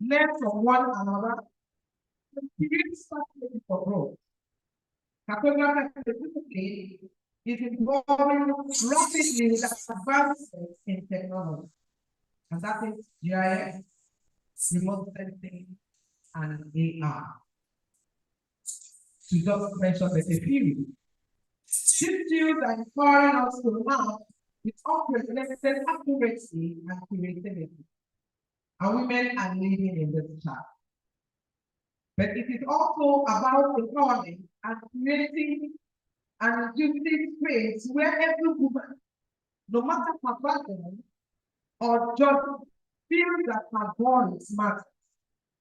learn from one another, and create strategies for growth. Cartographic specifically is involving rapidly with advancements in technology, and that is GIS, remote sensing, and AI. To just mention a few. These tools are empowering us to map with unprecedented accuracy and creativity. And women are leading in this chart. But it is also about empowerment and creating an inclusive space where every woman, no matter her background or job, feels that her voice matters,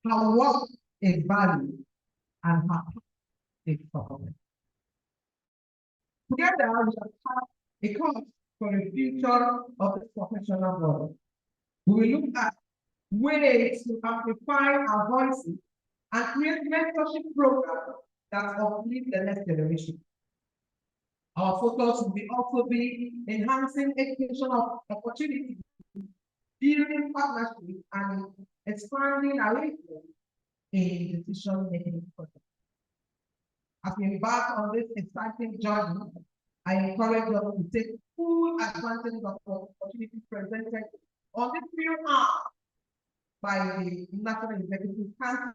her work is valued, and her path is supported. Together, we shall have a cause for the future of the professional world. We will look at ways to amplify our voices and create mentorship programs that uplift the next generation. Our focus will also be enhancing educational opportunities, building partnerships, and expanding our influence in decision-making process. As we embark on this exciting journey, I encourage us to take full advantage of the opportunities presented on this field by the National Executive Council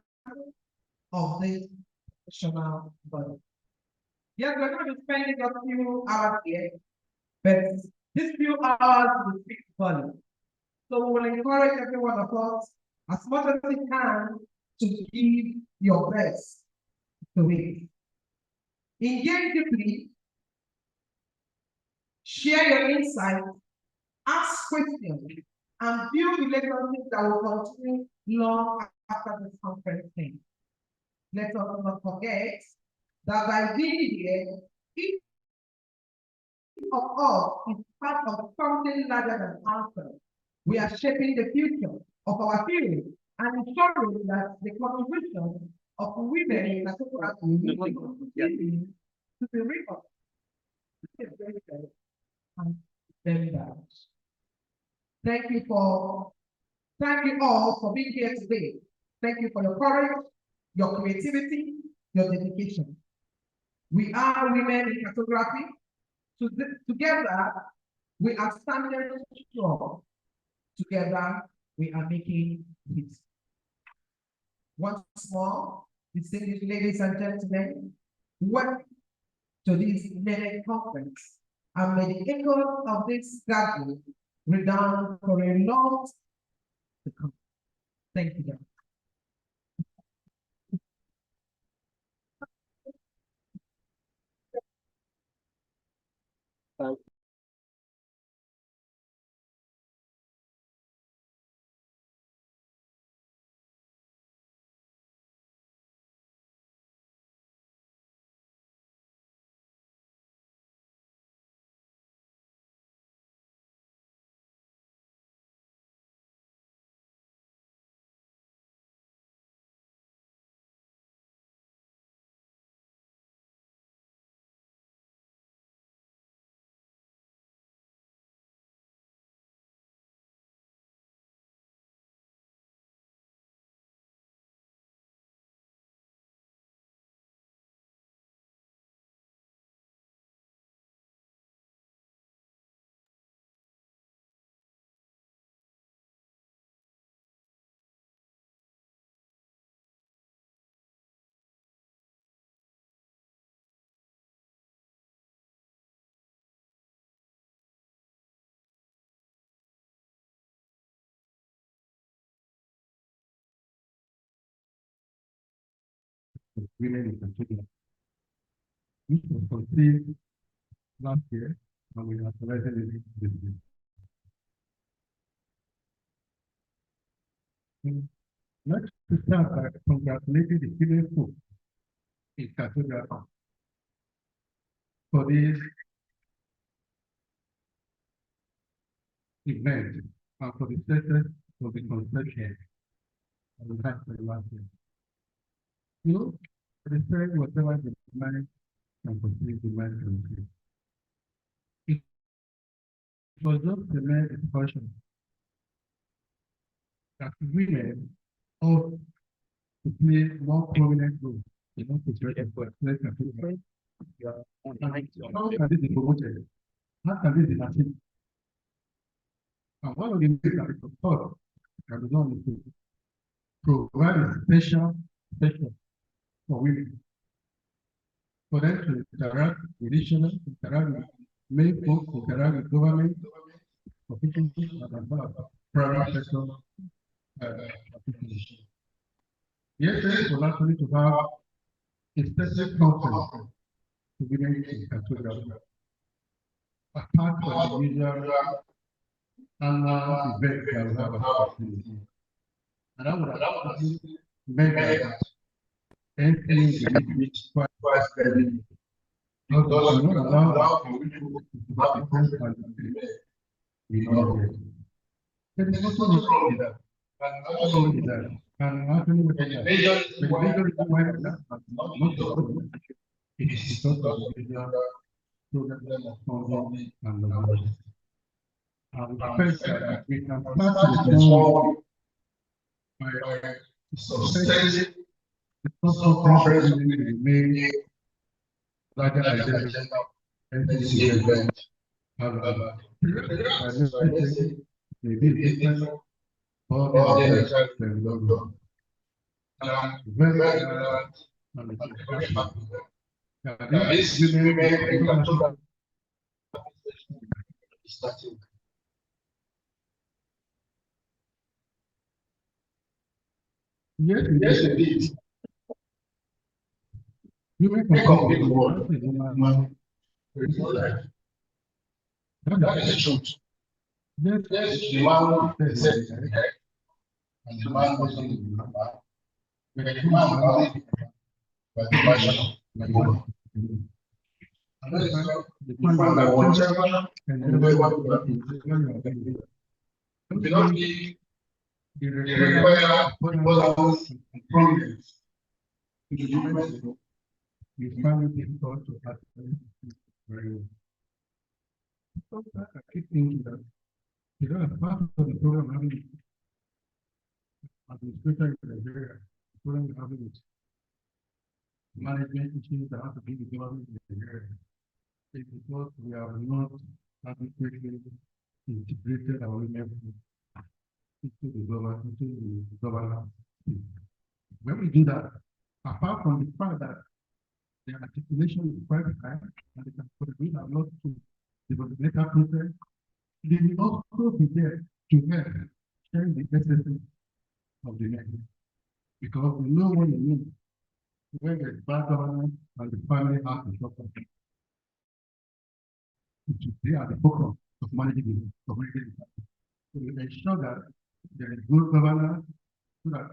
of this professional body. Yes, we're going to be spending a few hours here, but these few hours will speak volume. So we will encourage every one of us, as much as we can, to give your best to it. Engage deeply, share your insights, ask questions, and build relationships that will continue long after this conference ends. Let us not forget that by being here, each of us is part of something larger than ourselves. We are shaping the future of our field and ensuring that the contribution of women in particular to be recognized. Thank you all for being here today. Thank you for your courage, your creativity, your dedication. We are women in cartography. Together, we are standing strong. Together, we are making history. Once more, distinguished ladies and gentlemen, welcome to this Minute Conference. And may the echoes of this gathering redound for a long to come. Thank you. Thank you. Women in particular. This was conceived last year, and we have selected it this year. Let's start by congratulating the student folks in Cartographic for this event and for the success of the conception of the last year. You respect whatever the mind and possibility mind can do. It was just the main expression that women ought to play more prominent role in order to place Cartographic. How can this be promoted? How can this be achieved? And one of the ways that it was thought can be done is to provide a special session for women, for them to interact with each other, interact with many folks, interact with government officials, and as well as private sector officials. Yesterday was actually to have a special conference to women in Cartographic, apart from the usual annual event that we have at the. And I would have actually meant that NPA will be quite steady. Because we cannot allow our people to have a conference we know it. There is nothing wrong with that. And nothing wrong with that. And actually, with the major reason why that has not been it is because of the usual program of funding and the budget. And we expect that we can start with small by suspecting the conference will remain larger agenda NCA event. Maybe different all the results that we done. Very relevant and these women in Cartographic starting. Yes, indeed. Women compete with women. That is the truth. Yes, the man is set to the head, and the man goes in the back. But the man only by the version of the woman. And that is why you find that whatever and whatever you do not give the required importance and prominence to the women, you find it difficult to actually very well. So I keep thinking that because part of the program having administrator in Nigeria, program having management issues that have to be with government in Nigeria, is because we have not adequately integrated our women into the governance. When we do that, apart from the fact that the articulation is quite high and they can contribute a lot to the political process, they will also be there to help sharing the necessity of the men. Because we know what it means when there's bad governance and the family has to suffer. They are the focus of managing the community. So we ensure that there is good governance so that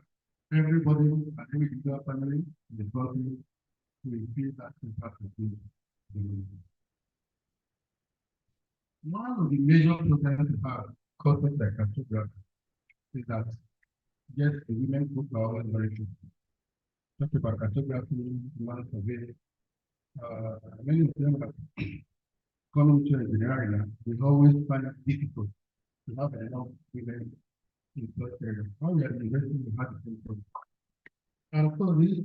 everybody and every individual family in the country will feel that impact of the one of the major problems we have caused by Cartographic is that yes, the women put power in very true. Talk about cartography, land survey, many of them are coming to engineering. We always find it difficult to have enough women in such areas. How we are investing in hard to. And so this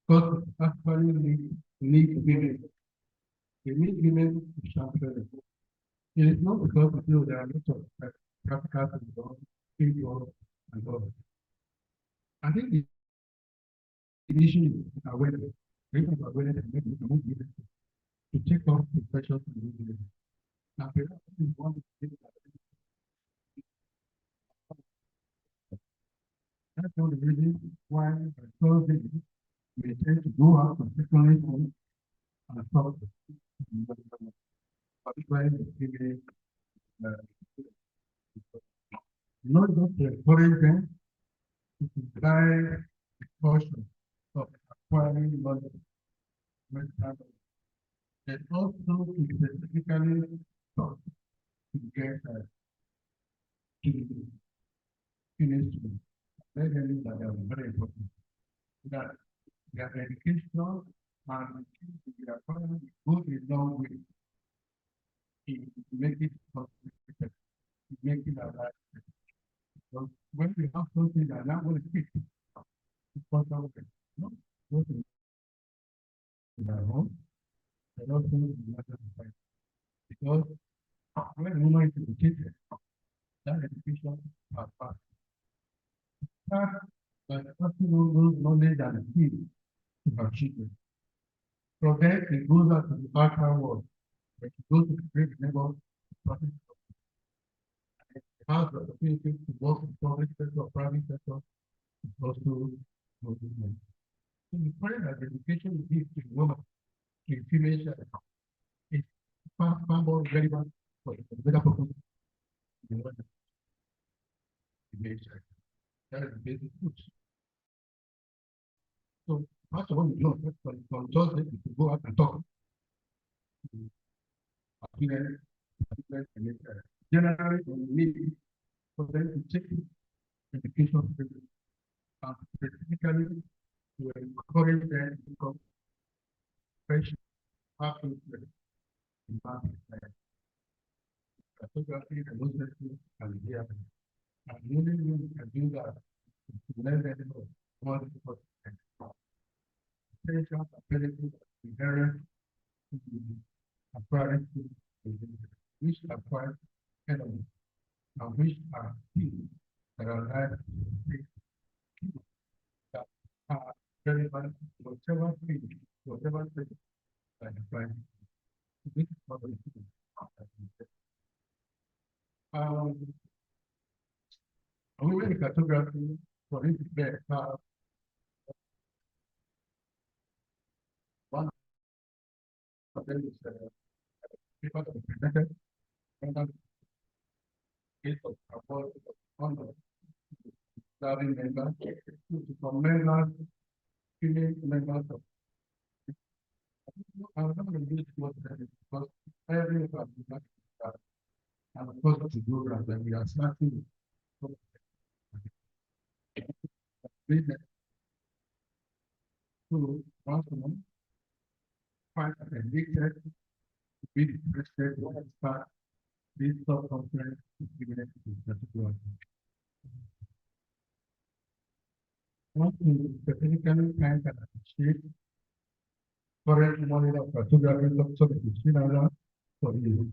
cost actually need women. We need women to champion. It is not because we feel there are lots of practical people and all. I think the issue is awareness. Raising awareness and making the movement to take off the pressure from the movement. Now, perhaps is one of the things that's one of the reasons why Thursday we tend to go out from secondary school and talk particularly the female, not just to encourage them to buy the portion of acquiring knowledge, and also to specifically talk to get to finish. Let them know that they are very important. That their education and their economy go a long way in making it make it alive. So when we have something that not going to fit sponsor them, no, both in their home and also in the matter of life. Because when a woman is educated, that education are part. But also those knowledge and skill to her children. From there, it goes out to the outside world. When she goes to the great neighbor, has the opportunity to work in public sector or private sector, it's also movement. So the point that education gives to women, to female child, is far more relevant for the better purpose than what the female child. That is the basic truth. So first of all, you know, from just this, to go out and talk to parents, and generally, we need for them to take education and specifically to encourage them to become fresh, happy, in market. Cartography and those and here. And the only way we can do that is to let them know what is what potential ability inherent to the apparent which acquire enemies and which are key that are life that are relevant to whatever field, whatever thing that you find. This is what we do. We make cartography for it to get one of them is people that are presented and then case of about one of serving members to become members, female members of. I'm not going to do what that is because every of us is not and of course to do that when we are starting business. So once a month, find an addicted to be interested to start this sub conference given to particular. Want to specifically find and appreciate current model of cartography so that it's seen around for you.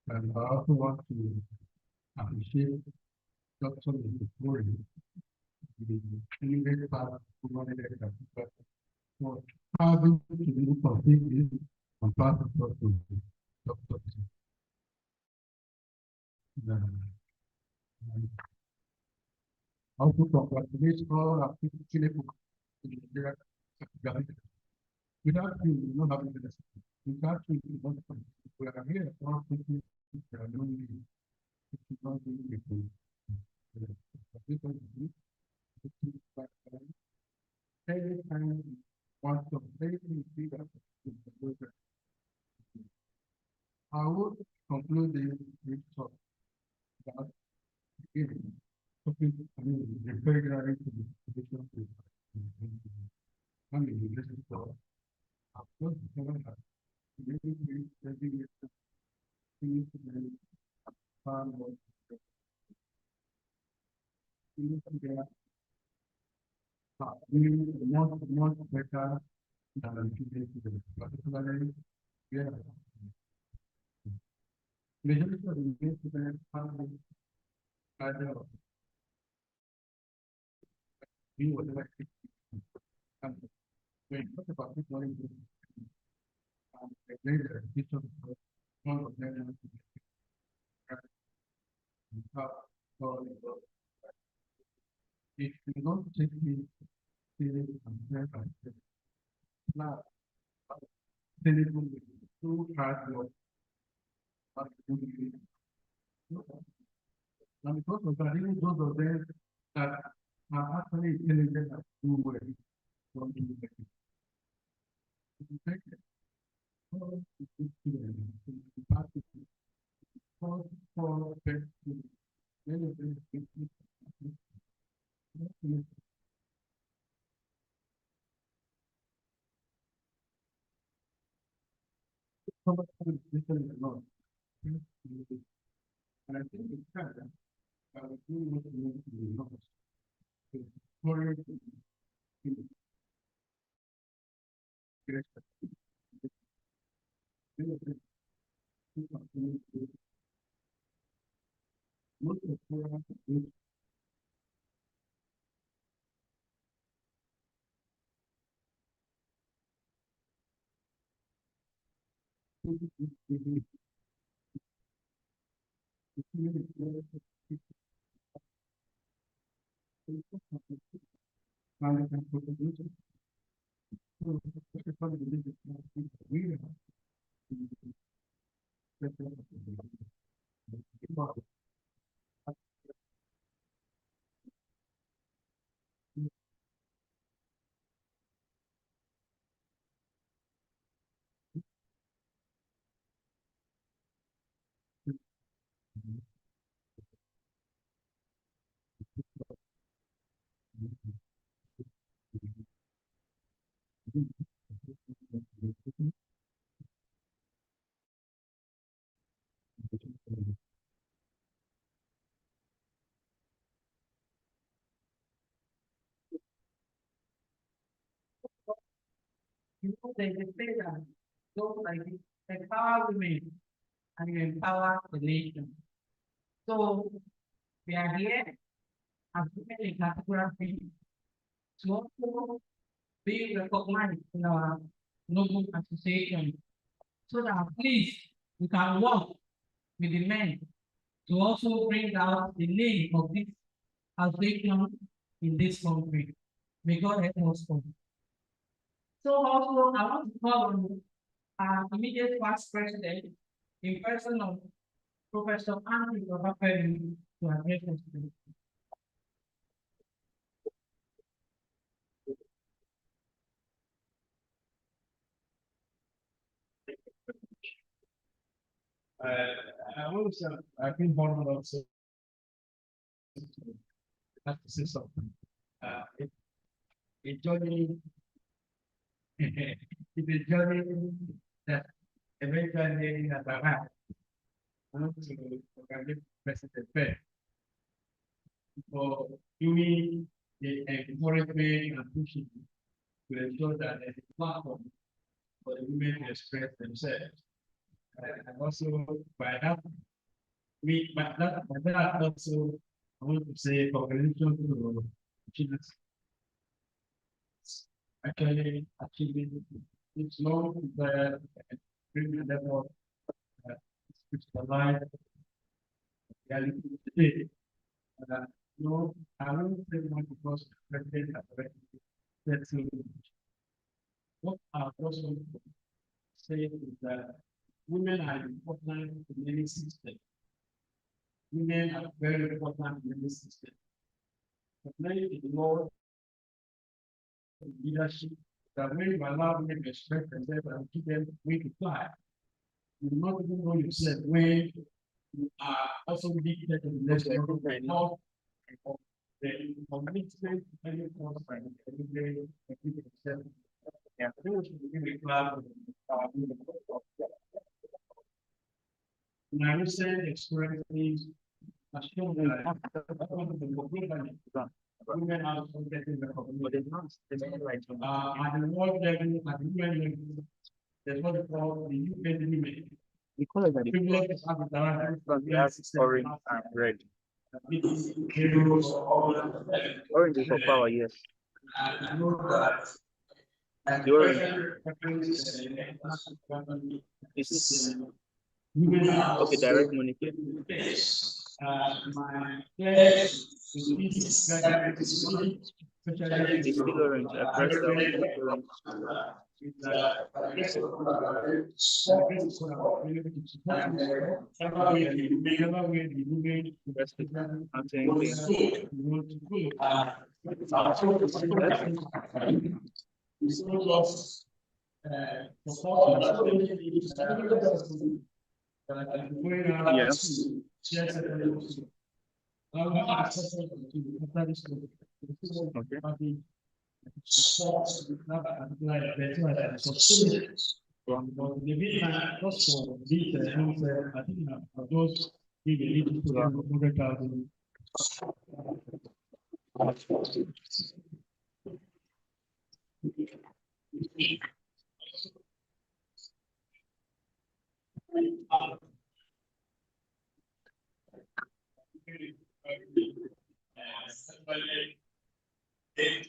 And I also want to appreciate Dr. Story, the immediate part of human cartography. So how do you complete this on part of Dr. How to congratulate all our people in the without you, you don't have any lesson. Without you, you don't have we are here for people that are lonely. If you don't do anything, people do every time you want to play in freedom. I would conclude this talk about giving. I mean, regularly to the traditional I mean, this is the of course, never have really every year things and far more things there really much better than today, particularly yeah. Majority of the students have either we would like to and when you talk about this one, later teacher one of them so if you don't take me seriously and fair and now telephone with too hard work and because of that, even those of them that are actually intelligent and do well don't do it. For many of them and I think it's kind of we do what we need to do most to encourage You know, they say that those like this empower women and you empower the nation. So we are here as women in cartography to also be recognized in our noble association so that at least we can work with the men to also bring out the name of this association in this country. May God help us all. So also I want to call on our immediate past president in person of Professor Andy Robafemi to address us today. I also, I've been born also have to say something. It, a journey, it's a journey that eventually has arrived. I want to congratulate President Fair for doing the encouragement and pushing to ensure that there is a platform for the women to express themselves. And also by that, by that also, I want to say congratulations to achievers. Actually, achieving it's long the bring level which the life reality today. No, I won't say much because the president has already said so much. What I also say is that women are important in any system. Women are very important in any system. But many in the law leadership that when you allow women to express themselves and give them way to fly, you do not even know yourself when you are also lifted to the next level of the commitment to any cause and every day yourself. Yeah, I think we should begin with class. My recent experiences have shown that women are also getting recognition. At the world level, at the UN level, there's what we call the UN women. The colors are Privilege to have the direct from the orange and red. Orange is for power, yes. The orange is okay, direct money. My pledge to this graduate especially It's still orange. I pressed that one. It's orange. Press it. I'm saying okay. The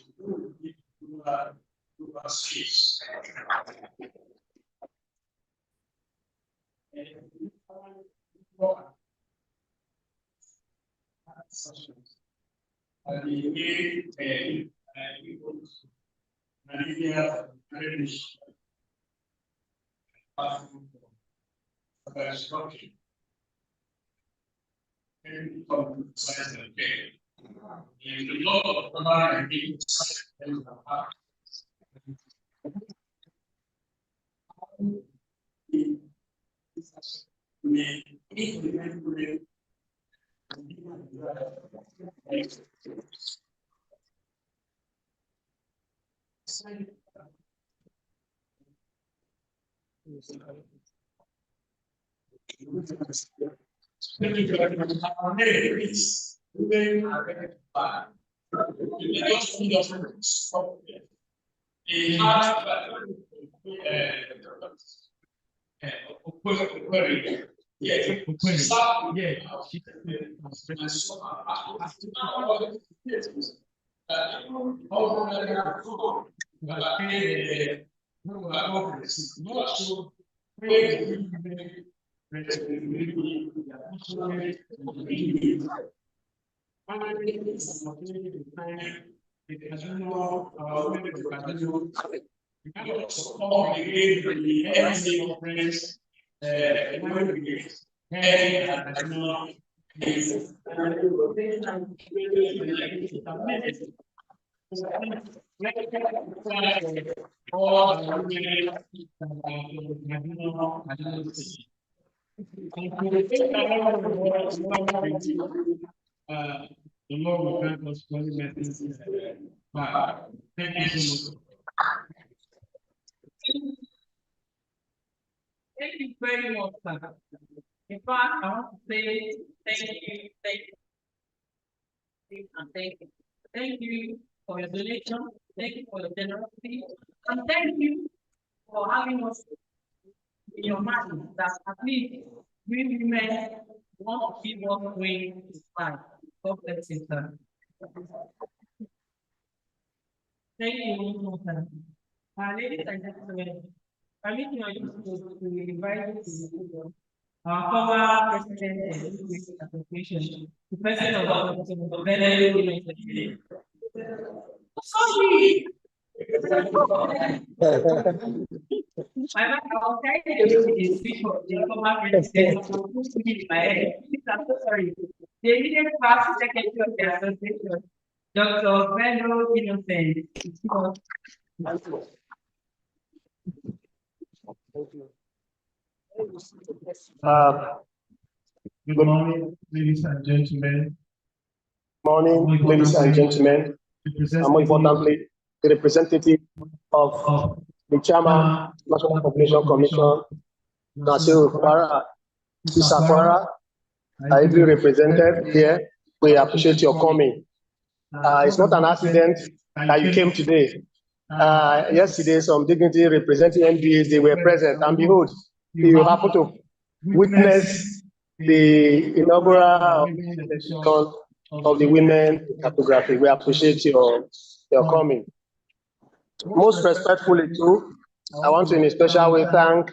Lord will grant us many blessings. But thank you so much. Thank you very much, sir. In fact, I want to say thank you, and thank you. Thank you for your donation. Thank you for your generosity. And thank you for having us in your mind that at least we women want to keep us going to fight. God bless you, sir. Thank you, sir. Ladies and gentlemen, permit me to invite you to our former president of this association, the president of the Venezuela University. Sorry! My man, I was trying to do the speech of the former president of my head. I'm so sorry. The immediate past secretary of the association, Dr. Bello Innocent. Good morning, ladies and gentlemen. Morning, ladies and gentlemen, and more importantly, the representative of the chairman, National Population Commission, Nasir Isafara, ably represented here. We appreciate your coming. It's not an accident that you came today. Yesterday, some dignity representing MBAs, they were present, and behold, you happen to witness the inaugural of the women cartography. We appreciate your coming. Most respectfully too, I want to in a special way thank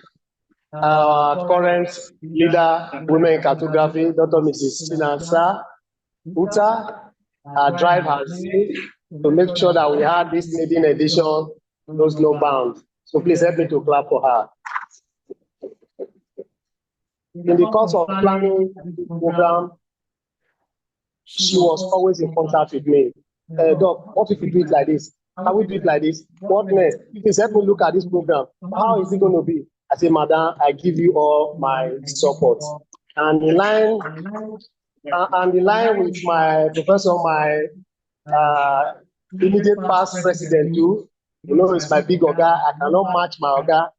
our current leader, women in cartography, Dr. Mrs. Sinansa Uta. Our drive has been to make sure that we had this maiden edition, knows no bounds. So please help me to clap for her. In the course of planning the program, she was always in contact with me. Doc, what if we do it like this? Can we do it like this? What next? Please help me look at this program. How is it going to be? I say, Madam, I give you all my support. And in line with my professor, my immediate past president too, you know, it's my big oga. I cannot match my oga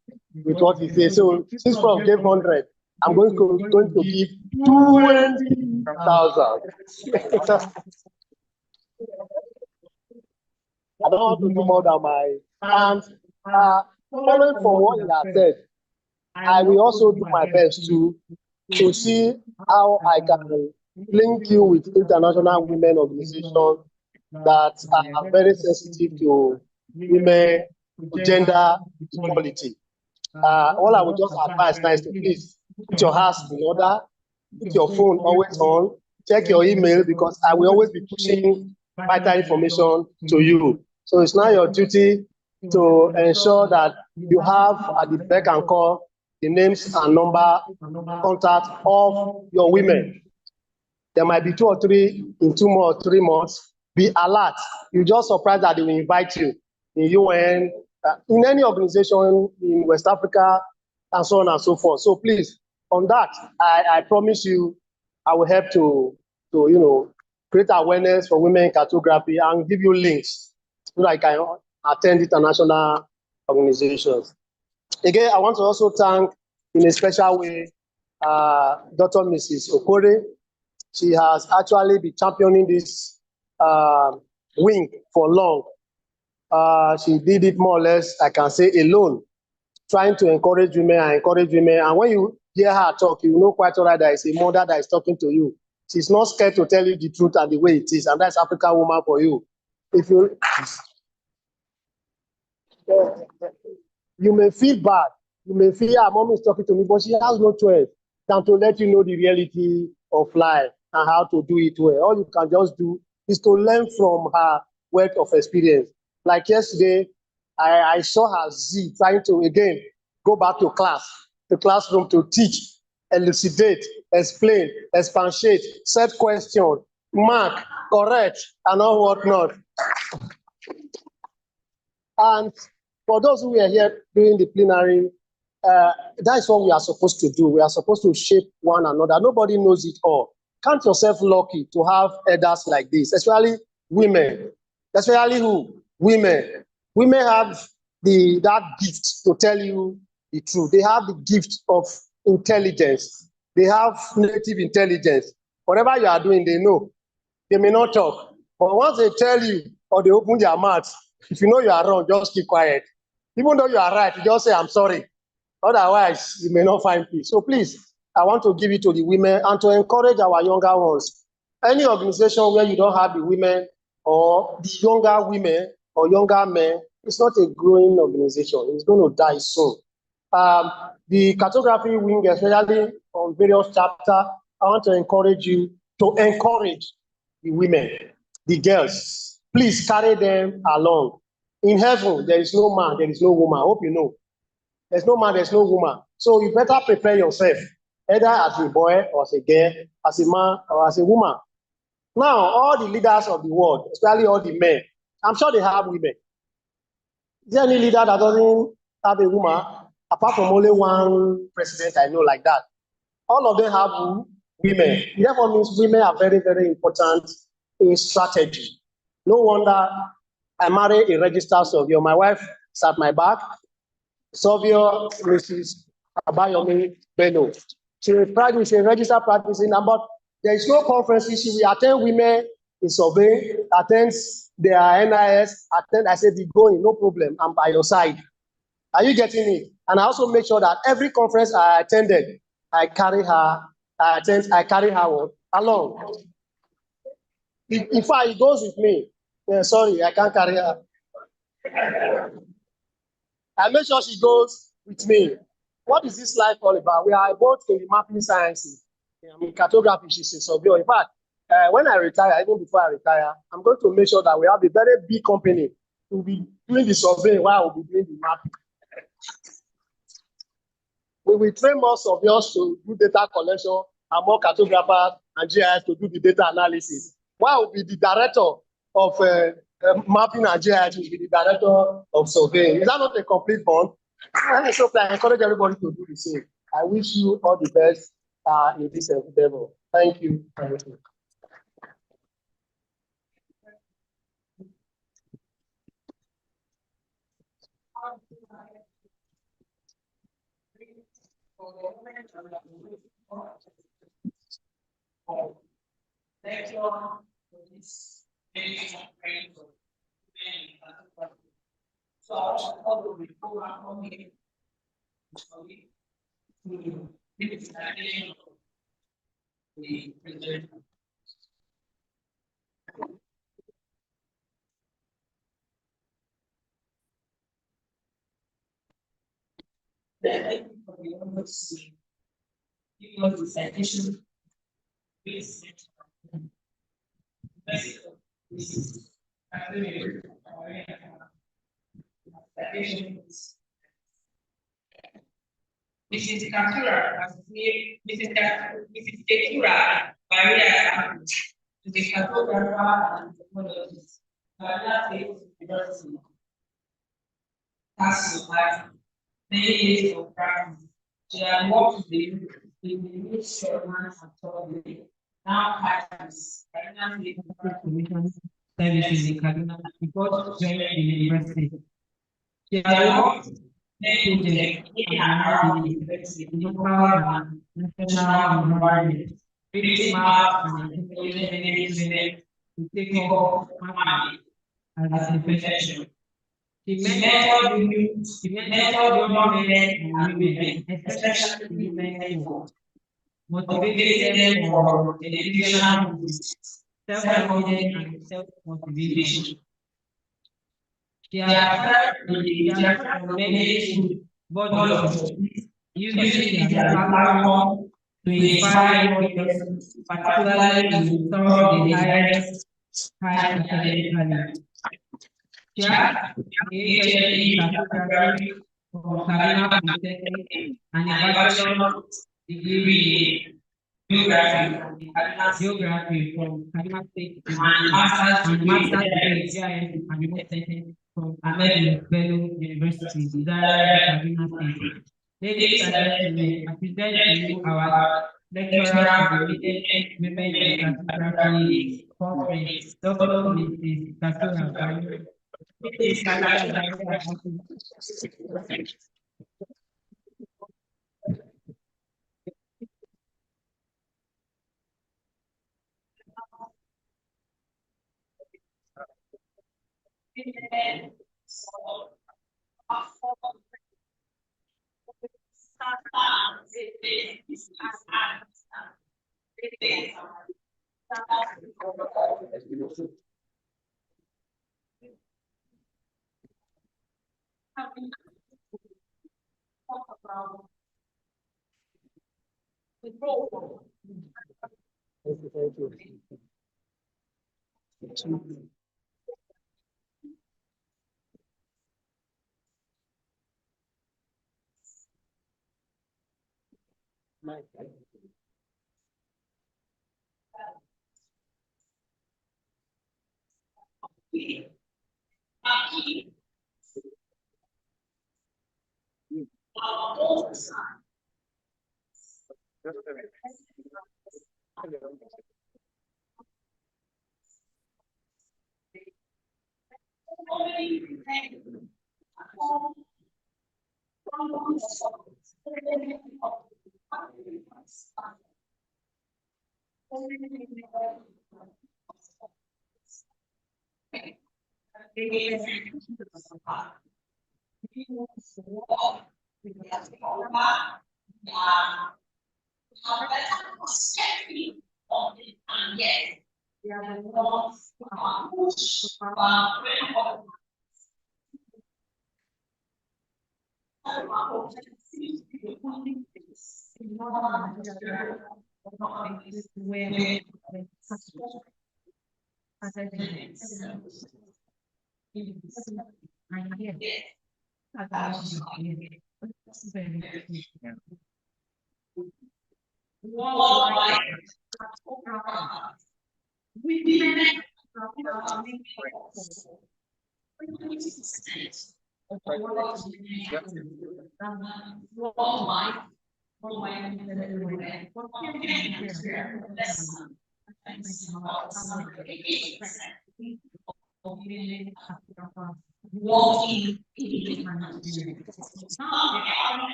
with what he says. So since Prof gave 100, I'm going to give 20,000. I don't want to do more than my and following from what he has said, I will also do my best to see how I can link you with international women organizations that are very sensitive to women, to gender equality. All I would just advise now is to please put your house in order, put your phone always on, check your email, because I will always be pushing vital information to you. So it's now your duty to ensure that you have at the beck and call the names and number contact of your women. There might be 2 or 3 in 2 or 3 months. Be alert. You just surprised that they will invite you in UN, in any organization in West Africa, and so on and so forth. So please, on that, I promise you, I will help to create awareness for women in cartography and give you links so that I can attend international organizations. Again, I want to also thank in a special way Dr. Mrs. Okore. She has actually been championing this wing for long. She did it more or less, I can say, alone, trying to encourage women and encourage women. And when you hear her talk, you know quite all right that it's a mother that is talking to you. She's not scared to tell you the truth and the way it is, and that's African woman for you. If you may feel bad, you may feel her mom is talking to me, but she has no choice than to let you know the reality of life and how to do it well. All you can just do is to learn from her wealth of experience. Like yesterday, I saw her Z trying to, again, go back to class, the classroom, to teach, elucidate, explain, expatiate, set question, mark, correct, and all whatnot. And for those who were here during the plenary, that's what we are supposed to do. We are supposed to shape one another. Nobody knows it all. Count yourself lucky to have elders like this, especially women. Especially who? Women. Women have that gift to tell you the truth. They have the gift of intelligence. They have native intelligence. Whatever you are doing, they know. They may not talk. But once they tell you or they open their mouth, if you know you are wrong, just keep quiet. Even though you are right, you just say, I'm sorry. Otherwise, you may not find peace. So please, I want to give it to the women and to encourage our younger ones. Any organization where you don't have the women or the younger women or younger men, it's not a growing organization. It's going to die soon. The cartography wing, especially on various chapters, I want to encourage you to encourage the women, the girls. Please carry them along. In heaven, there is no man, there is no woman. I hope you know. There's no man, there's no woman. So you better prepare yourself, either as a boy or as a girl, as a man or as a woman. Now, all the leaders of the world, especially all the men, I'm sure they have women. Is there any leader that doesn't have a woman, apart from only one president I know like that? All of them have women. Therefore means women are very, very important in strategy. No wonder I married a registered surveyor. My wife is at my back. Surveyor Mrs. Abayomi Bello. She's a registered practicing, but there is no conferences. She will attend women in surveying, attends their NIS, attend. I said, be going, no problem. I'm by your side. Are you getting it? And I also make sure that every conference I attended, I carry her along. In fact, it goes with me. Sorry, I can't carry her. I make sure she goes with me. What is this life all about? We are both in the mapping sciences. In cartography, she's a surveyor. In fact, when I retire, even before I retire, I'm going to make sure that we have a very big company to be doing the survey while we'll be doing the mapping. We will train more surveyors to do data collection and more cartographers and GIS to do the data analysis. While we'll be the director of mapping and GIS, will be the director of surveying. Is that not a complete bond? So I encourage everybody to do the same. I wish you all the best in this endeavor. Thank you. Thank you. Thank you all for this. So all the program on the Thank you for the honor to give us the citation. Please. Mrs. Katura, Mrs. Ketura, Maria, the cartographer and technologist. Maria takes university. Has had many years of practice. She had worked in the Ministry of Lands and Tourism. Now practice. Commission services in Kaduna before joining the university. She has worked in local and national environment, reaching out and encouraging students to take up farming as a profession. She mentored young men and women, especially women, for motivating them for educational goals, self-confidence and self-motivation. She has served on many bodies, using it as a platform to inspire young persons, particularly to serve the highest academically. She has PhD in cartography from Kaduna Polytechnic and a bachelor's degree in geography from Kaduna State University and master's degree in GIS and remote sensing from Ahmed Bello University, Zaria, Kaduna State. Ladies and gentlemen, I present to you our lecturer for the Women in Cartography conference, Dr. Mrs. Katura. Mrs. Katura.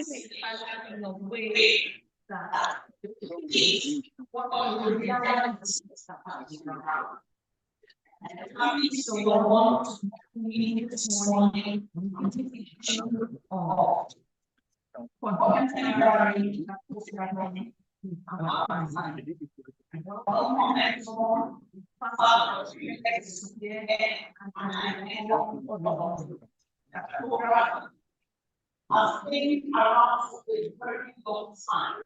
in a way that what we realize is that and happy so want to be this morning of contemporary programming. I've been around for a very long time.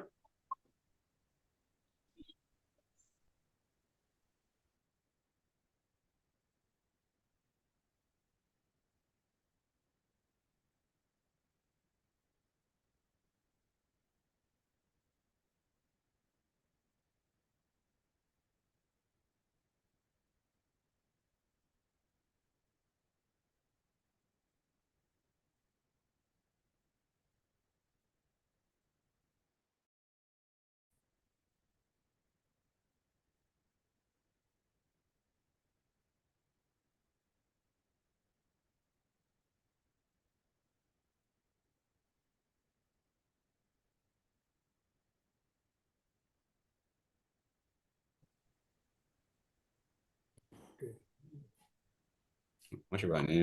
Wọ́n ṣe wà ní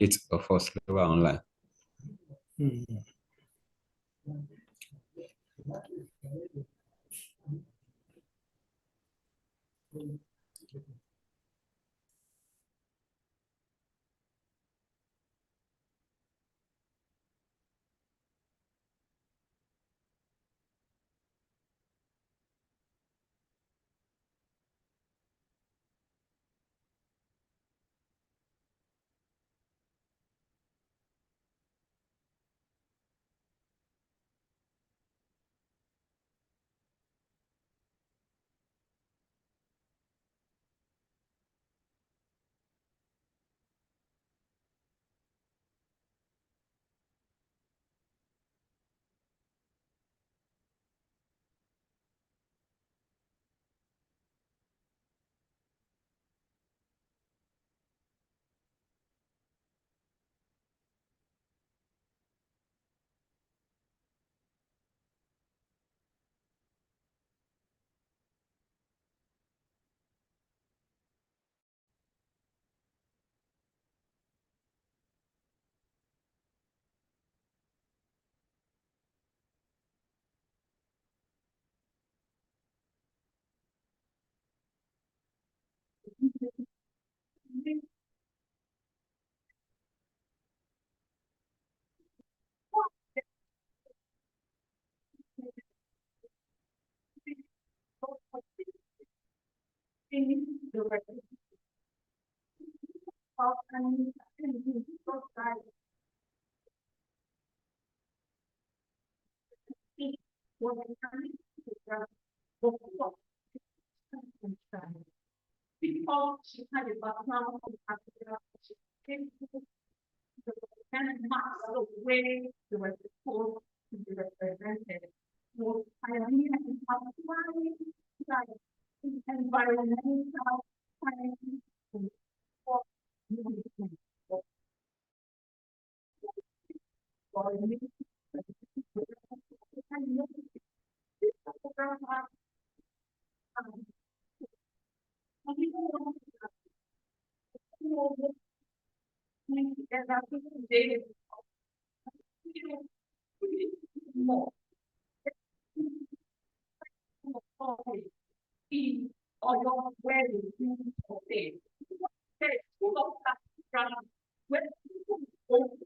eight of us ló wà online. Because she had a background in Cartographic, she came to the maps of where they were supposed to be represented. So pioneer in particularly like environmental science and for more. Or your where you okay. There's full of stuff when people go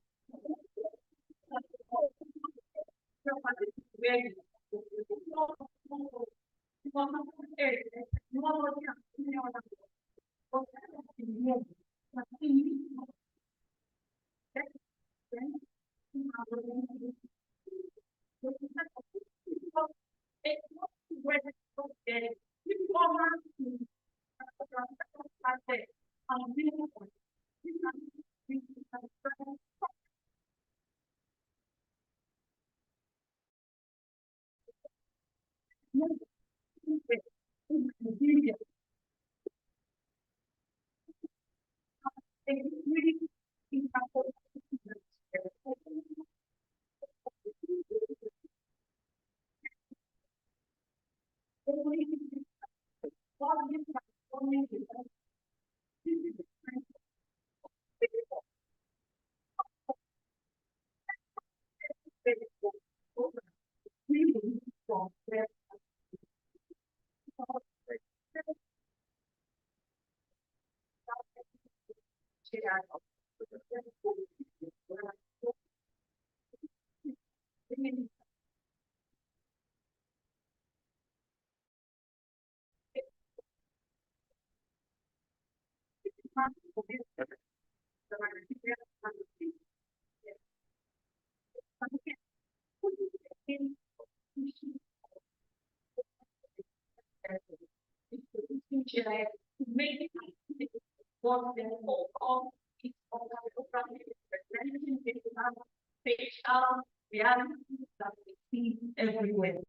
Make what they call it's facial reality that we see everywhere.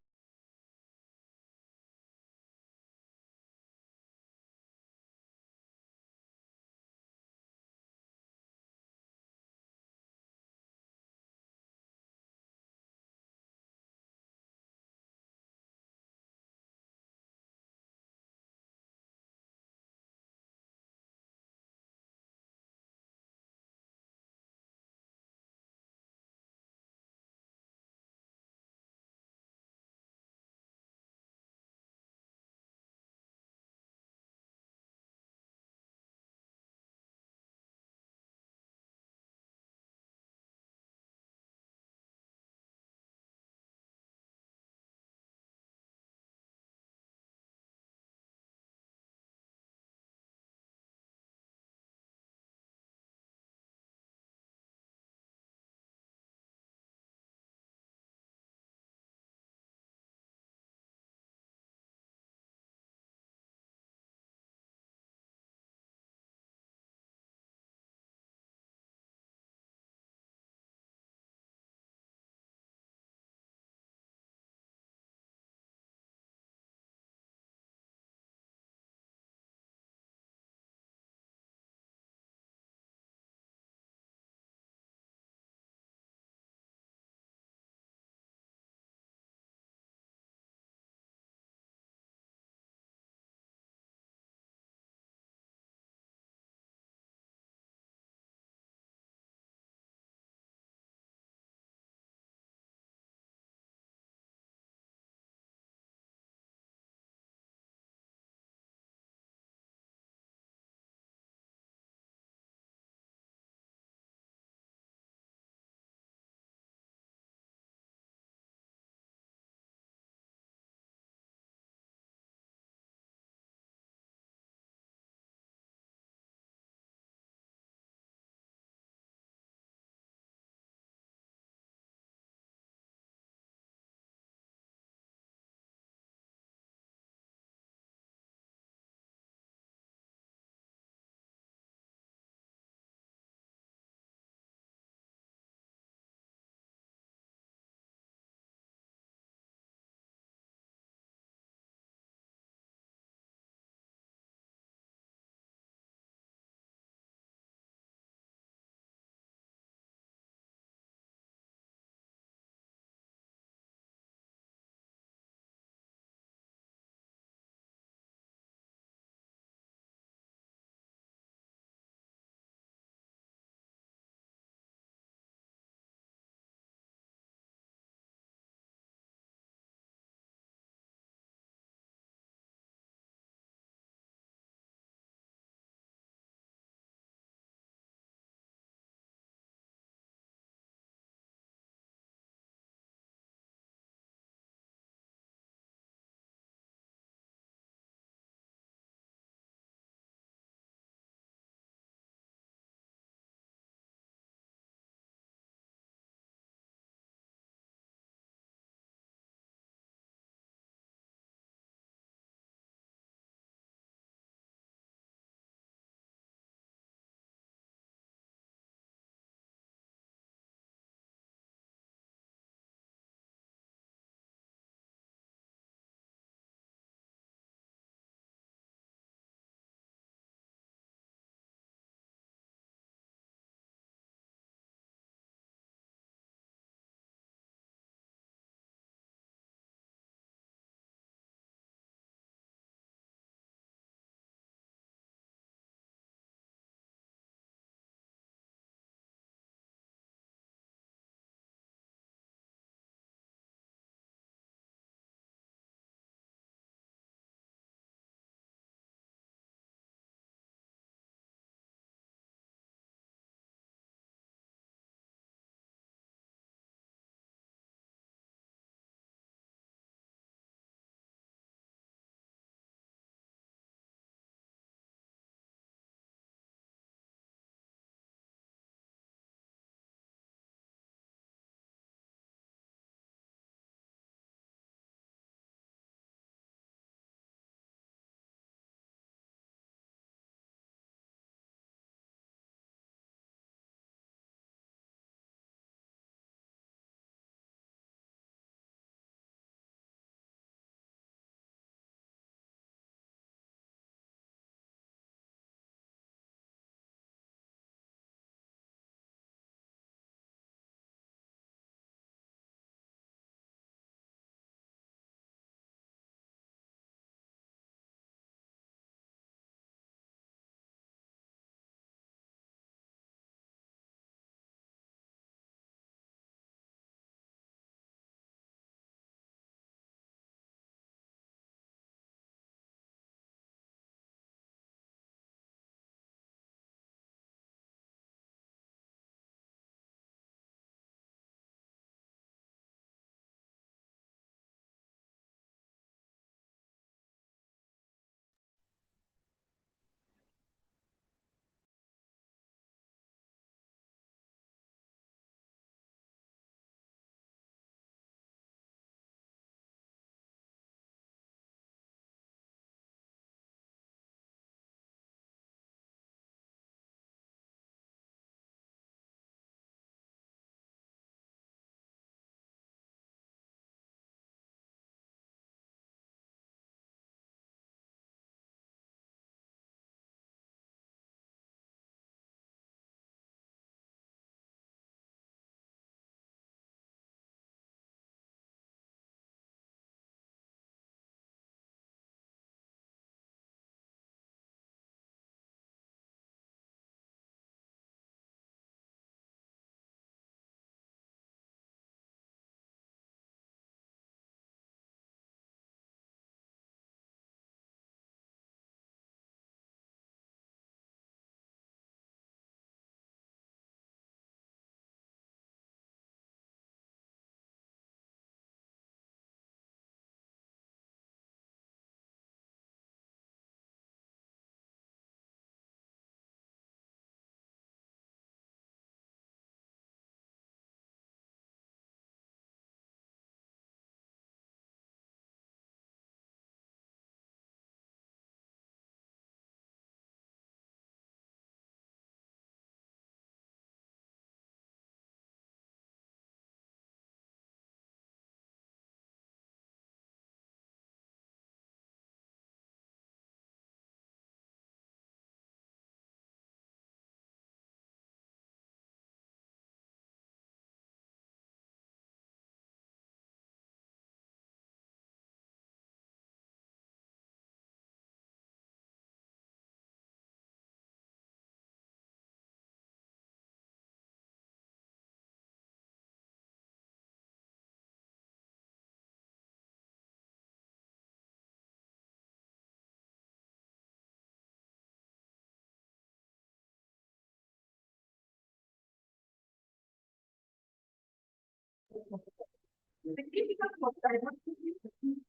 The difficult for diversity is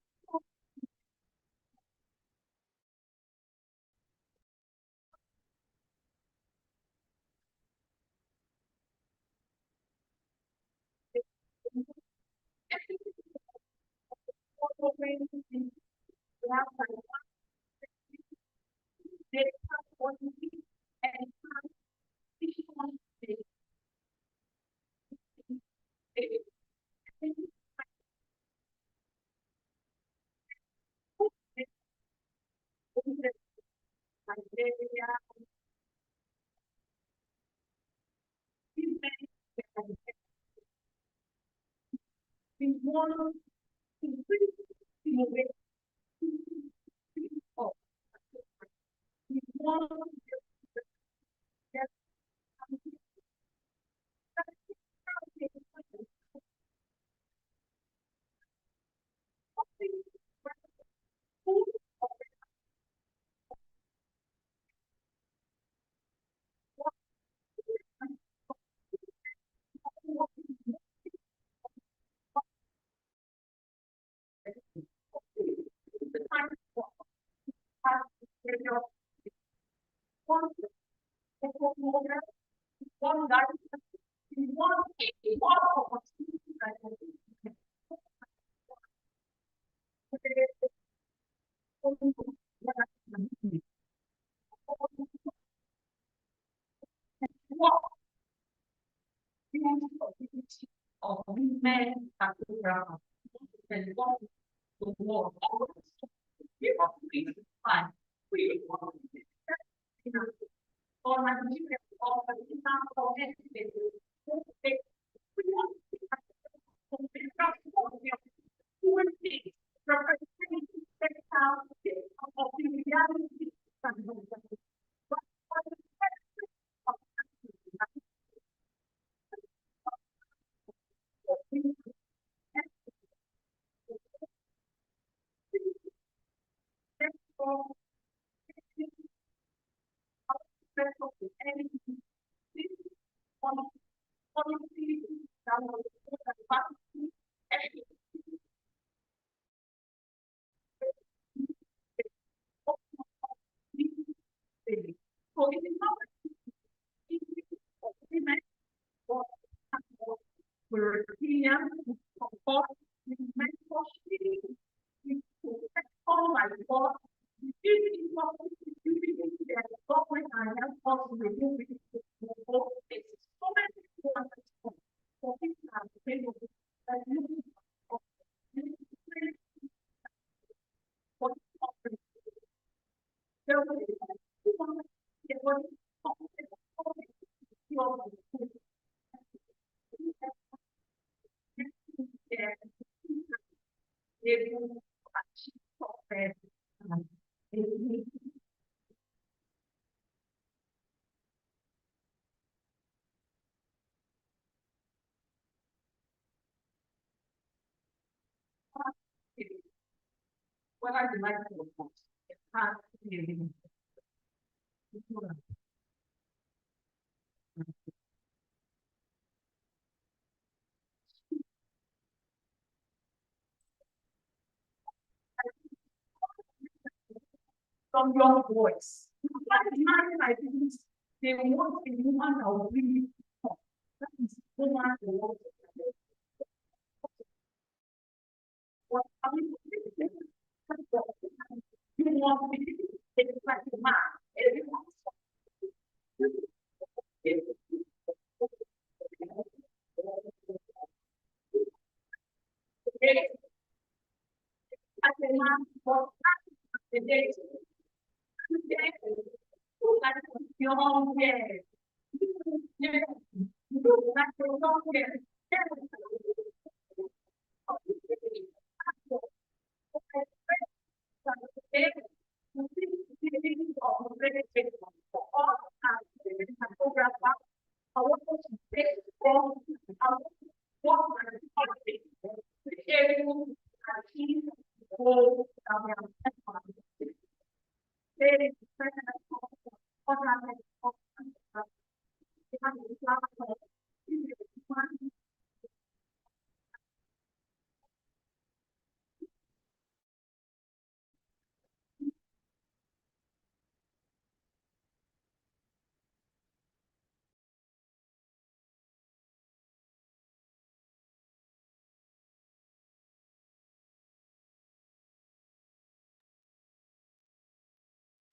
of women cartographer and what the world. We want to be fine. We want to be or Nigeria or Pakistan or anything. We want to be representing of the reality. European support mentorship all my God, government and help us remove it for so many people for people are able that looking for what are the life of the it's hard to be living. From your voice. I think they want a woman that will really talk. That is woman they want to what I mean, you want to be like a man. Everyone. As a man, for the day.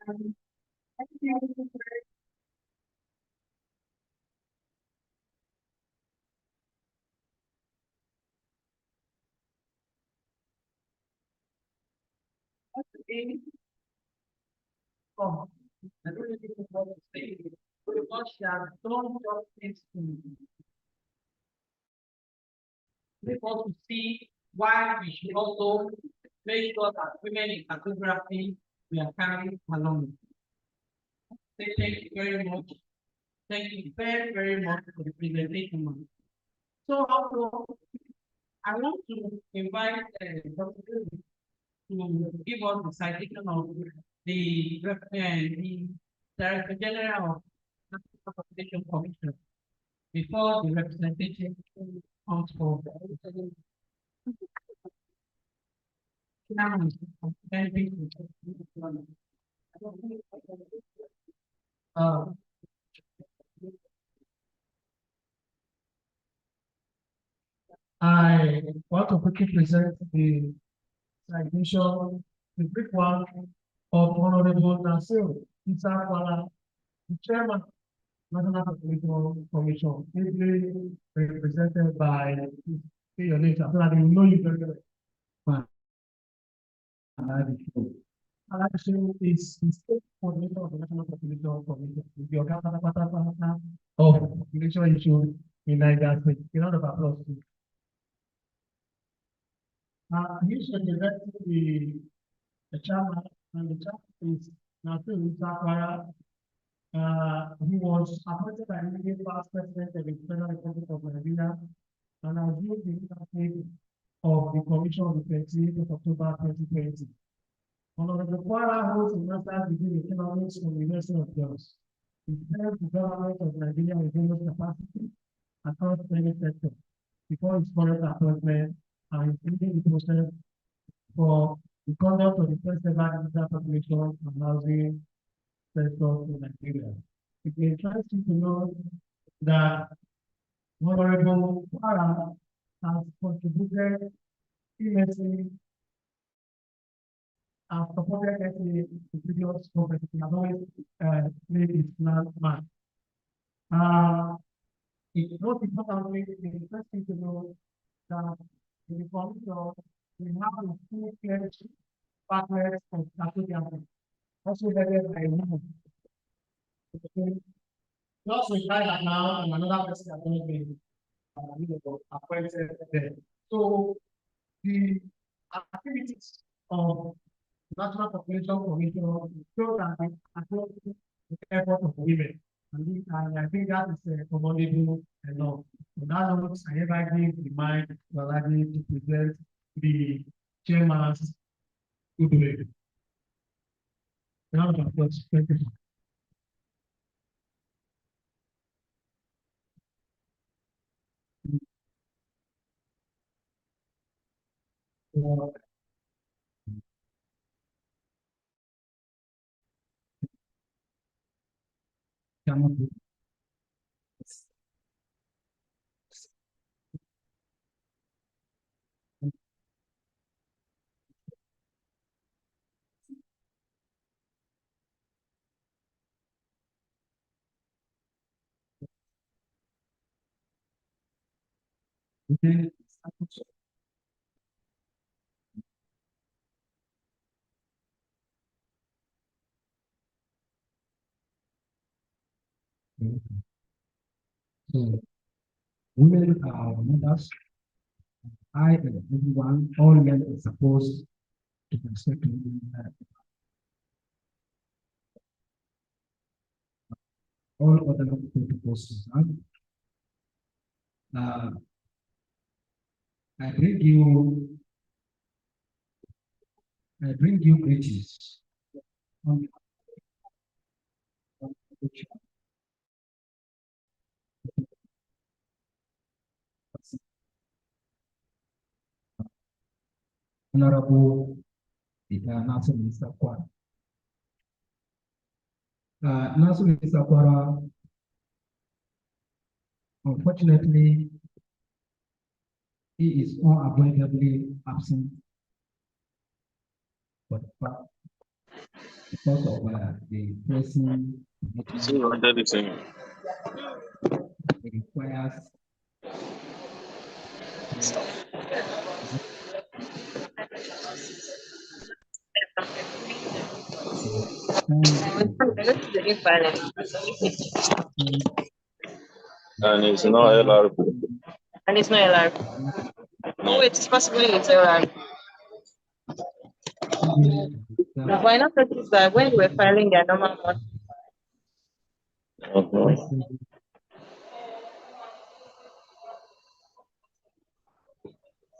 I don't really know what to say. Because she has done just things to make us to see why we should also make sure that women in cartography we are carrying along. Say thank you very much. Thank you very, very much for the presentation. So also, I want to invite Dr. to give us the citation of the Director General of National Competition Commission before the representation comes forward. Uh, I want to quickly present the citation, the brief one of Honorable Nasir Isa, the Chairman, National Competition Commission, ably represented by your name, so that we know you very well. Action is the state coordinator of the National Population Commission, the organization of population issues in Niger State. A round of applause. He should direct the chairman, and the chairman is Nasir Musa. He was appointed by immediate past president of the Federal Republic of Nigeria, and has been the leader of the commission on the 28th of October 2020. Honorable Kwara holds a master's degree in economics from the University of Jos. He helped the government of Nigeria with various capacity across many sectors before his current appointment, and including the process for the conduct of the first ever digital population and housing sector in Nigeria. It may interest you to know that Honorable Kwara has contributed immensely and supported the previous conference. He has always made his plan man. It's most importantly, it's interesting to know that in the commission, we have a full-fledged partners of Cartographic, also headed by women. We also reply that now and another person has only been appointed there. So the activities of National Population Commission show that the effort of women. And I think that is commendable enough. So that note, I ever give the mic to Aladi to present the chairman's good way. Round of applause. Thank you. So, women are mothers. I and everyone, all men are supposed to respect women. All other proposals. I bring you greetings. Honorable Nassir Mr. Kwara. Nassir Mr. Kwara, unfortunately, he is unavoidably absent. But because of the pressing commitment, it requires And it's not LRP. And it's not allowed. Oh, it's possibly it's allowed. Why not notice that when we're filing their normal one?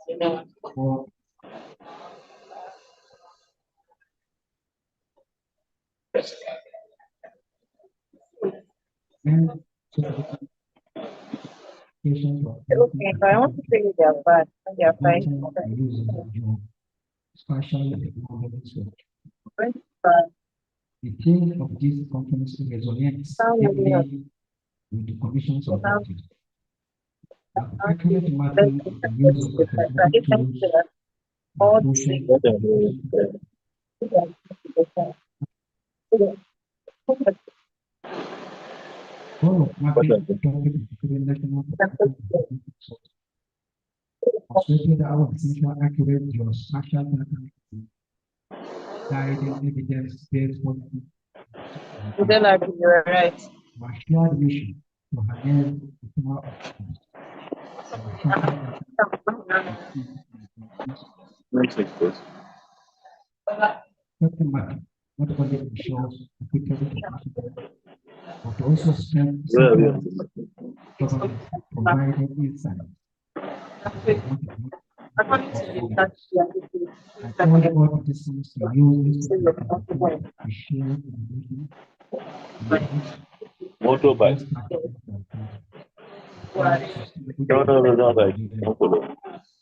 You know, for and so patients of okay, but I want to say their bad and their fine. especially technologies. But The theme of this conference resonates heavily with the Commission's objectives. Accurate mapping of the use of cartographic tools, motion, all of mapping the topic of the national associated our essential accurate geospatial data, guiding evidence-based policy, you're right. our shared mission to harness the power of science. Not only ensures equitable participation, but also strengthens government, providing insight. According to the tax, I call all participants to use this to share information. Motorbike.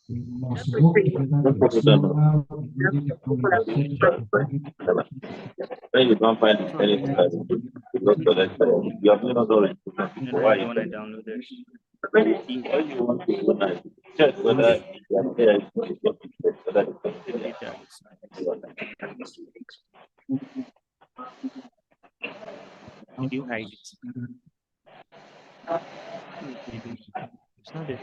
We must work together to explore how emerging technologies such as When you can't find anything that you look for that, you have not already. Why you When I downloaded. Why you want to organize? Check whether you are there, whether Did you hide it? It's not there.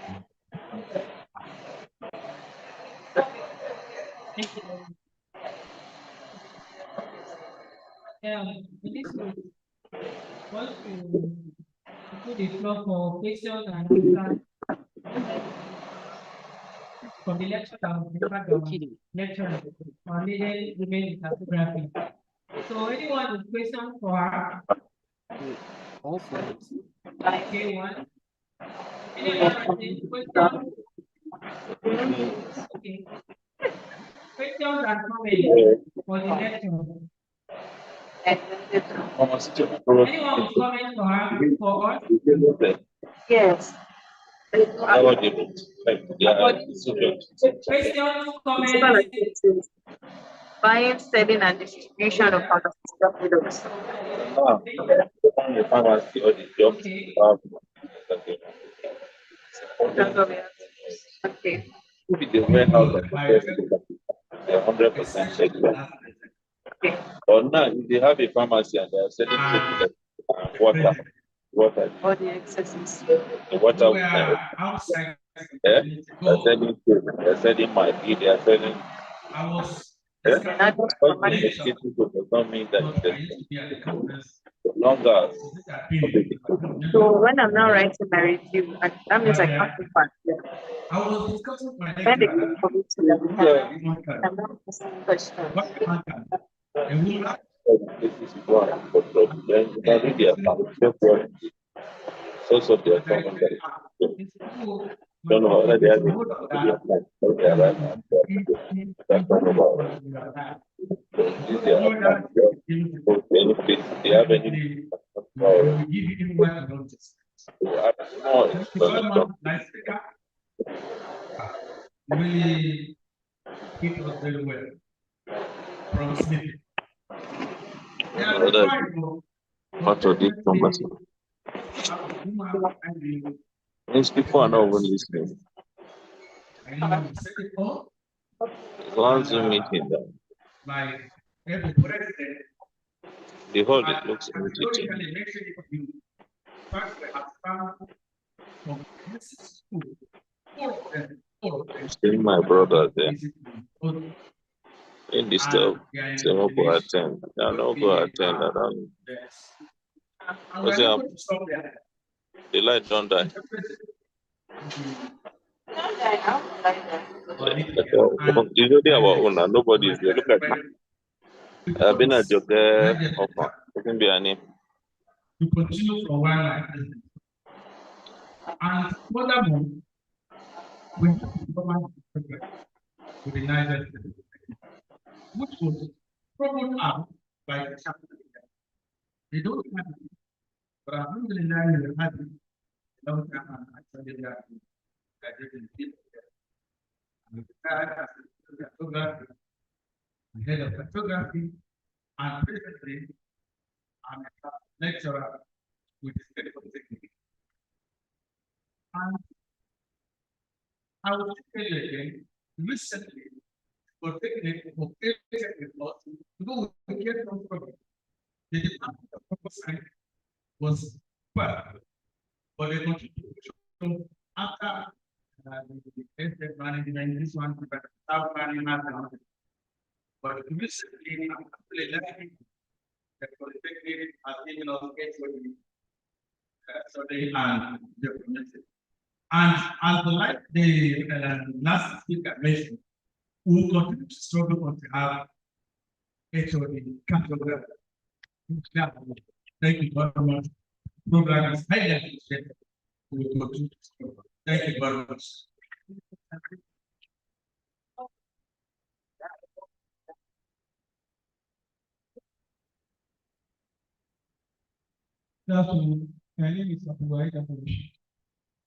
This will want to put the floor for questions and answers from the lecture lecture on needed women in cartography. So anyone with questions for her? All for it. Okay, one. Anyone with questions? Okay. Questions and comments for the lecture. Anyone with comments for her, for us? yes. Questions, comments? Buying, selling, and distribution of pharmaceutical products. Okay. the warehouse they're 100% secure. Or now, if they have a pharmacy and they are selling water, All the excesses. the water, Outside. they're selling food, they're selling Maggi, they are selling. I was Does not mean that longer. So when I'm now writing my review, that means I can't be part. I was discussing my When they come for me to I'm not asking questions. This is one, but then their source of their commentary. Don't know whether they have benefits, they have any really hit us very well from sleeping. What of this conversation? These people are not even listening. It's one Zoom meeting. Like every president The whole it looks empty to me. Categorically, make sure you first expand from this school. All of them. Still my brother there. Basically, In this stuff, they won't go attend. They are not go attend. I don't. yes. What's And we're not up? going to stop there. The light don't die. It's only our own. And nobody is there. Look at me. I've been at your offer. Doesn't be any. To continue for a while like this. And furthermore, we have to cover the program with the United States, which was promoted out by the chapter. They don't have it, but I'm really learning the habit. Long time I'm actually graduating people. I'm retired as a photographer, head of photography, and presently I'm a lecturer with the state polytechnic. And I will tell you again, recently, for technical, for technical, to go with the care from program. The department of proposal was well, but the contribution after the estate management, this one, but our planning has done. But recently, I'm actually learning that polytechnic has given us survey and documented. And as the last speaker mentioned, we will continue to struggle to have HOD cartographic. Thank you very much. Program is highly appreciated. We will continue to struggle. Thank you very much. Good afternoon. My name is Abuwai Dapovish.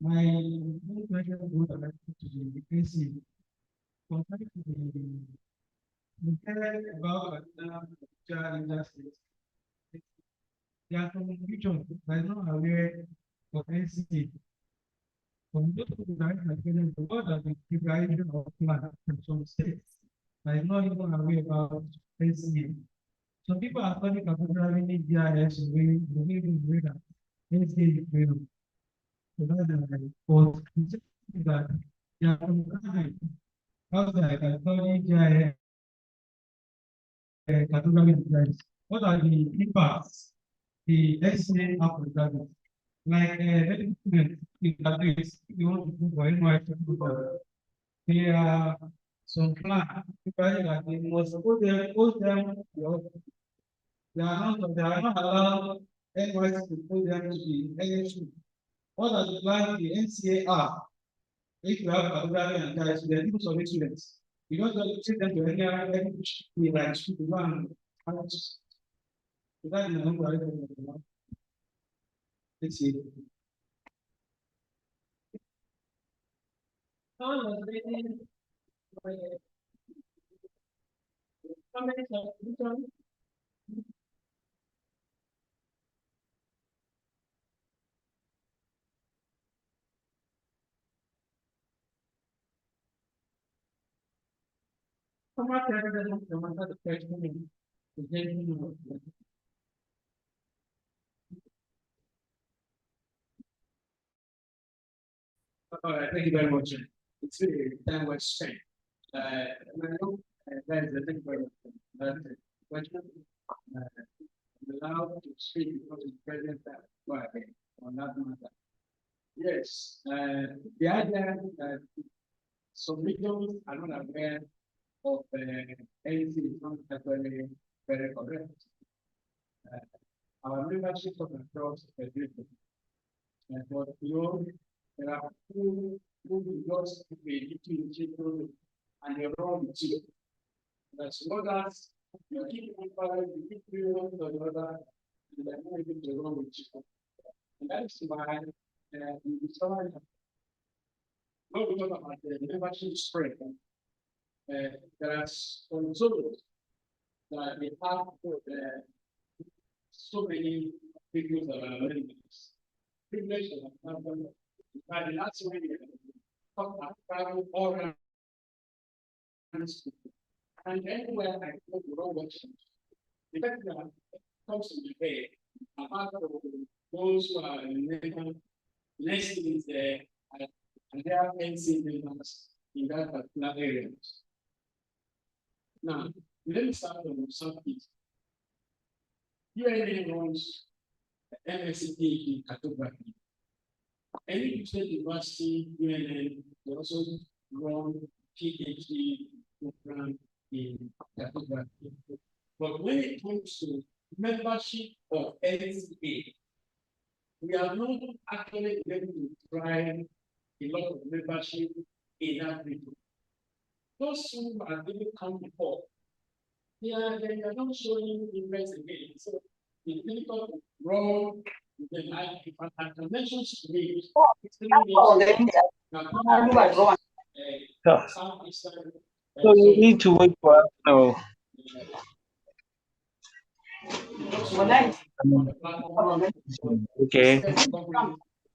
My main question would like to the AC. Compared to the about Niger State, there are some regions that are not aware of NCA. From those who are the word that the preparation of plan from some states that is not even aware about NCA. Some people are studying cartography GIS way that NCA is real. So that's but that they are from outside I study GIS cartography GIS. What are the impacts the NCA have on that? Like many students in graduates, you want to do for NYC, there are some plans that they must put them, they are not allowed NYC to put them to the NSU. What are the plans the NCA are? If you have cartography and guys, they are people of students. You don't just take them to any like school and that is not right. Let's see. All right, thank you very much. It's really time well spent. I know that is the thing for the question. Allowed to speak because it's present on that matter. Yes, the idea that some regions are not aware of anything is not actually very correct. Our membership of across the region. And what you know, there are who just be little and they're wrong with you. That's what that's you keep you keep you the other, and they're not able to wrong with you. And that's why we decided when we talk about the membership spread, there are some zones that they have so many people that are learning this. Privilege by the last way talk about travel all around and anywhere I go to wrong direction. The fact that comes to my head, apart from those who are in next thing is and there are NC members in that particular area. Now, let me start from something. UNA runs MSc in cartography. Any state university, UNN, they also run PhD program in cartography. But when it comes to membership of NCA, we are not actually able to drive a lot of membership in that region. Those who are going to come before, they are not showing interest again. So it's difficult to run. Then if I can mention street, southeastern. So you need to wait for us now. Okay.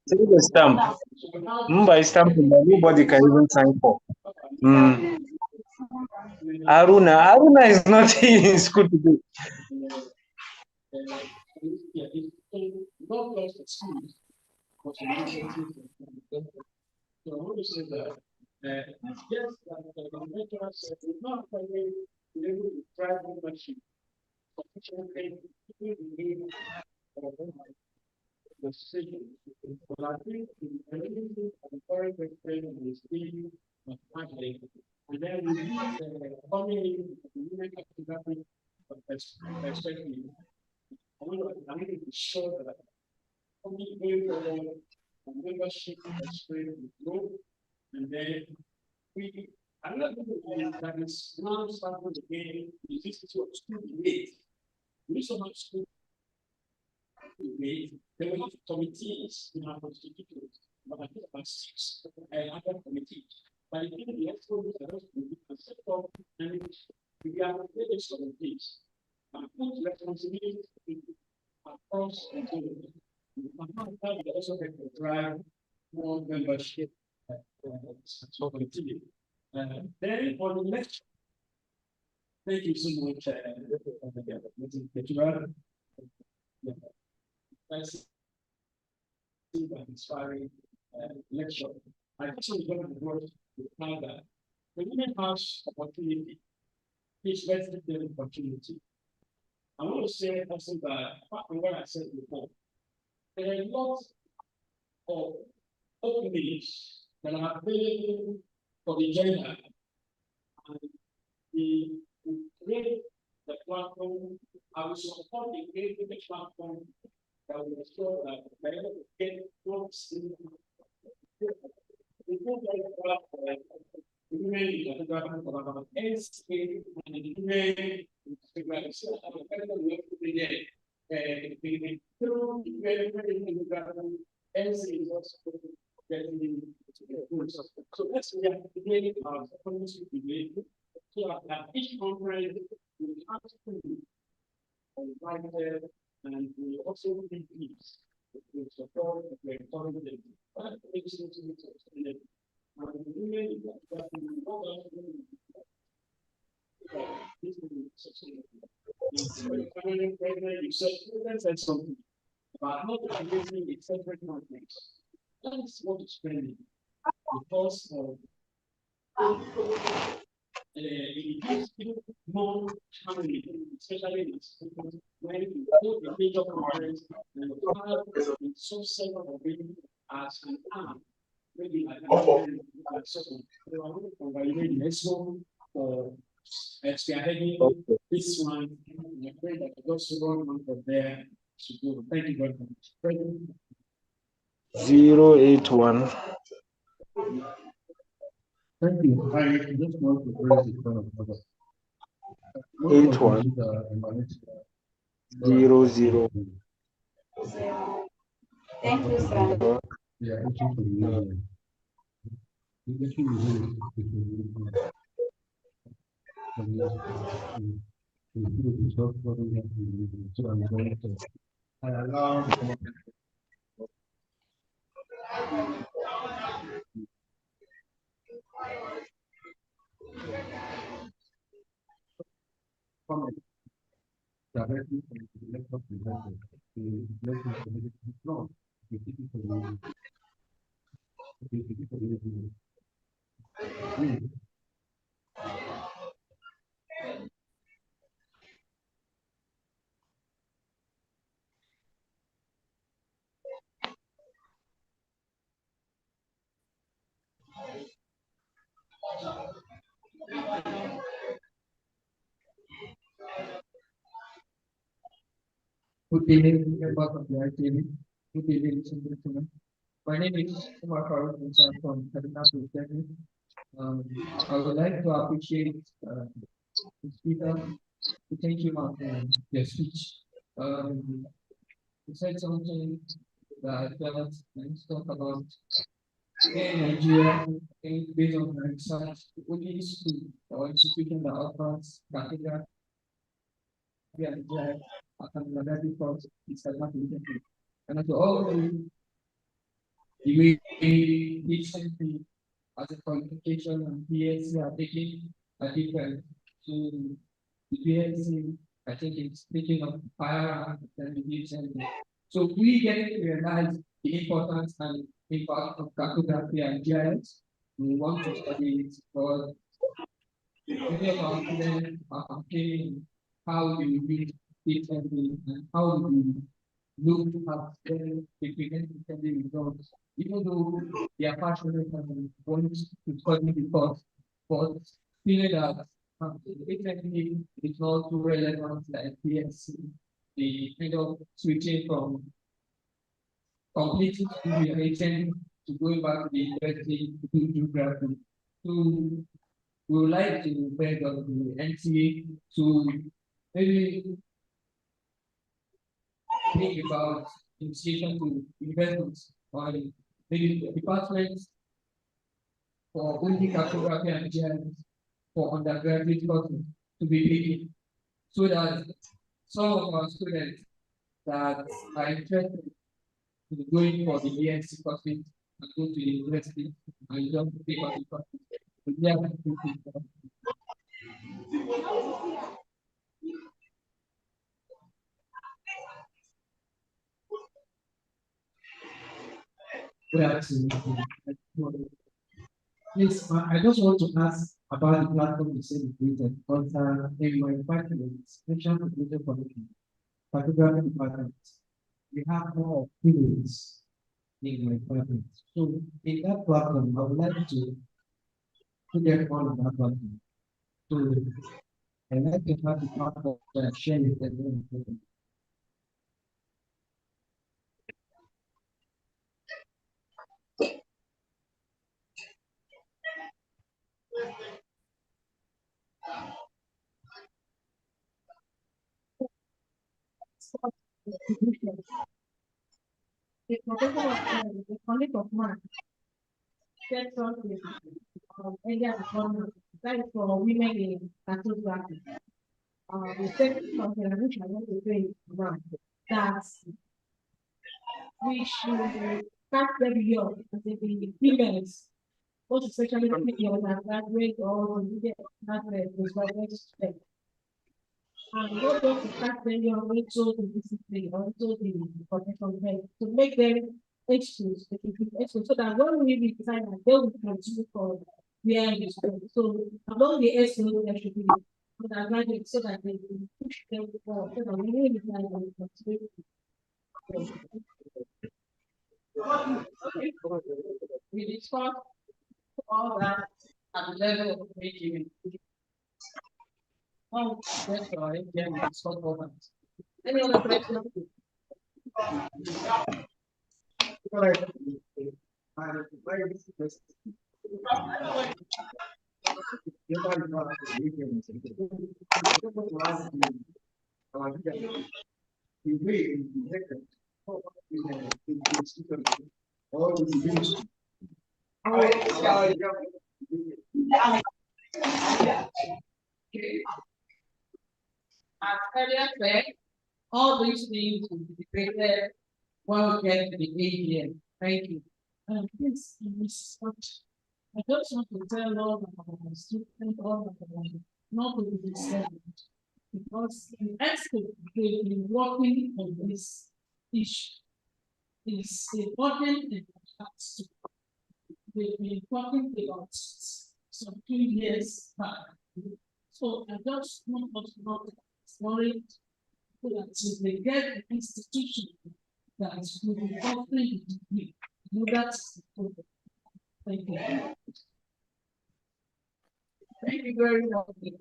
See the stamp. By stamp, nobody can even sign for. Aruna is not in school today. So I want to say that yes, the lecturer said it's not able to drive membership sufficiently to need the decision. But I think the ability of the foreign president is being marketing, and then we use the coming in the human cartographic perspective. I need to show that coming going forward, membership experience will grow, and then another thing that is now starting again is this issue of school debate. We used to have school debate. There were committees in our constitution, but I think about 6 other committees. But I think the experts are just going to set up and we are various committees and put responsibility across the board. We also have to drive more membership. So continue. Then for the next, thank you so much. That's an inspiring lecture. I actually got the word to find that the women has opportunity. Please let's give them opportunity. I want to say also that apart from what I said before, there are lots of openings that are available for the gender, and we create the platform. I will support the creating the platform that will ensure that we're able to get folks in the so let's create our community related so that each conference will have to be invited and we also need peace to support the economy. But it's you said something about not creating a separate conference. That's what is trending because of it gives people more challenging, especially when you hold a major conference and you have a subset of it as an arm. Maybe like so I want to congratulate Nesmo for spearheading this one. I pray that I got one month of there to go. Thank you very much. 081. Thank you. I just want to praise the God of God. 81 00. Thank you, sir. Yeah, it's just for you. Comment. directly from the elected president to let the community know the people Good evening, members of the ITV. Good evening, ladies and gentlemen. My name is Umar Farooq Musa from Cartographic. I would like to appreciate the speaker. Thank you for your speech. You said something that I felt and talk about in Nigeria, based on my research, the only school or institution that offers cartography and cartography course is Cartographic. And as all we recently as a qualification and PhD are taking a different to the PhD. I think it's taking up higher than the PhD. So we get to realize the importance and impact of cartography and GIS. We want to study it, but many of our students are complaining how we use differently and how we look at the prevent results, even though they are passionate and want to study the course, but feel that differently is not too relevant like PSC. The kind of switching from completing student to going back to the university to do geography. So we would like to beg of the NTA to maybe think about initiation to investments on maybe departments for only cartography and GIS for undergraduate courses to be paid so that some of our students that are interested in going for the BSc courses and go to the university and don't pay for the courses. We have to Yes, I just want to ask about the platform you said you created, because in my department, special education committee, photography department, we have more opinions in my department. So in that platform, I would like to put them on that platform. So I like to have the platform that share with them. The professor of the colleague of mine said something earlier this morning, that is for women in cartography. We said something which I want to say now, that we should start very young, as in the females, most especially the undergraduate or the postgraduate student. And not just to start very young into the discipline, also the professional health, to make them exposed, so that when we decide that they will continue for where they school. So among the SO, there should be undergraduate so that they will push them forward, so that we really decide on the continue. We discussed all that at the level of making. Oh, that's right. Yeah, we discussed all that. Any other questions? As earlier said, all these things will be debated when we get to the AGM. Thank you. Please, I just want to tell all of our students, all of them, not to be disturbed. because in EXCO, they've been working on this issue. It's important in fact, they've been talking about some 2 years back. So I just want us not to worry so that they get an institution that will be offering the degree. No, that's important. Thank you. Thank you very much.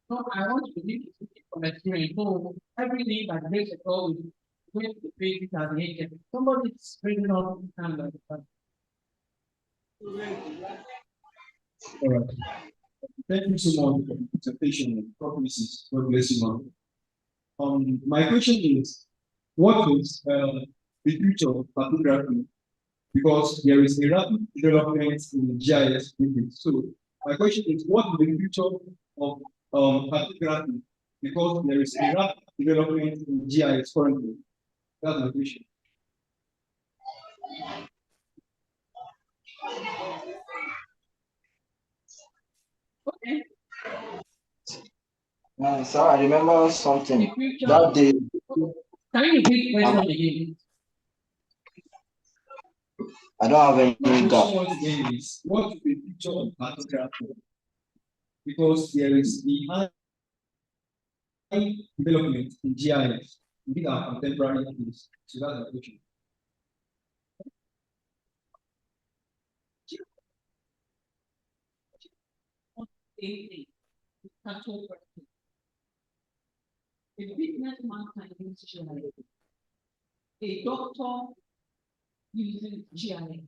No, I want to leave it from experience. So everything that makes it all with the basic as an agent. Somebody is bringing up the hand like that. All right. Thank you so much for the presentation. God bless you, man. My question is, what is the future of cartography? Because there is a rapid development in GIS. So my question is, what is the future of cartography? Because there is a rapid development in GIS currently. That's my question. Okay. Sir, I remember something that day. Can you repeat the question again? I don't have any gap. What is the future of cartography? Because there is the high development in GIS within our contemporary days. So that's the question. A businessman can use GIS. A doctor using GIS.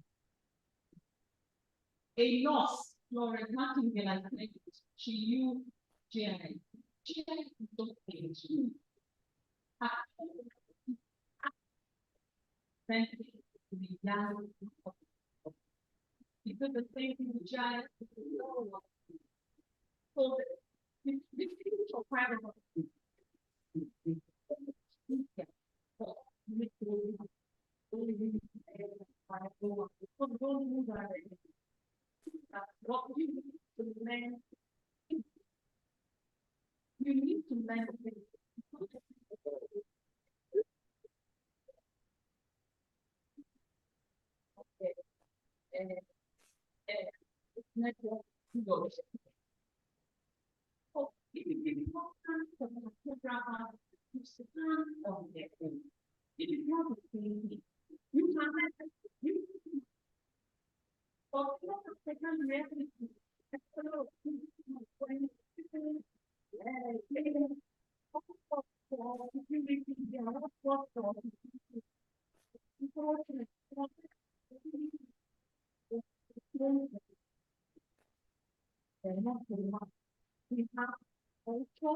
A nurse, Florence Martingale, she used GIS. GIS is something to be done. Because the same thing with GIS is low. So the future private what you need to learn, you need to learn network. Oh, it is important for the programmer to stand on their own. It is not the same thing. You can you but not the second reality. We have also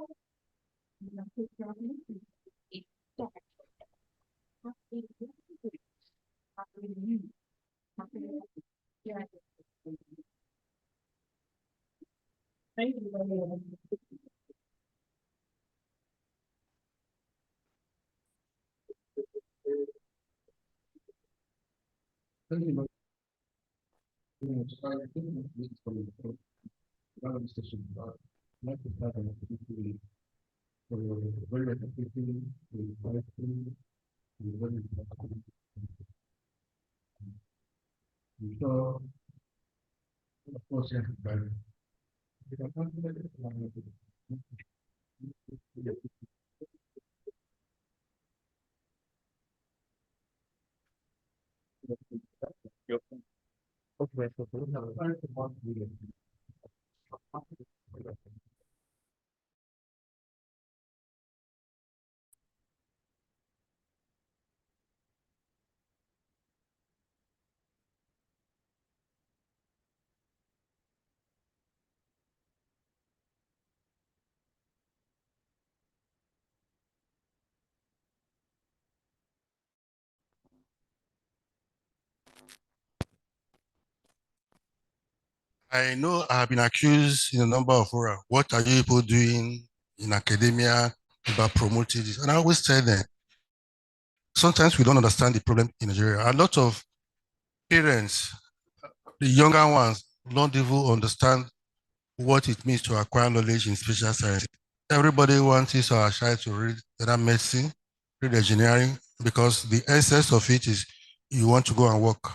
thank you very much. Thank you very much. I think this is from the discussion. I'd like to start on particularly for very effectively with collecting the very so of course you have to buy you can calculate it along with okay, so for the first one we I know I have been accused in a number of forums. What are you people doing in academia about promoting this? And I always tell them, sometimes we don't understand the problem in Nigeria. A lot of parents, the younger ones, don't even understand what it means to acquire knowledge in special science. everybody wants his or her child to read either medicine, read engineering, because the essence of it is you want to go and work.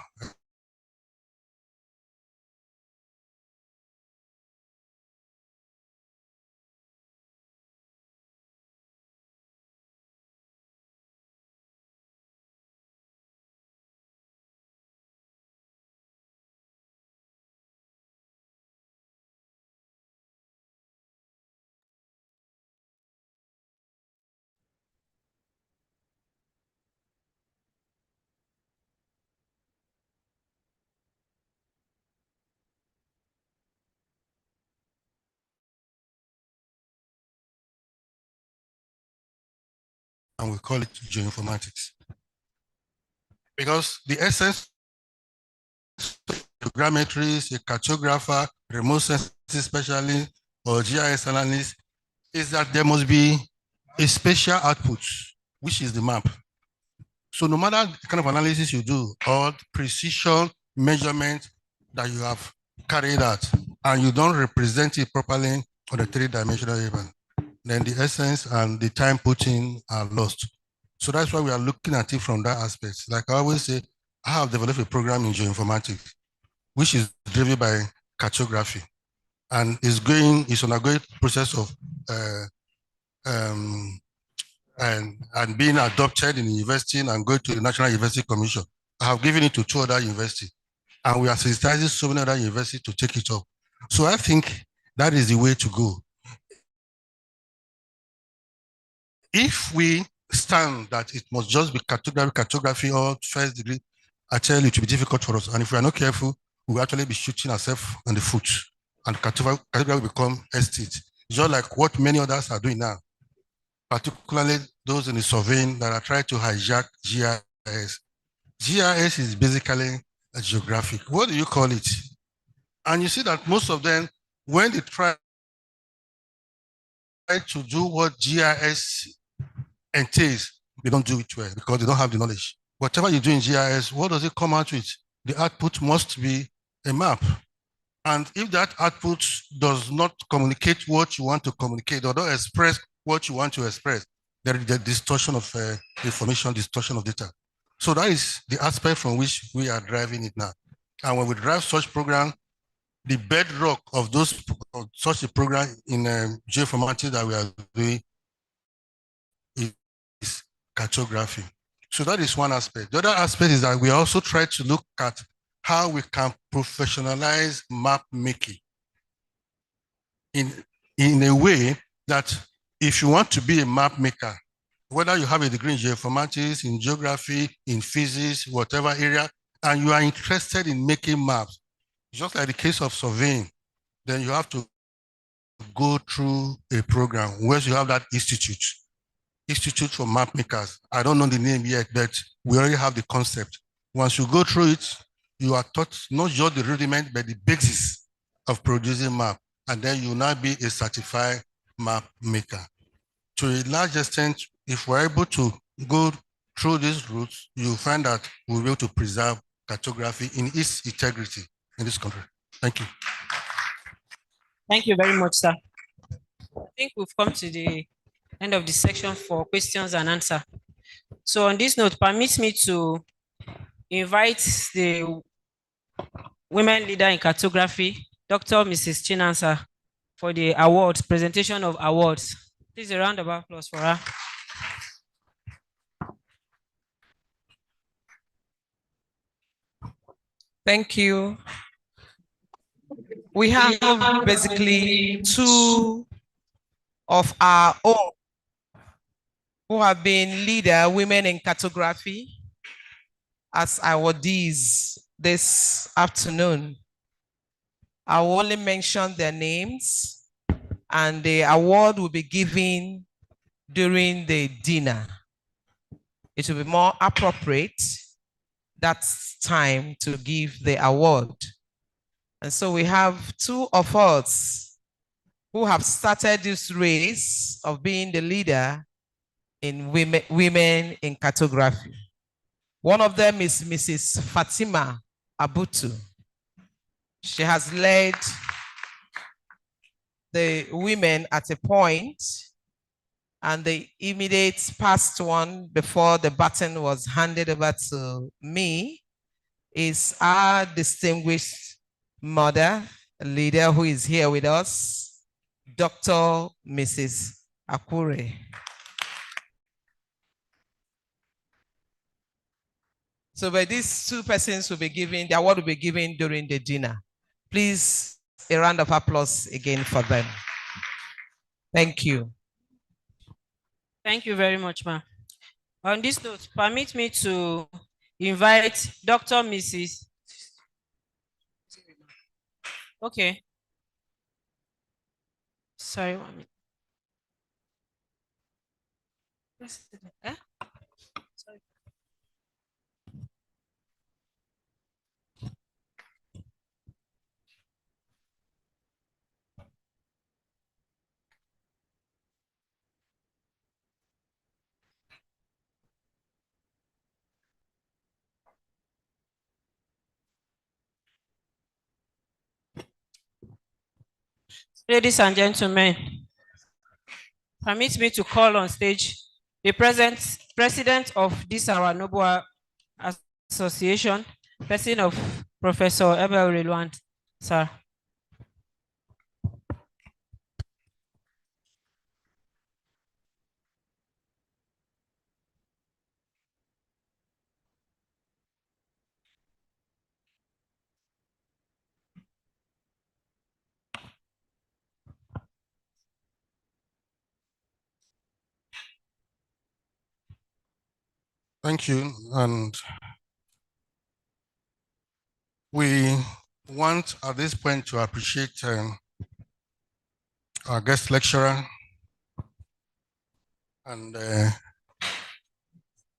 And we call it geoinformatics. Because the essence of grammetry is a cartographer, remote sensing specialist, or GIS analyst, is that there must be a spatial output, which is the map. So no matter the kind of analysis you do, or precision measurement that you have carried out, and you don't represent it properly on a three-dimensional event, then the essence and the time put in are lost. So that's why we are looking at it from that aspect. Like I always say, I have developed a program in geoinformatics, which is driven by cartography, and is on a great process of and being adopted in the university and going to the National University Commission. I have given it to 2 other universities, and we are sensitizing so many other universities to take it up. So I think that is the way to go. If we stand that it must just be cartography or first degree, I tell you it will be difficult for us. And if we are not careful, we will actually be shooting ourselves on the foot, and cartography will become estate. Just like what many others are doing now, particularly those in the surveying that are trying to hijack GIS. GIS is basically a geographic. What do you call it? And you see that most of them, when they try to do what GIS entails, they don't do it well because they don't have the knowledge. Whatever you do in GIS, what does it come out with? The output must be a map. And if that output does not communicate what you want to communicate or don't express what you want to express, there is the distortion of information, distortion of data. So that is the aspect from which we are driving it now. And when we drive such program, the bedrock of such a program in geoinformatics that we are doing is cartography. So that is one aspect. The other aspect is that we also try to look at how we can professionalize map making in a way that if you want to be a map maker, whether you have a degree in geoinformatics, in geography, in physics, whatever area, and you are interested in making maps, just like the case of surveying, then you have to go through a program where you have that Institute for Map Makers. I don't know the name yet, but we already have the concept. Once you go through it, you are taught not just the rudiment, but the basis of producing map. And then you will now be a certified map maker. To a large extent, if we're able to go through these routes, you'll find that we'll be able to preserve cartography in its integrity in this country. Thank you. Thank you very much, sir. I think we've come to the end of the section for questions and answer. So on this note, permit me to invite the women leader in cartography, Dr. Mrs. Chinansa, for the awards, presentation of awards. Please a round of applause for her. Thank you. We have basically 2 of our own who have been leader women in cartography as awardees this afternoon. I will only mention their names, and the award will be given during the dinner. It will be more appropriate that time to give the award. And so we have 2 of us who have started this race of being the leader in women in cartography. One of them is Mrs. Fatima Abutu. She has led the women at a point, and the immediate past one before the baton was handed over to me is our distinguished mother, leader who is here with us, Dr. Mrs. Akure. So by these two persons will be given, the award will be given during the dinner. Please, a round of applause again for them. Thank you. Thank you very much, ma'am. On this note, permit me to invite Dr. Mrs. Okay. Sorry, 1 minute. Eh? Sorry. Ladies and gentlemen, permit me to call on stage the president of this our noble association, person of Professor Ebel Reluant, sir. Thank you. And we want at this point to appreciate our guest lecturer and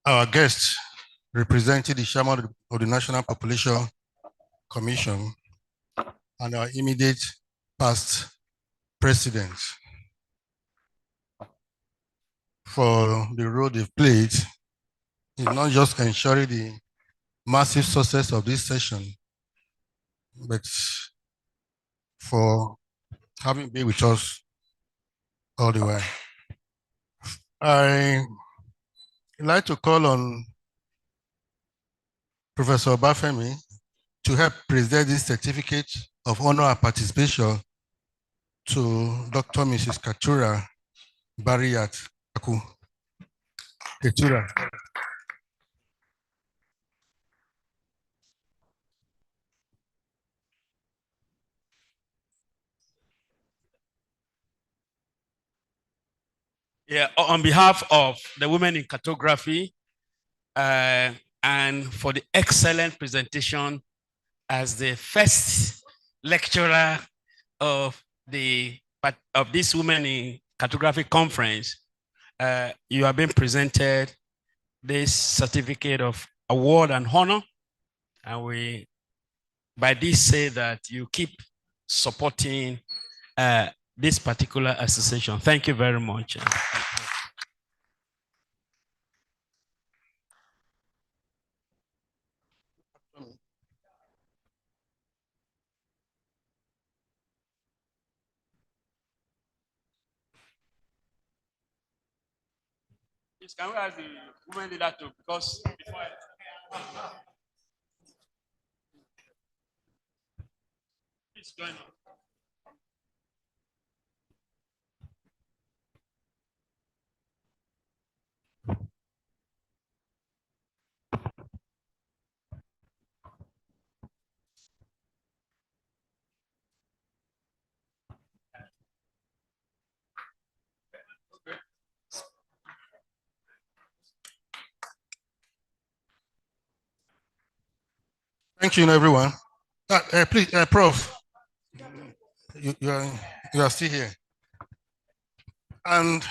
our guest representing the chairman of the National Population Commission and our immediate past president for the role they've played in not just ensuring the massive success of this session, but for having been with us all the way. I like to call on Professor Bafemi to help present this certificate of honor and participation to Dr. Mrs. Katura Bariyat Aku. Katura. Yeah, on behalf of the women in cartography, and for the excellent presentation as the first lecturer of this Women in Cartography conference, you have been presented this certificate of award and honor, and we by this say that you keep supporting this particular association. Thank you very much. Please, can we ask the women leader to, because before please join us. Thank you, everyone. Please, Prof, you are still here. And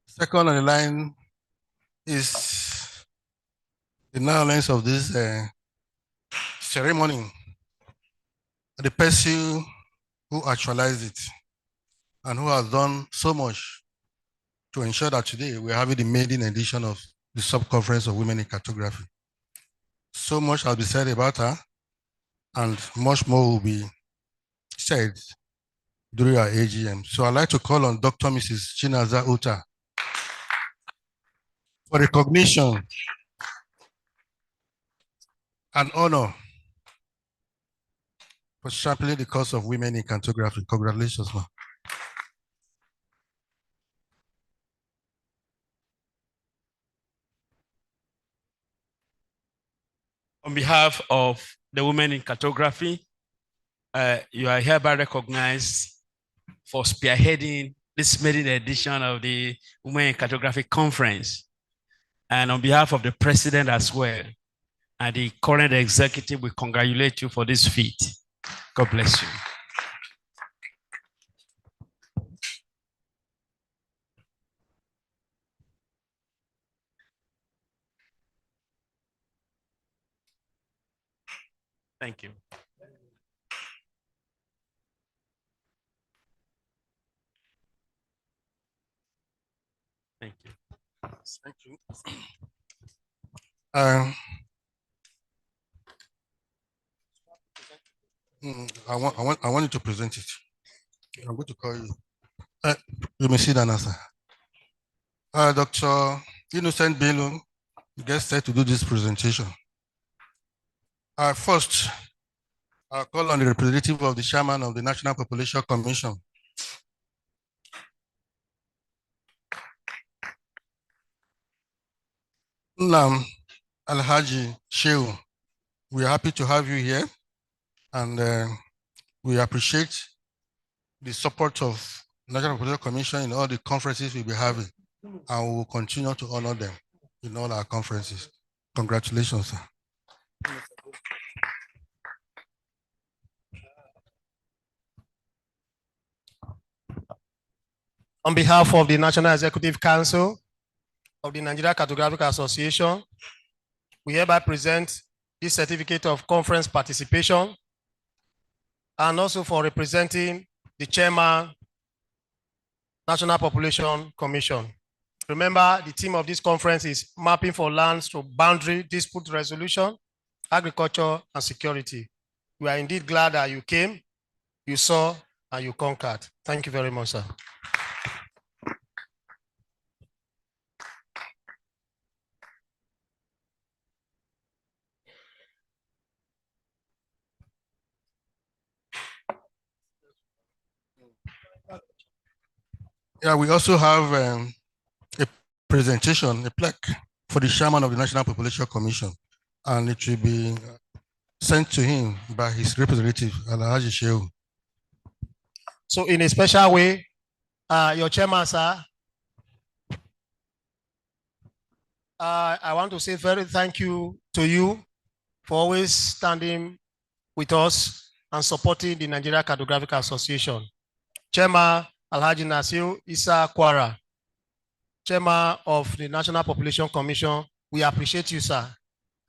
second on the line is the knowledge of this ceremony, the person who actualized it and who has done so much to ensure that today we're having the maiden edition of the Sub-Conference of Women in Cartography. So much has been said about her, and much more will be said during our AGM. So I'd like to call on Dr. Mrs. Chinaza Uta for recognition and honor for championing the cause of women in cartography. Congratulations, ma'am. On behalf of the women in cartography, you are hereby recognized for spearheading this maiden edition of the Women in Cartography Conference. And on behalf of the president as well, and the current executive, we congratulate you for this feat. God bless you. Thank you. Thank you. Thank you. I want you to present it. I'm going to call you. You may sit down, sir. Dr. Innocent Bello, you get set to do this presentation. First, I'll call on the representative of the chairman of the National Population Commission. Nam Alhaji Shehu, we are happy to have you here, and we appreciate the support of National Population Commission in all the conferences we'll be having, and we will continue to honor them in all our conferences. Congratulations, sir. On behalf of the National Executive Council of the Nigeria Cartographic Association, we hereby present this certificate of conference participation, and also for representing the chairman, National Population Commission. Remember, the theme of this conference is Mapping for Lands to Boundary Dispute Resolution, Agriculture and Security. We are indeed glad that you came, you saw, and you conquered. Thank you very much, sir. Yeah, we also have a presentation, a plaque for the chairman of the National Population Commission, and it will be sent to him by his representative, Alhaji Shehu. So in a special way, your chairman, sir, I want to say very thank you to you for always standing with us and supporting the Nigeria Cartographic Association. Chairman Alhaji Nasir Isa Kwara, Chairman of the National Population Commission, we appreciate you, sir.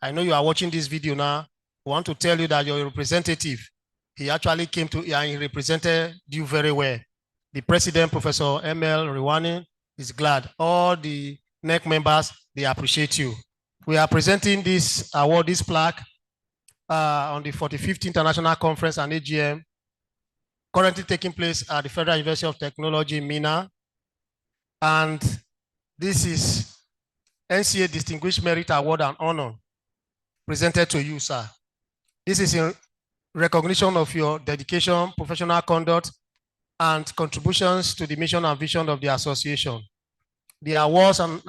I know you are watching this video now. We want to tell you that your representative, he actually came to and he represented you very well. The president, Professor M.L. Riwani, is glad. All the NEC members, they appreciate you. We are presenting this award, this plaque, on the 45th International Conference and AGM, currently taking place at the Federal University of Technology, Mina. And this is NCA Distinguished Merit Award and Honor presented to you, sir. This is in recognition of your dedication, professional conduct, and contributions to the mission and vision of the association. The Awards and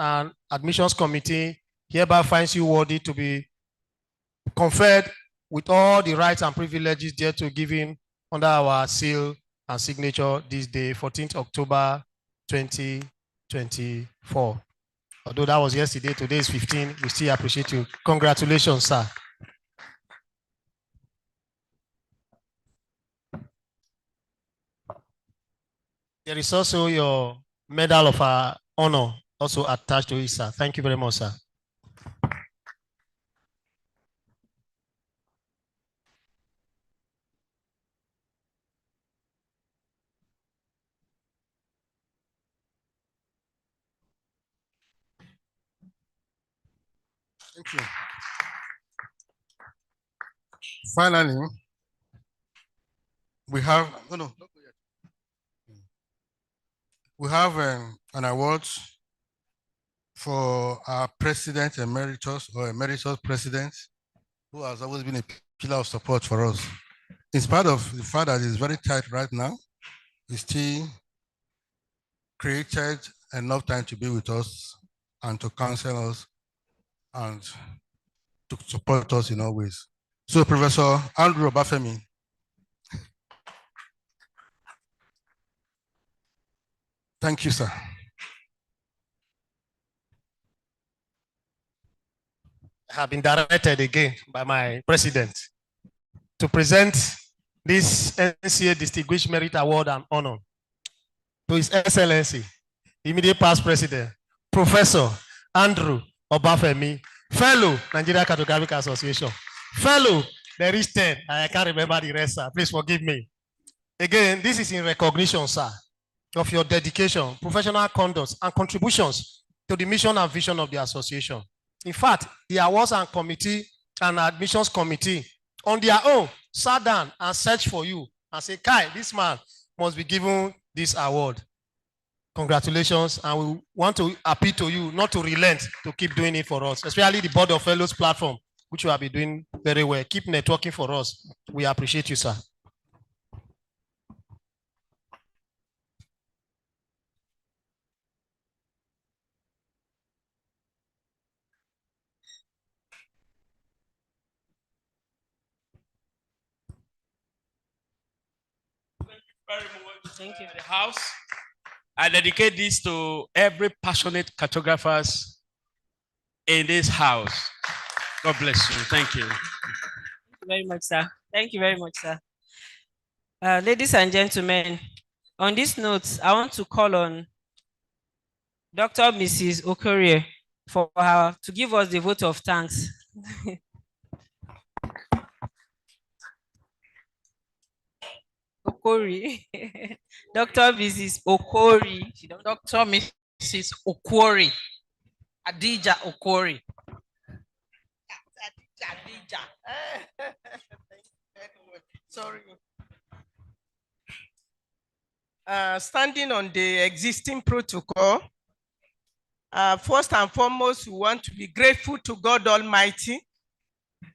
Admissions Committee hereby finds you worthy to be conferred with all the rights and privileges due to given under our seal and signature this day, 14th October 2024. Although that was yesterday, today is 15, we still appreciate you. Congratulations, sir. There is also your Medal of Honor also attached to it, sir. Thank you very much, sir. Thank you. Finally, we have, We have an award for our president emeritus or emeritus president, who has always been a pillar of support for us. In spite of the fact that it's very tight right now, he still created enough time to be with us and to counsel us and to support us in all ways. So Professor Andrew Obafemi. Thank you, sir. I have been directed again by my president to present this NCA Distinguished Merit Award and Honor to His Excellency, immediate past president, Professor Andrew Obafemi, fellow Nigeria Cartographic Association, fellow, there is 10, I can't remember the rest, sir. Please forgive me. Again, this is in recognition, sir, of your dedication, professional conduct, and contributions to the mission and vision of the association. In fact, the awards and committee and admissions committee on their own sat down and searched for you and said, Kai, this man must be given this award. Congratulations, and we want to appeal to you not to relent, to keep doing it for us, especially the Board of Fellows platform, which you have been doing very well. Keep networking for us. We appreciate you, sir. Very much. Thank you. The house. I dedicate this to every passionate cartographers in this house. God bless you. Thank you. Thank you very much, sir. Thank you very much, sir. Ladies and gentlemen, on this note, I want to call on Dr. Mrs. Okorie for her to give us the vote of thanks. Okori. Dr. Mrs. Okori. Dr. Mrs. Okori. Adija Okori. Adija. Sorry. Standing on the existing protocol, first and foremost, we want to be grateful to God Almighty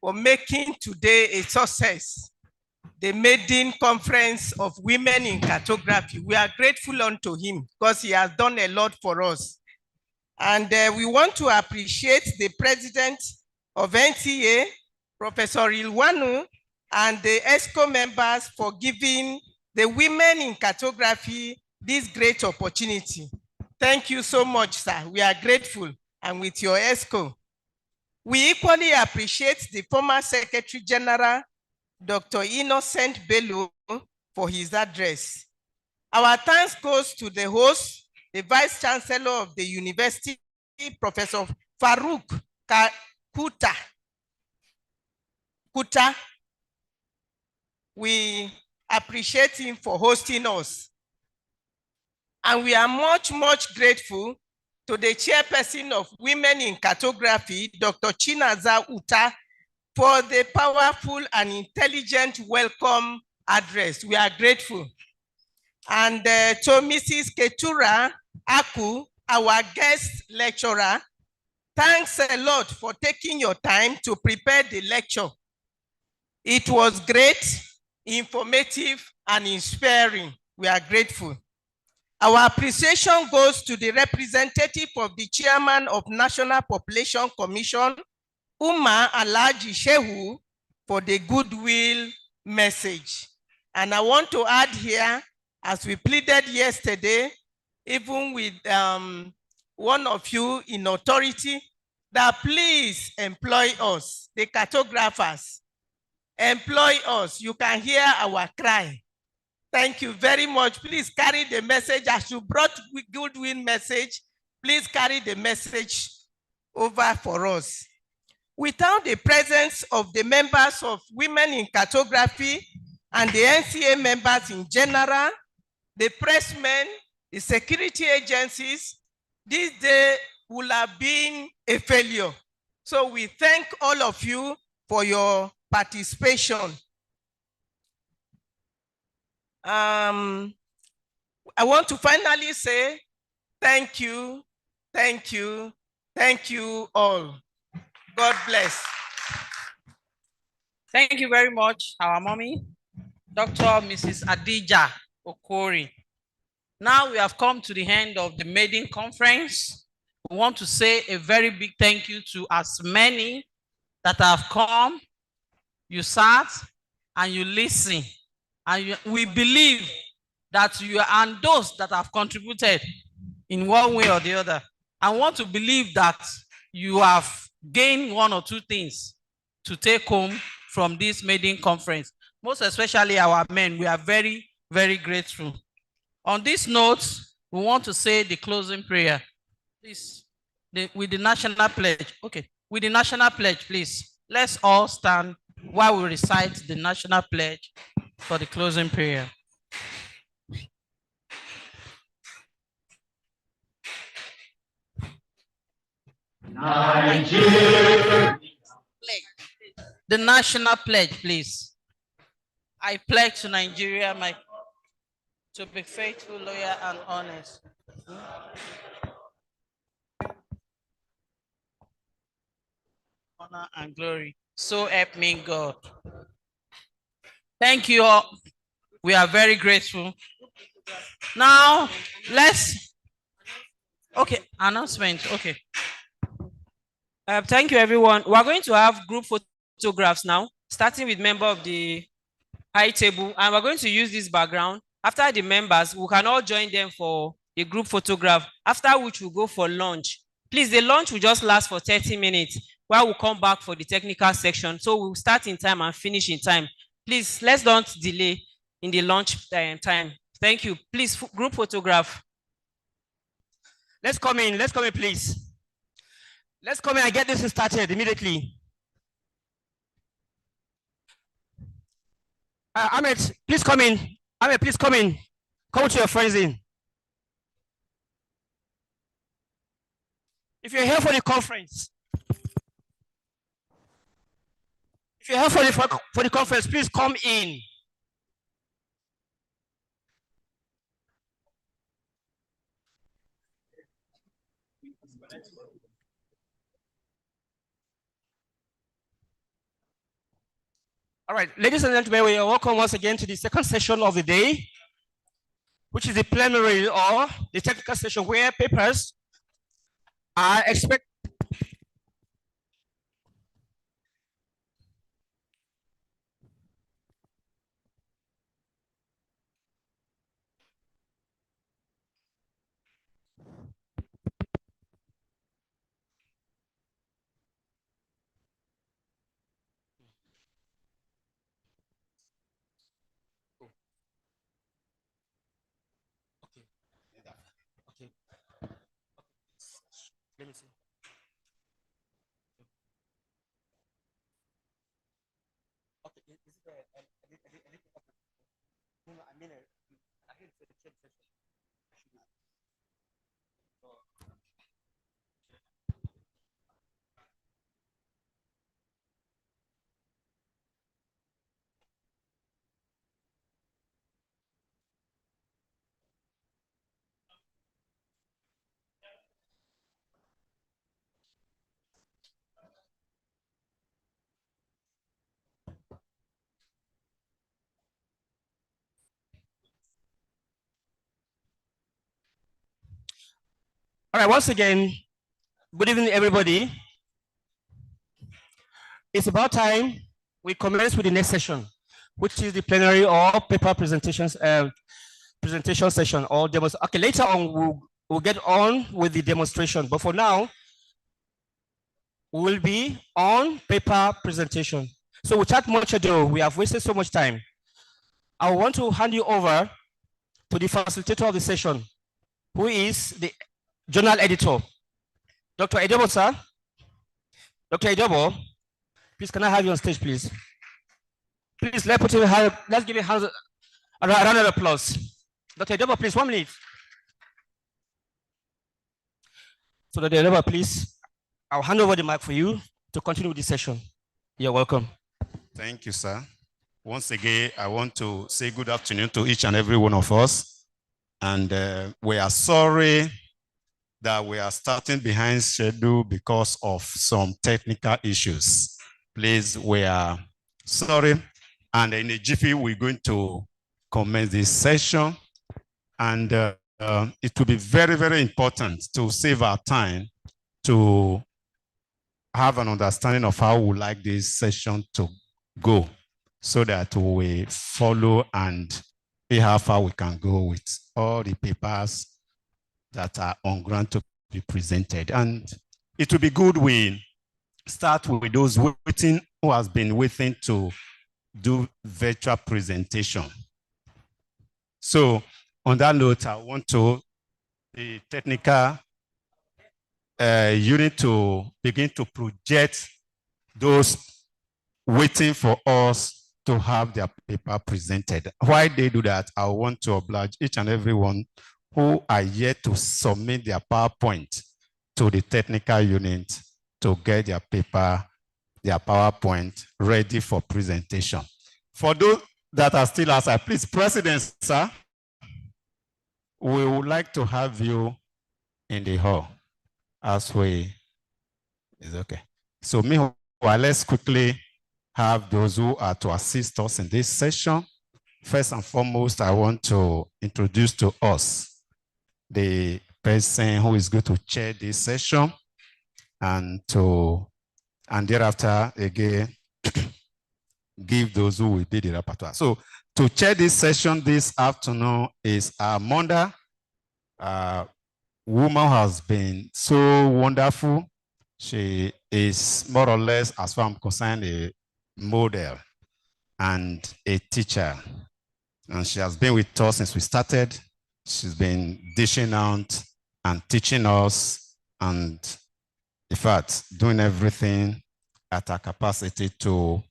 for making today a success. The maiden conference of women in cartography. We are grateful unto him because he has done a lot for us. And we want to appreciate the president of NTA, Professor Ilwanu, and the ESCO members for giving the women in cartography this great opportunity. Thank you so much, sir. We are grateful. And with your ESCO, we equally appreciate the former Secretary General, Dr. Innocent Bello, for his address. Our thanks goes to the host, the Vice Chancellor of the University, Professor Farouk Kuta. We appreciate him for hosting us. And we are much, much grateful to the chairperson of Women in Cartography, Dr. Chinaza Uta, for the powerful and intelligent welcome address. We are grateful. And to Mrs. Ketura Aku, our guest lecturer, thanks a lot for taking your time to prepare the lecture. It was great, informative, and inspiring. We are grateful. Our appreciation goes to the representative of the chairman of National Population Commission, Umar Alhaji Shehu, for the goodwill message. And I want to add here, as we pleaded yesterday, even with one of you in authority, that please employ us, the cartographers. Employ us. You can hear our cry. Thank you very much. Please carry the message. As you brought goodwill message, please carry the message over for us. Without the presence of the members of Women in Cartography and the NCA members in general, the pressmen, the security agencies, this day would have been a failure. So we thank all of you for your participation. I want to finally say thank you, thank you, thank you all. God bless. Thank you very much, our mommy, Dr. Mrs. Adija Okori. Now we have come to the end of the maiden conference. We want to say a very big thank you to as many that have come. You sat and you listen, and we believe that you are, and those that have contributed in one way or the other. I want to believe that you have gained one or two things to take home from this maiden conference. Most especially our men, we are very, very grateful. On this note, we want to say the closing prayer. Please, with the national pledge. Okay, with the national pledge, please. Let's all stand while we recite the national pledge for the closing prayer. Nigeria. The national pledge, please. I pledge to Nigeria to be faithful, loyal, and honest. Honor and glory. So help me God. Thank you all. We are very grateful. Now, okay, announcement, okay. Thank you, everyone. We're going to have group photographs now, starting with member of the high table, and we're going to use this background. After the members, we can all join them for a group photograph, after which we'll go for lunch. Please, the lunch will just last for 30 minutes while we'll come back for the technical section. So we'll start in time and finish in time. Please, let's don't delay in the lunch time. Thank you. Please, group photograph. Let's come in, please. Let's come in and get this started immediately. Ahmed, please come in. Ahmed, please come in. Come with your friends in. If you're here for the conference, please come in. All right, ladies and gentlemen, we are welcome once again to the second session of the day, which is the plenary or the technical session where papers are expected. Okay. Let me see. Okay, is it no, I mean, I think it's the session. All right, once again, good evening, everybody. It's about time we commence with the next session, which is the plenary or paper presentations, presentation session or demos. Okay, later on we'll get on with the demonstration, but for now, we will be on paper presentation. So without much ado, we have wasted so much time. I want to hand you over to the facilitator of the session, who is the journal editor, Dr. Edobo, sir. Dr. Edobo, please, can I have you on stage, please? Please, let's give a round of applause. Dr. Edobo, please, 1 minute. So Dr. Edobo, please, I'll hand over the mic for you to continue with this session. You're welcome. Thank you, sir. Once again, I want to say good afternoon to each and every one of us. And we are sorry that we are starting behind schedule because of some technical issues. Please, we are sorry. And in a jiffy, we're going to commence this session. And it will be very, very important to save our time to have an understanding of how we like this session to go so that we follow and see how far we can go with all the papers that are on ground to be presented. And it will be good we start with those waiting who has been waiting to do virtual presentation. So on that note, I want to the technical unit to begin to project those waiting for us to have their paper presented. While they do that, I want to oblige each and everyone who are yet to submit their PowerPoint to the technical unit to get their paper, their PowerPoint ready for presentation. For those that are still outside, please, President, sir, we would like to have you in the hall as we, is okay. So meanwhile, let's quickly have those who are to assist us in this session. First and foremost, I want to introduce to us the person who is going to chair this session and thereafter again give those who will be the repertoire. So to chair this session this afternoon is our mother, woman has been so wonderful. She is more or less, as far as I'm concerned, a model and a teacher. And she has been with us since we started. She's been dishing out and teaching us and, in fact, doing everything at her capacity to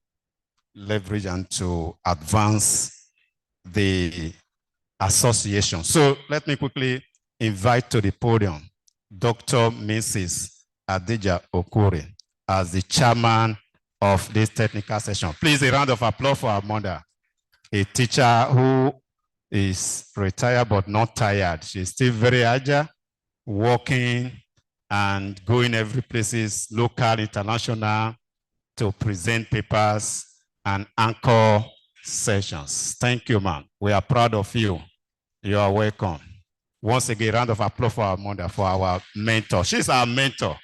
leverage and to advance the association. So let me quickly invite to the podium Dr. Mrs. Adija Okure as the chairman of this technical session. Please, a round of applause for our mother, a teacher who is retired but not tired. She's still very agile, working and going every places, local, international, to present papers and anchor sessions. Thank you, ma'am. We are proud of you. You are welcome. Once again, round of applause for our mother, for our mentor. She's our mentor.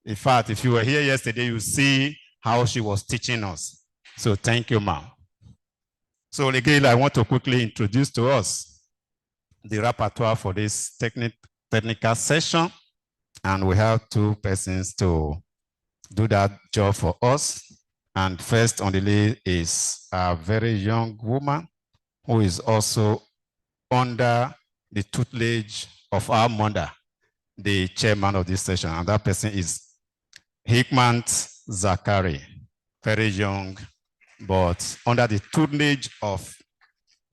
In fact, if you were here yesterday, you see how she was teaching us. So thank you, ma'am. So again, I want to quickly introduce to us the repertoire for this technical session. And we have two persons to do that job for us. And first on the list is a very young woman who is also under the tutelage of our mother, the chairman of this session. And that person is Hikmat Zakari, very young, but under the tutelage of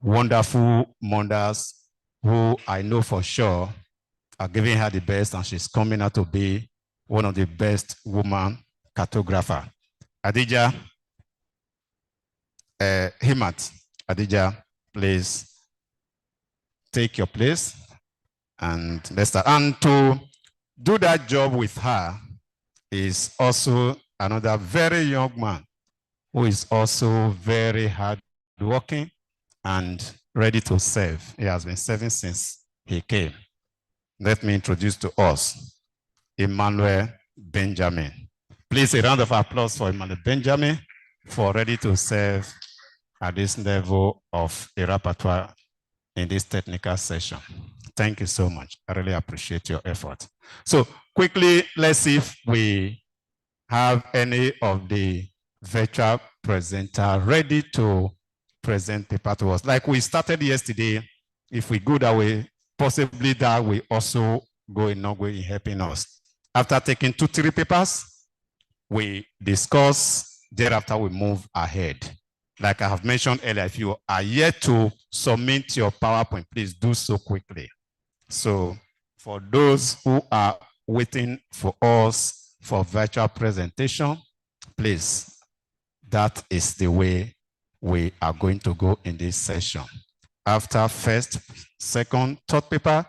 wonderful mothers who I know for sure are giving her the best, and she's coming out to be one of the best woman cartographer. Adija, Hikmat, Adija, please take your place and let's start. And to do that job with her is also another very young man who is also very hardworking and ready to serve. He has been serving since he came. Let me introduce to us Emmanuel Benjamin. Please, a round of applause for Emmanuel Benjamin for ready to serve at this level of a repertoire in this technical session. Thank you so much. I really appreciate your effort. So quickly, let's see if we have any of the virtual presenter ready to present paper to us. Like we started yesterday, if we go that way, possibly that will also go in no way in helping us. After taking 2-3 papers, we discuss, thereafter we move ahead. Like I have mentioned earlier, if you are yet to submit your PowerPoint, please do so quickly. So for those who are waiting for us for virtual presentation, please, that is the way we are going to go in this session. After first, second, third paper,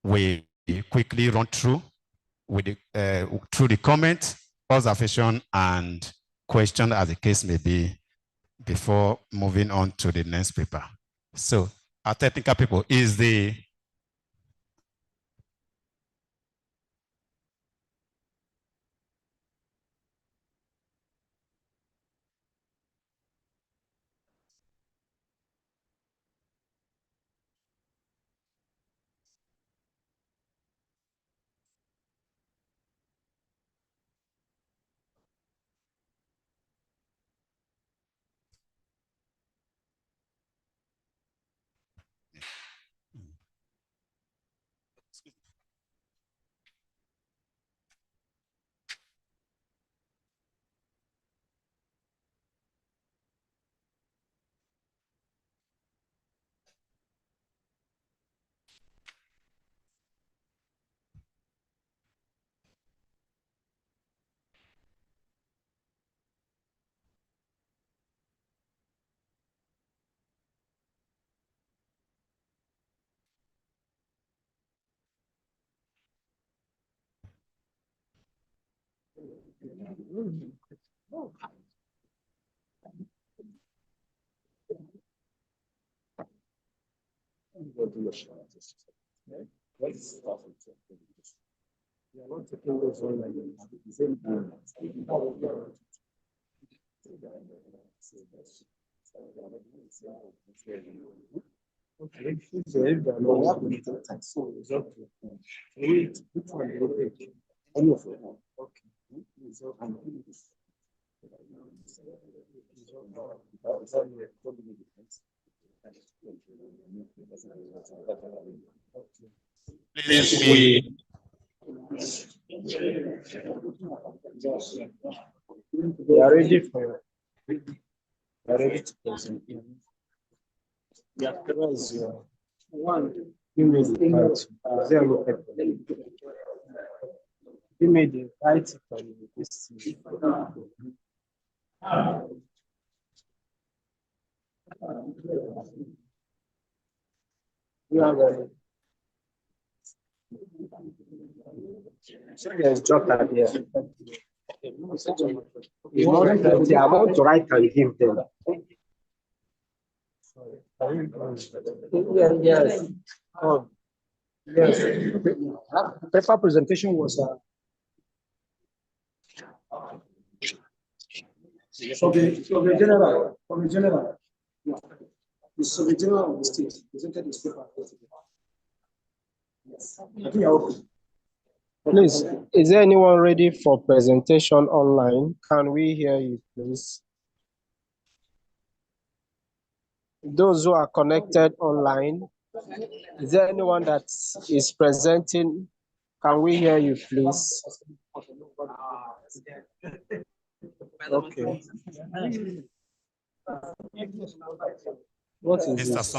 we quickly run through with through the comment, observation, and question as the case may be before moving on to the next paper. So our technical people is the We are ready for to present. Yeah, because one, you made the right. Zero paper. You made the right for this. You are ready. So there's joker here. You want the amount to write and give them. Yes. Oh, yes. Paper presentation was from the general. Yeah. So the general of the state presented his paper. Please, is there anyone ready for presentation online? Can we hear you, please? Those who are connected online, is there anyone that is presenting? Can we hear you, please? Okay. What is this?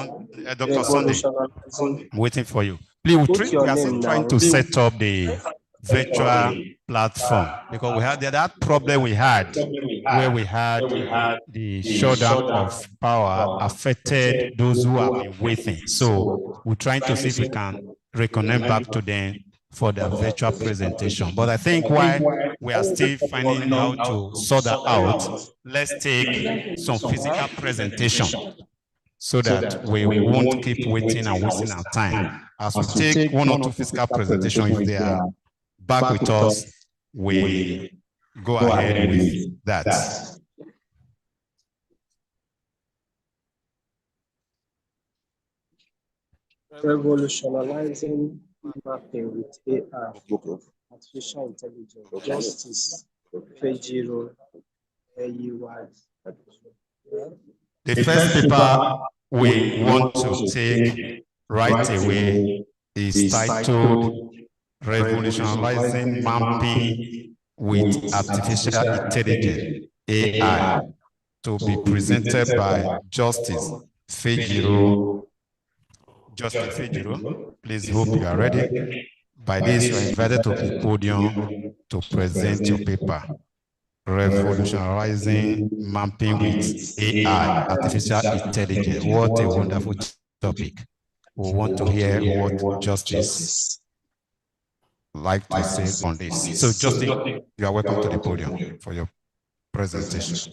Dr. Sunday, I'm waiting for you. Please, we are still trying to set up the virtual platform because we had that problem we had where we had the shutdown of power affected those who have been waiting. So we're trying to see if we can reconnect back to them for the virtual presentation. But I think while we are still finding how to sort that out, let's take some physical presentation so that we won't keep waiting and wasting our time. As we take one or two physical presentations, if they are back with us, we go ahead with that. Revolutionizing mapping with AI, artificial intelligence, justice, Fejiro, AUI. The first paper we want to take right away is titled Revolutionizing Mapping with Artificial Intelligence, AI, to be presented by Justice Fejiro. Justice Fejiro, please hope you are ready. By this, you are invited to the podium to present your paper. Revolutionizing mapping with AI, artificial intelligence. What a wonderful topic. We want to hear what Justice like to say on this. So Justin, you are welcome to the podium for your presentation.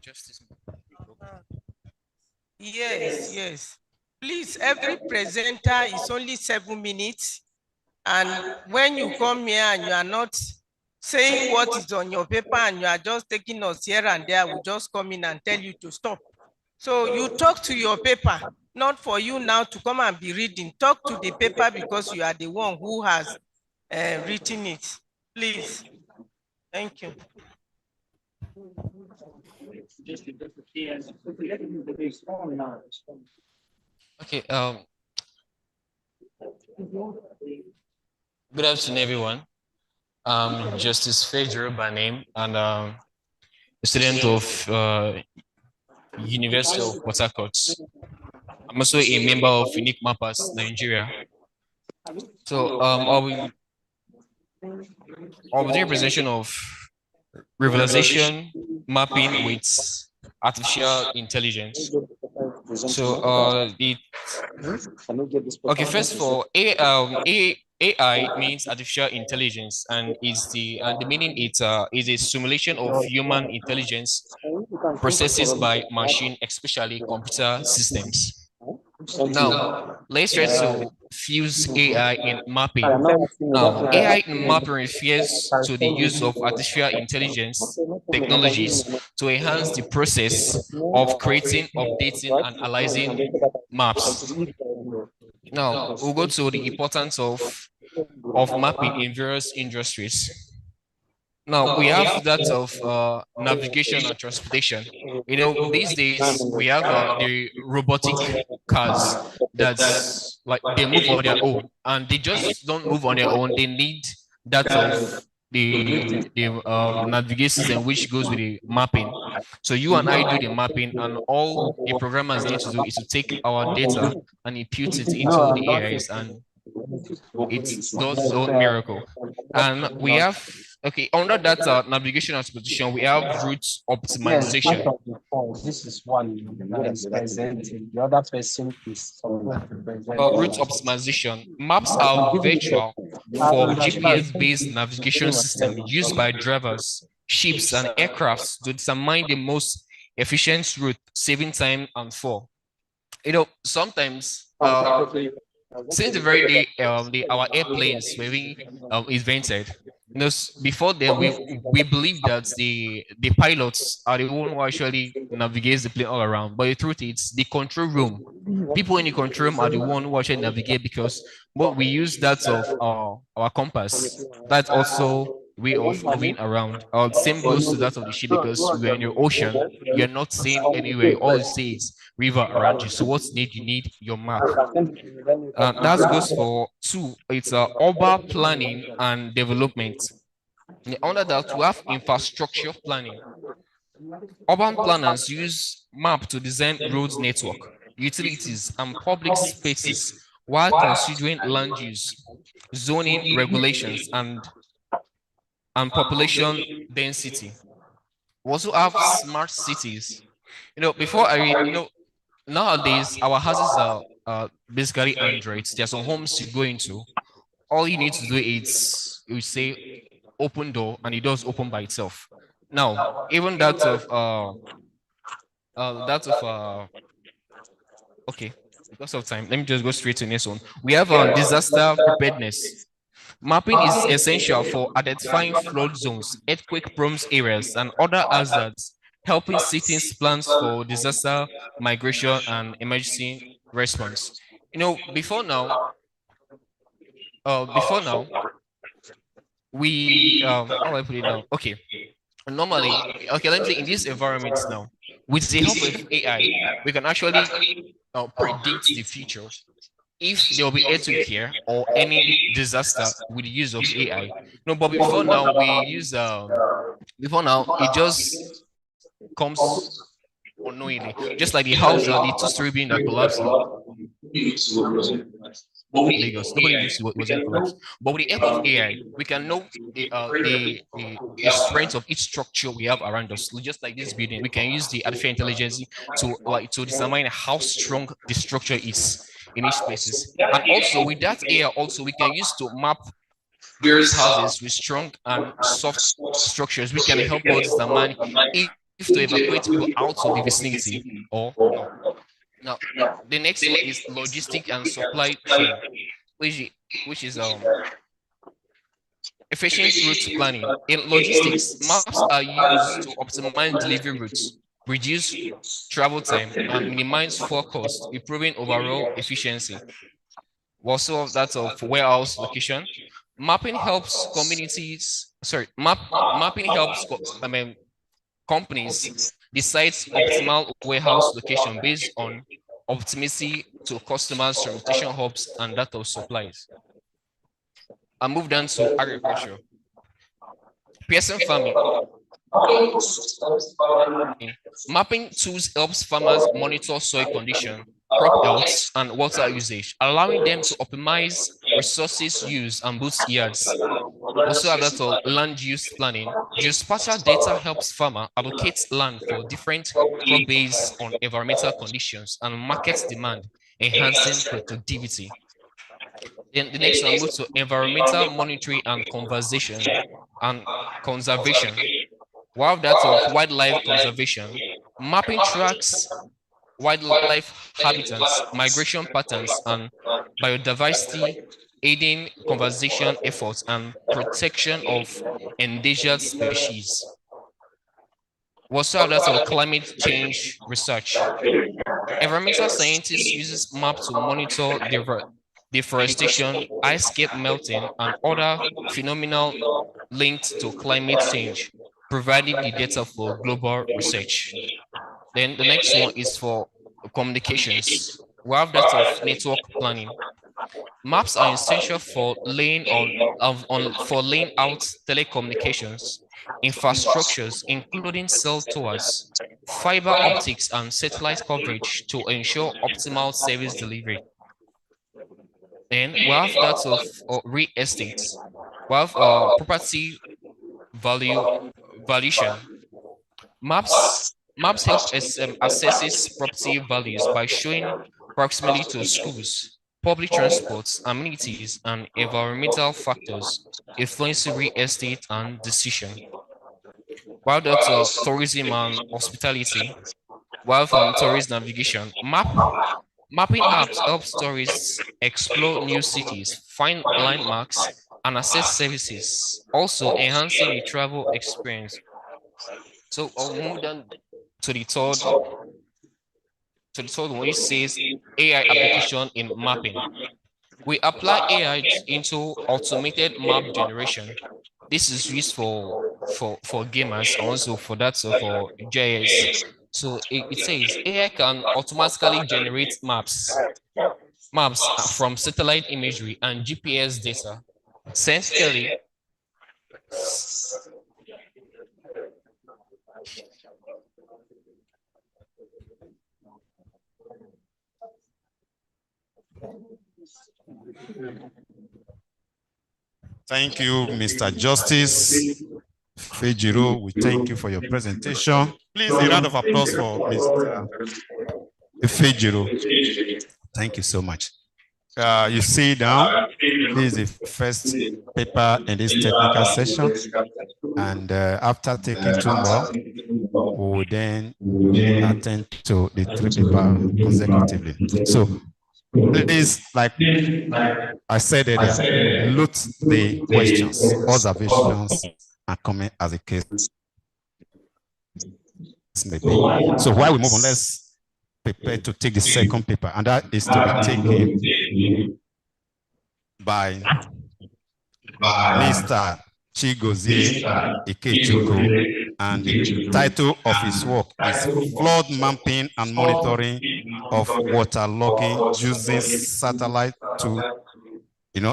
Justice. Yes, yes. Please, every presenter is only 7 minutes. And when you come here and you are not saying what is on your paper and you are just taking us here and there, we just come in and tell you to stop. So you talk to your paper, not for you now to come and be reading. Talk to the paper because you are the one who has written it. Please. Thank you. Okay, good afternoon, everyone. I'm Justice Fedro by name, and a student of University of Port Harcourt. I'm also a member of Unique Mappers Nigeria. So I'll be doing a presentation of rivalization mapping with artificial intelligence. So okay, first of all, AI means artificial intelligence, and the meaning it is a simulation of human intelligence processes by machine, especially computer systems. Now, let's try to fuse AI in mapping. Now, AI in mapping refers to the use of artificial intelligence technologies to enhance the process of creating, updating, and analyzing maps. Now, we'll go to the importance of mapping in various industries. Now, we have that of navigation and transportation. You know, these days we have the robotic cars that's like they move on their own, and they just don't move on their own. They need that of the navigation system which goes with the mapping. So you and I do the mapping, and all the programmers need to do is to take our data and impute it into the AIs, and it does its own miracle. And we have, okay, under that navigation and transportation, we have route optimization. This is one that is presenting. The other person is Route optimization. Maps are virtual for GPS-based navigation system used by drivers, ships, and aircrafts to determine the most efficient route, saving time and fuel. You know, sometimes since the very day our airplanes were being invented, you know, before then we believe that the pilots are the one who actually navigates the plane all around. But the truth is, the control room, people in the control room are the one who actually navigate, because what we use that of our compass. That's also way of moving around. Same goes to that of the ship, because we're in the ocean. You're not seeing anywhere. All you see is river around you. So what's need? You need your map. That goes for two. It's urban planning and development. Under that, we have infrastructure planning. Urban planners use map to design roads network, utilities, and public spaces while considering land use, zoning regulations, and population density. We also have smart cities. You know, before I read, you know, nowadays our houses are basically Androids. There are some homes you go into. All you need to do is you say open door, and it does open by itself. Now, even okay, because of time, let me just go straight to the next one. We have disaster preparedness. Mapping is essential for identifying flood zones, earthquake-prone areas, and other hazards, helping cities plans for disaster migration and emergency response. You know, before now, we how do I put it now? Okay, normally, okay, let me say in these environments now, with the help of AI, we can actually predict the future. If there will be earthquake here or any disaster with the use of AI. No, but before now we use before now it just comes unknowingly, just like the house, the two-story building that collapsed Lagos. Nobody lives within collapse. But with the help of AI, we can know the strength of each structure we have around us. Just like this building, we can use the artificial intelligence to determine how strong the structure is in each places. And also with that AI, also we can use to map various houses with strong and soft structures. We can help us determine if to evacuate people out of the vicinity or not. Now, the next one is logistic and supply chain, which is efficient route planning. In logistics, maps are used to optimize delivery routes, reduce travel time, and minimize fuel cost, improving overall efficiency. Also, that's of warehouse location. Mapping helps communities. Sorry, mapping helps. Companies decide optimal warehouse location based on optimacy to customers, transportation hubs, and that of supplies. I move down to agriculture. Pearson farming. Mapping tools helps farmers monitor soil condition, crop health, and water usage, allowing them to optimize resources use and boost yields. Also have that of land use planning. Geospatial data helps farmer allocate land for different crop based on environmental conditions and market demand, enhancing productivity. Then the next one moves to environmental monitoring and conservation. While that of wildlife conservation, mapping tracks wildlife habitats, migration patterns, and biodiversity, aiding conservation efforts and protection of endangered species. We also have that of climate change research. Environmental scientists uses map to monitor deforestation, ice cap melting, and other phenomena linked to climate change, providing the data for global research. Then the next one is for communications. We have that of network planning. Maps are essential for laying out telecommunications infrastructures, including cell towers, fiber optics, and satellite coverage to ensure optimal service delivery. Then we have that of real estate. We have property valuation. Maps help assesses property values by showing proximity to schools, public transports, amenities, and environmental factors influencing real estate and decision. While that's tourism and hospitality, while from tourist navigation, mapping apps help tourists explore new cities, find landmarks, and access services, also enhancing the travel experience. So I'll move down to the third one, which says AI application in mapping. We apply AI into automated map generation. This is used for gamers and also for that for JS. So it says AI can automatically generate maps from satellite imagery and GPS data sensibly. Thank you, Mr. Justice Fejiro. We thank you for your presentation. Please, a round of applause for Mr. Fejiro. Thank you so much. You sit down. This is the first paper in this technical session. And after taking 2 more, we will then attend to the 3 papers consecutively. So please, like I said earlier, note the questions, observations, and comment as a case may be. So while we move on, let's prepare to take the second paper, and that is to be taken by Mr. Chigozie Ikechukwu, and the title of his work is Flood Mapping and Monitoring of Waterlogging Using Satellite to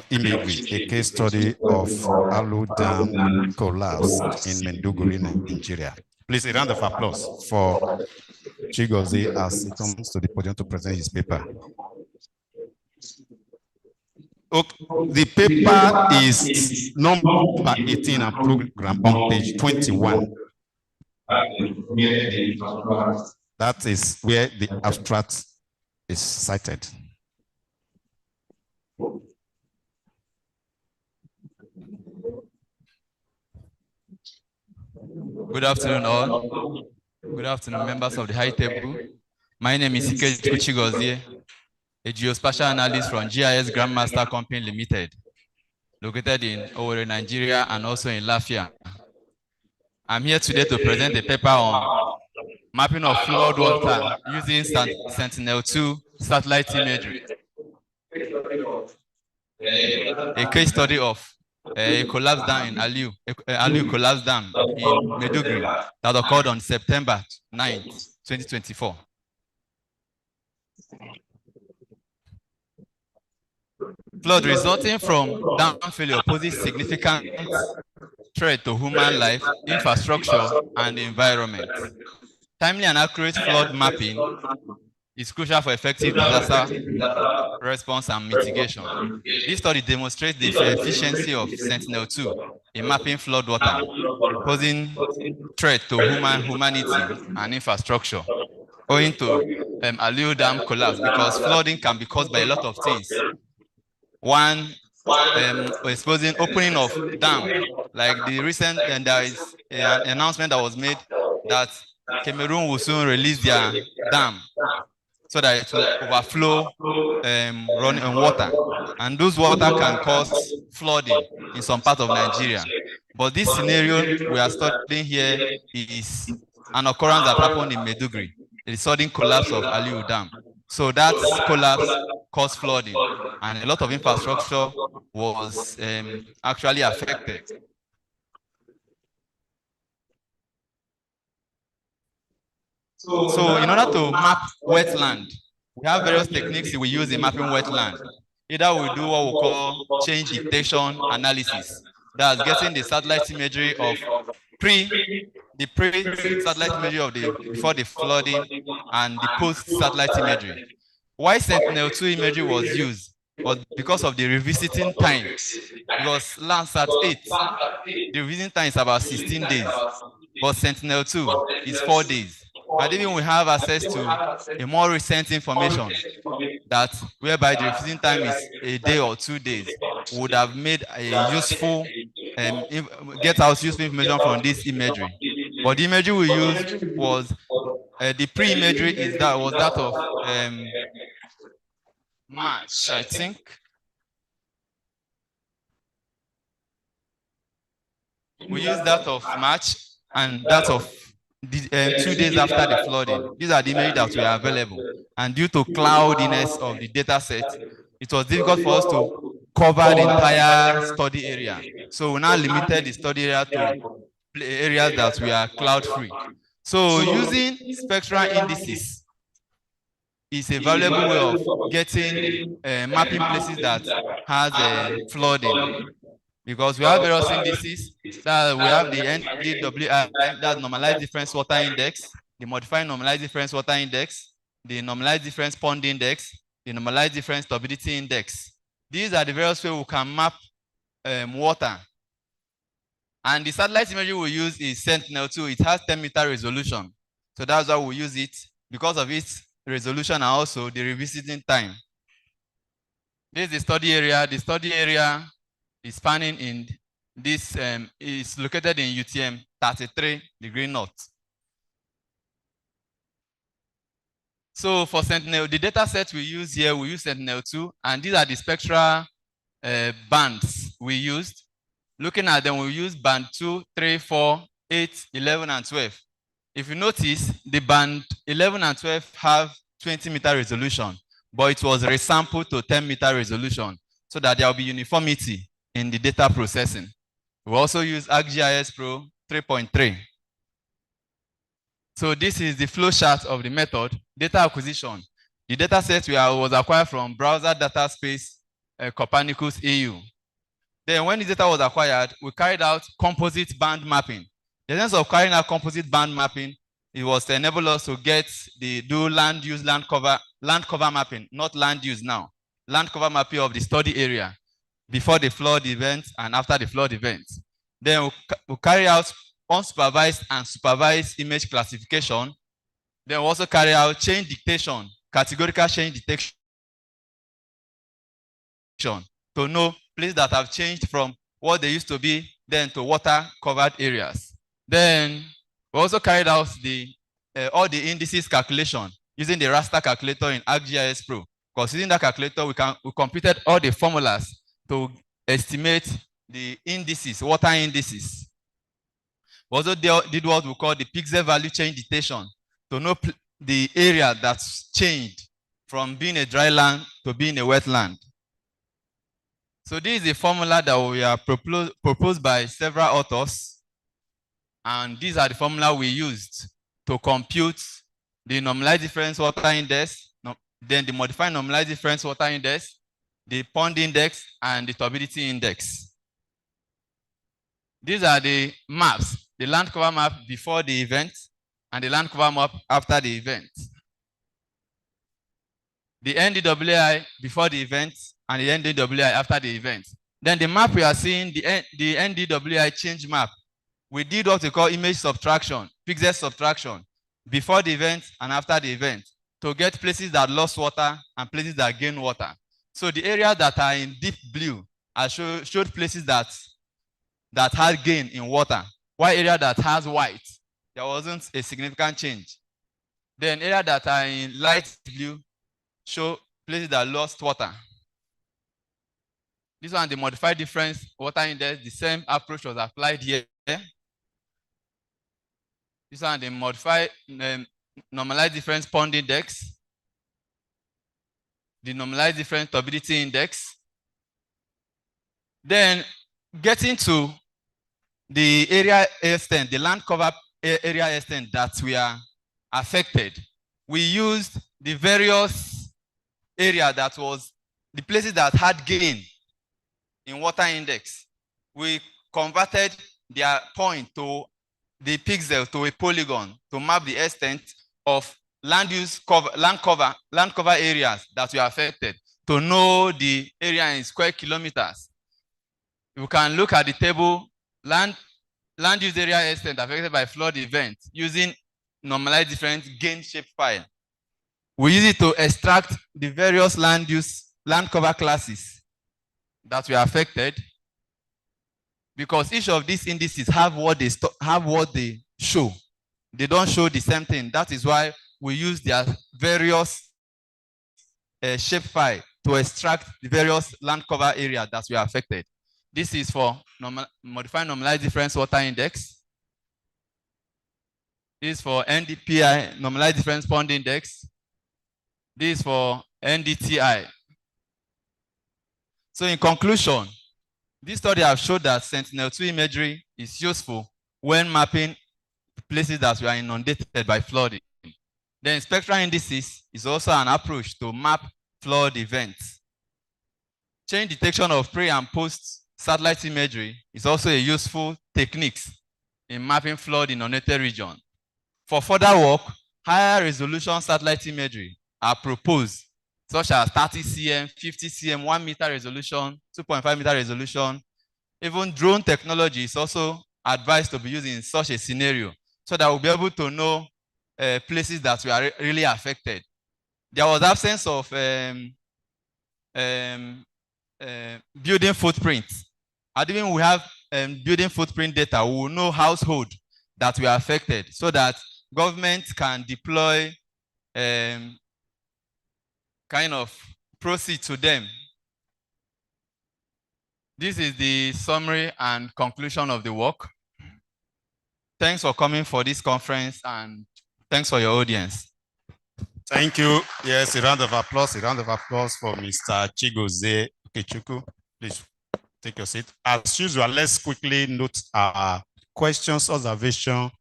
imagery, a case study of Alu Dam collapse in Maiduguri, Nigeria. Please, a round of applause for Chigozie as he comes to the podium to present his paper. The paper is number 18 and program on page 21. That is where the abstract is cited. Good afternoon, all. Good afternoon, members of the high table. My name is Ikechukwu Chigozie, a geospatial analyst from GIS Grandmaster Company Limited, located in Owerri, Nigeria, and also in Lafia. I'm here today to present a paper on mapping of flood water using Sentinel-2 satellite imagery. A case study of a collapse dam in Aliu collapse dam in Maiduguri that occurred on September 9th, 2024. Flood resulting from dam failure poses significant threat to human life, infrastructure, and the environment. Timely and accurate flood mapping is crucial for effective disaster response and mitigation. This study demonstrates the efficiency of Sentinel-2 in mapping flood water, posing threat to humanity and infrastructure, owing to Aliu Dam collapse, because flooding can be caused by a lot of things. One, exposing opening of dam, like the recent, and there is an announcement that was made that Cameroon will soon release their dam so that it will overflow running water. And those water can cause flooding in some part of Nigeria. But this scenario we are studying here is an occurrence that happened in Maiduguri, the sudden collapse of Aliu Dam. So that collapse caused flooding, and a lot of infrastructure was actually affected. So in order to map wetland, we have various techniques we use in mapping wetland. Either we do what we call change detection analysis. That's getting the satellite imagery of pre-satellite imagery of before the flooding and the post-satellite imagery. Why Sentinel-2 imagery was used was because of the revisiting time. Because Landsat 8, the revisiting time is about 16 days, but Sentinel-2 is 4 days. And even we have access to a more recent information that whereby the revisiting time is a day or 2 days, would have made a useful, get out useful information from this imagery. But the imagery we used was, the pre-imagery was that of March, I think. We used that of March and that of 2 days after the flooding. These are the images that were available. And due to cloudiness of the data set, it was difficult for us to cover the entire study area. So we now limited the study area to areas that were cloud-free. So using spectral indices is a valuable way of getting mapping places that has flooding, because we have various indices. That we have the NDWI, that's normalized difference water index, the modified normalized difference water index, the normalized difference pond index, the normalized difference turbidity index. These are the various ways we can map water. And the satellite imagery we use is Sentinel-2. It has 10-meter resolution. So that's why we use it, because of its resolution and also the revisiting time. This is the study area. The study area is spanning in this, is located in UTM 33° north. So for Sentinel, the data set we use here, we use Sentinel-2, and these are the spectral bands we used. Looking at them, we use band 2, 3, 4, 8, 11, and 12. If you notice, the band 11 and 12 have 20-meter resolution, but it was resampled to 10-meter resolution so that there will be uniformity in the data processing. We also use ArcGIS Pro 3.3. So this is the flow chart of the method, data acquisition. The data set was acquired from browser data space Copernicus EU. Then when the data was acquired, we carried out composite band mapping. The essence of carrying out composite band mapping, it was to enable us to do land use, land cover mapping, not land use now. Land cover mapping of the study area. before the flood event and after the flood event. Then we'll carry out unsupervised and supervised image classification. Then we'll also carry out change dictation, categorical change detection to know places that have changed from what they used to be then to water covered areas. Then we also carried out all the indices calculation using the raster calculator in ArcGIS Pro. Because using that calculator, we computed all the formulas to estimate the indices, water indices. We also did what we call the pixel value change detection to know the area that's changed from being a dry land to being a wetland. So this is a formula that we are proposed by several authors. And these are the formula we used to compute the normalized difference water index, then the modified normalized difference water index, the pond index, and the turbidity index. These are the maps, the land cover map before the event and the land cover map after the event. The NDWI before the event and the NDWI after the event. Then the map we are seeing, the NDWI change map, we did what we call image subtraction, pixel subtraction, before the event and after the event to get places that lost water and places that gained water. So the areas that are in deep blue showed places that had gain in water, while area that has white, there wasn't a significant change. Then areas that are in light blue show places that lost water. This one, the modified difference water index, the same approach was applied here. This one, the modified normalized difference pond index, the normalized difference turbidity index. Then getting to the area extent, the land cover area extent that we are affected, we used the various area that was the places that had gain in water index. We converted their point to the pixel to a polygon to map the extent of land cover areas that were affected to know the area in square kilometers. You can look at the table, land use area extent affected by flood event using normalized difference gain shapefile. We use it to extract the various land cover classes that were affected, because each of these indices have what they show. They don't show the same thing. That is why we use their various shapefile to extract the various land cover areas that were affected. This is for modified normalized difference water index. This is for NDPI, normalized difference pond index. This is for NDTI. So in conclusion, this study has showed that Sentinel-2 imagery is useful when mapping places that were inundated by flooding. Then spectral indices is also an approach to map flood events. Change detection of pre and post satellite imagery is also a useful technique in mapping flood in inundated region. For further work, higher resolution satellite imagery are proposed, such as 30 cm, 50 cm, 1 meter resolution, 2.5 meter resolution. Even drone technology is also advised to be used in such a scenario, so that we'll be able to know places that were really affected. There was absence of building footprints. And even we have building footprint data, we will know household that were affected, so that government can deploy kind of proceed to them. This is the summary and conclusion of the work. Thanks for coming for this conference, and thanks for your audience. Thank you. Yes, a round of applause for Mr. Chigozie Okechukwu. Please take your seat. As usual, let's quickly note our questions, observation,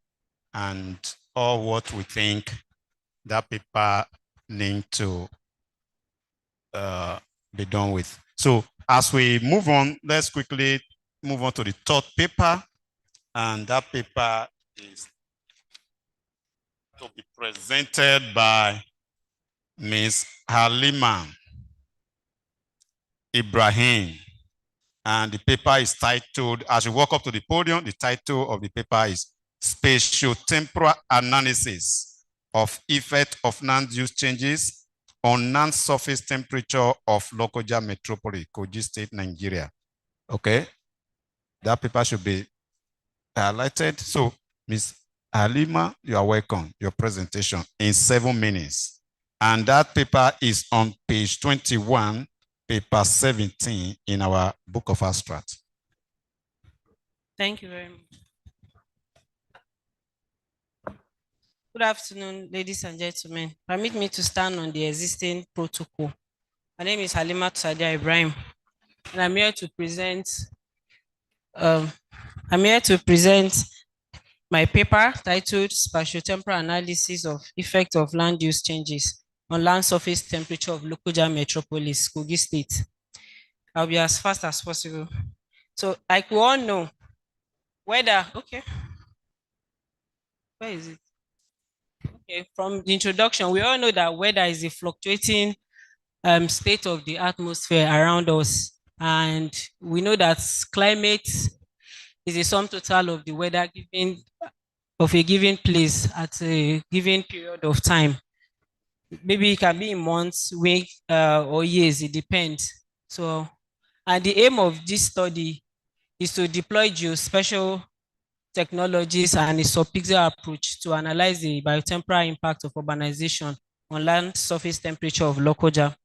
and all what we think that paper need to be done with. So as we move on, let's quickly move on to the third paper. And that paper is to be presented by Ms. Halima Ibrahim. And the paper is titled, as you walk up to the podium, the title of the paper is Spatio-Temporal Analysis of Effect of Land Use Changes on Land Surface Temperature of Lokoja Metropolis, Kogi State, Nigeria. Okay, that paper should be highlighted. So, Ms. Halima, you are welcome. Your presentation in 7 minutes. And that paper is on page 21, paper 17 in our book of abstract. Thank you very much. Good afternoon, ladies and gentlemen. Permit me to stand on the existing protocol. My name is Halima Sadia Ibrahim, and I'm here to present my paper titled Spatiotemporal Analysis of Effect of Land Use Changes on Land Surface Temperature of Lokoja Metropolis, Kogi State. I'll be as fast as possible. So, like we all know, where is it? Okay, from the introduction, we all know that weather is a fluctuating state of the atmosphere around us. And we know that climate is a sum total of the weather of a given place at a given period of time. Maybe it can be in months, weeks, or years, it depends. So, and the aim of this study is to deploy geospatial technologies and a subpixel approach to analyze the biotemporal impact of urbanization on land surface temperature of Lokoja,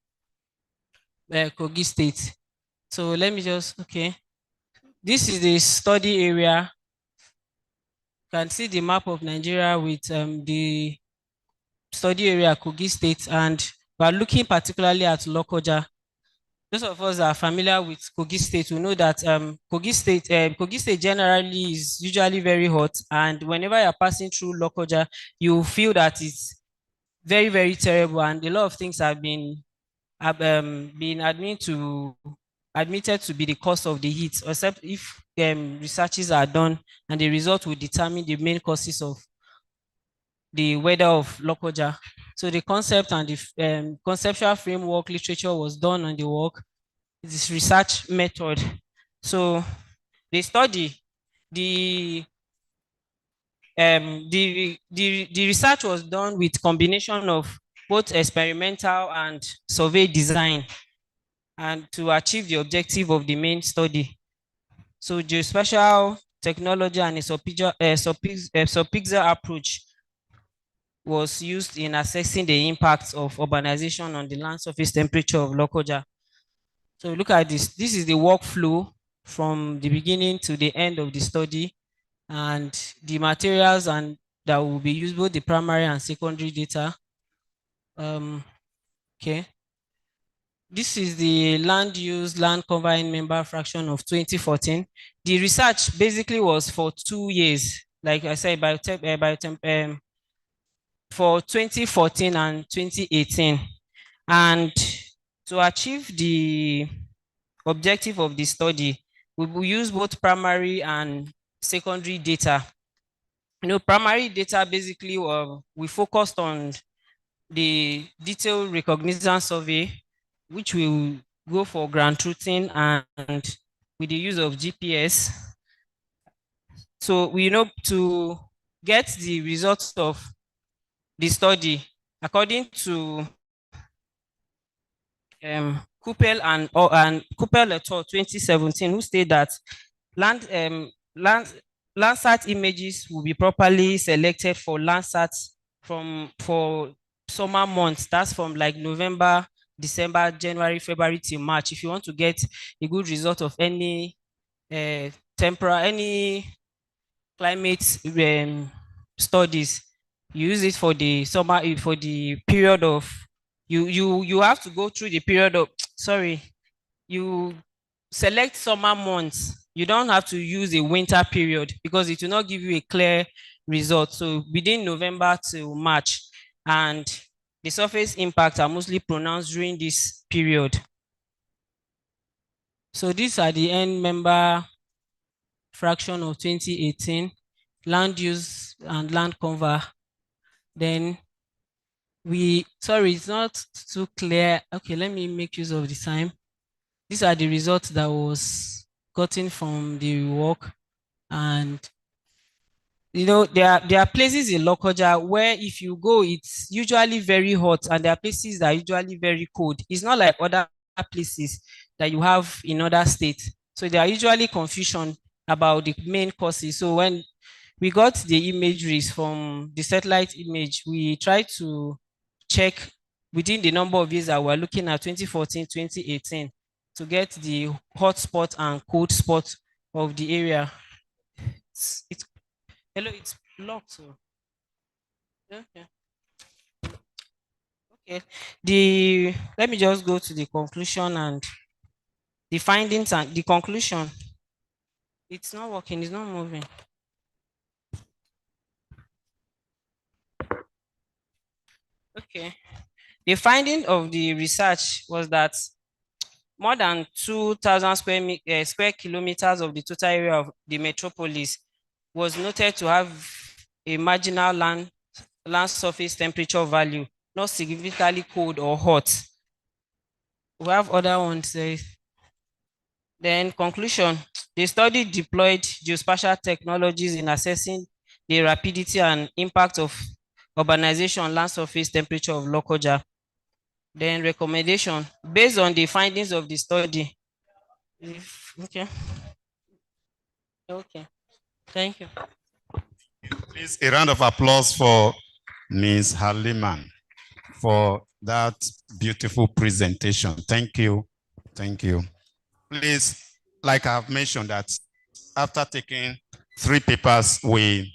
Kogi State. So let me this is the study area. You can see the map of Nigeria with the study area Kogi State, and we are looking particularly at Lokoja. Those of us that are familiar with Kogi State will know that Kogi State generally is usually very hot, and whenever you're passing through Lokoja, you feel that it's very, very terrible, and a lot of things have been admitted to be the cause of the heat, except if researches are done, and the result will determine the main causes of the weather of Lokoja. So the concept and the conceptual framework literature was done on the work. This research method. So they study the research was done with combination of both experimental and survey design, and to achieve the objective of the main study. So geospatial technology and a subpixel approach was used in assessing the impact of urbanization on the land surface temperature of Lokoja. So look at this. This is the workflow from the beginning to the end of the study, and the materials that will be used, both the primary and secondary data. Okay. This is the land use, land covering member fraction of 2014. The research basically was for 2 years, like I said, for 2014 and 2018. And to achieve the objective of the study, we will use both primary and secondary data. Primary data basically, we focused on the detailed recognizance survey, which will go for ground truthing and with the use of GPS. So we know to get the results of the study, according to Coupel and Coupel et al. 2017, who state that Landsat images will be properly selected for Landsat for summer months. That's from like November, December, January, February till March. If you want to get a good result of any any climate studies, you use it for the summer, for the period of you have to go through the period of you select summer months. You don't have to use a winter period because it will not give you a clear result. So within November to March, and the surface impacts are mostly pronounced during this period. So these are the end member fraction of 2018, land use and land cover. Then it's not too clear. Okay, let me make use of the time. These are the results that was gotten from the work. And you know, there are places in Lokoja where if you go, it's usually very hot, and there are places that are usually very cold. It's not like other places that you have in other states. So there are usually confusion about the main causes. So when we got the imageries from the satellite image, we tried to check within the number of years that we're looking at, 2014, 2018, to get the hot spot and cold spot of the area. It's hello, it's locked. So okay. Okay. Let me just go to the conclusion and the findings and the conclusion. It's not working, it's not moving. Okay. The finding of the research was that more than 2,000 square kilometers of the total area of the metropolis was noted to have a marginal land surface temperature value, not significantly cold or hot. We have other ones. Then conclusion, the study deployed geospatial technologies in assessing the rapidity and impact of urbanization on land surface temperature of Lokoja. Then recommendation, based on the findings of the study. Okay. Okay. Thank you. Please, a round of applause for Ms. Haliman for that beautiful presentation. Thank you. Thank you. Please, like I've mentioned that after taking 3 papers, we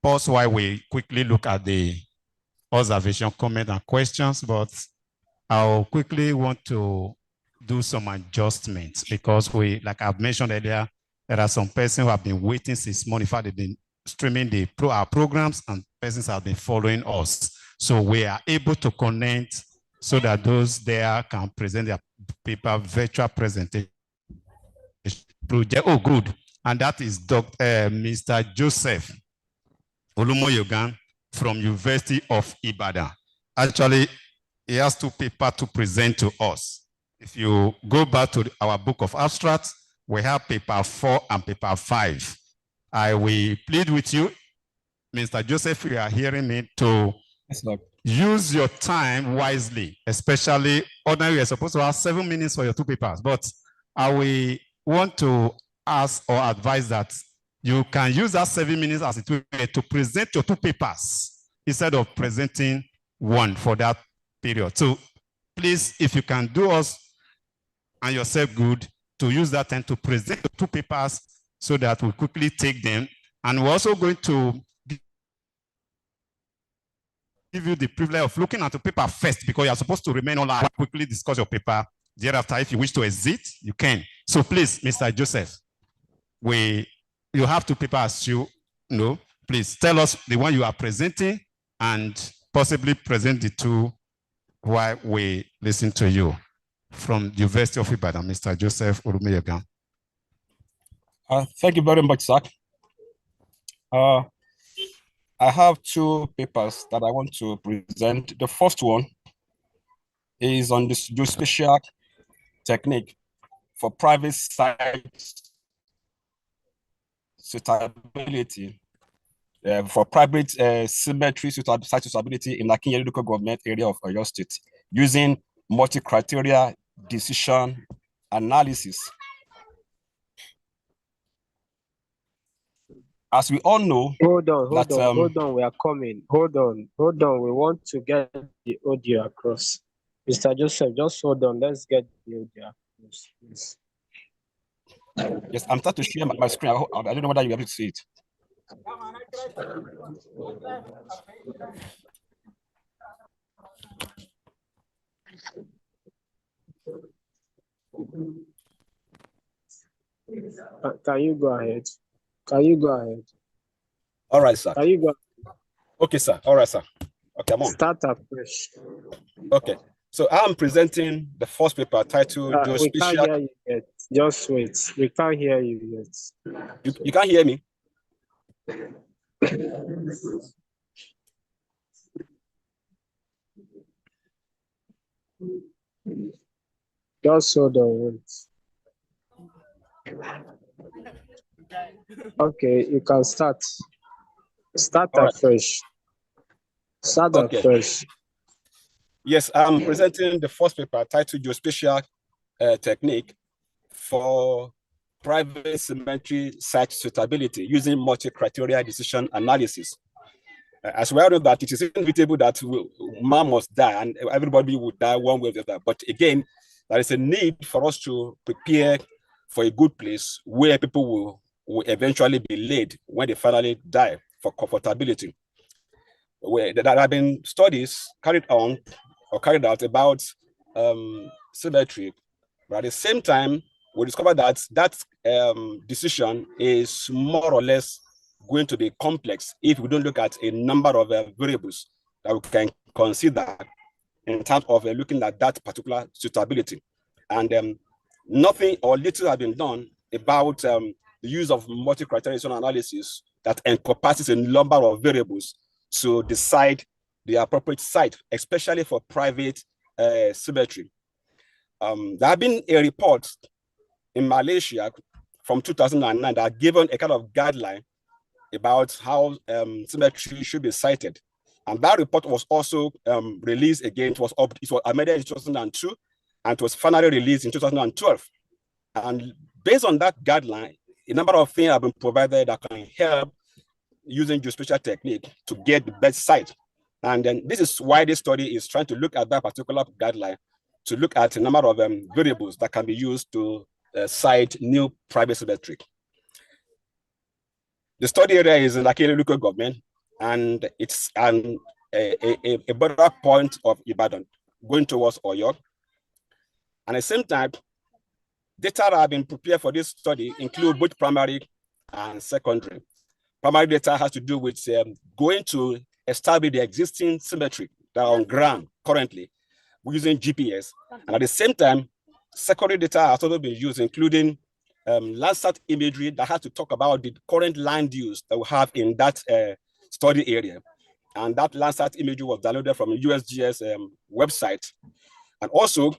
pause while we quickly look at the observation, comment, and questions, but I'll quickly want to do some adjustments because like I've mentioned earlier, there are some persons who have been waiting since morning. In fact, they've been streaming our programs and persons have been following us. So we are able to connect so that those there can present their paper virtual presentation. Oh, good. And that is Mr. Joseph Olumoyogan from University of Ibadan. Actually, he has 2 papers to present to us. If you go back to our book of abstracts, we have paper 4 and paper 5. I will plead with you, Mr. Joseph, you are hearing me, to use your time wisely, especially ordinarily you're supposed to have 7 minutes for your 2 papers, but I will want to ask or advise that you can use that 7 minutes as it will to present your 2 papers instead of presenting 1 for that period. So please, if you can do us and yourself good to use that time to present the 2 papers so that we quickly take them. And we're also going to give you the privilege of looking at the paper first because you're supposed to remain online, quickly discuss your paper. Thereafter, if you wish to exit, you can. So please, Mr. Joseph, you have 2 papers as you know. Please tell us the one you are presenting and possibly present the 2 while we listen to you. From the University of Ibadan, Mr. Joseph Olumoyogan. Thank you very much, sir. I have 2 papers that I want to present. The first one is on the geospatial technique for private site suitability, for private symmetry site suitability in Akinyele local government area of Oyo State using multi-criteria decision analysis. As we all know, hold on, we are coming. Hold on, we want to get the audio across. Mr. Joseph, just hold on, let's get the audio across, please. Yes, I'm starting to share my screen. I don't know whether you're able to see it. Can you go ahead? Can you go ahead? All right, sir. Can you go? Okay, sir. All right, sir. Okay, I'm on. Start afresh. Okay. So I'm presenting the first paper titled We can't hear you yet. Just wait. We can't hear you yet. You can't hear me? Just hold on, wait. Okay, you can start. Start All right. afresh. Start Okay. afresh. Yes, I'm presenting the first paper titled Geospatial Technique for Private Cemetery Site Suitability using multi-criteria decision analysis. As well know that it is inevitable that man must die and everybody would die one way or the other. But again, there is a need for us to prepare for a good place where people will eventually be laid when they finally die for comfortability. There have been studies carried out about cemetery, but at the same time, we discovered that decision is more or less going to be complex if we don't look at a number of variables that we can consider in terms of looking at that particular suitability. And nothing or little has been done about the use of multi-criteria analysis that encompasses a number of variables to decide the appropriate site, especially for private cemetery. There have been a report in Malaysia from 2009 that given a kind of guideline about how cemetery should be sited. And that report was also released again. It was amended in 2002, and it was finally released in 2012. And based on that guideline, a number of things have been provided that can help using geospatial technique to get the best site. And then this is why this study is trying to look at that particular guideline, to look at a number of variables that can be used to site new private cemetery. The study area is in Akere local government, and it's a border point of Ibadan going towards Oyo. And at the same time, data that have been prepared for this study include both primary and secondary. Primary data has to do with going to establish the existing cemetery that are on ground currently using GPS. And at the same time, secondary data has also been used, including Landsat imagery that has to talk about the current land use that we have in that study area. And that Landsat imagery was downloaded from a USGS website. And also,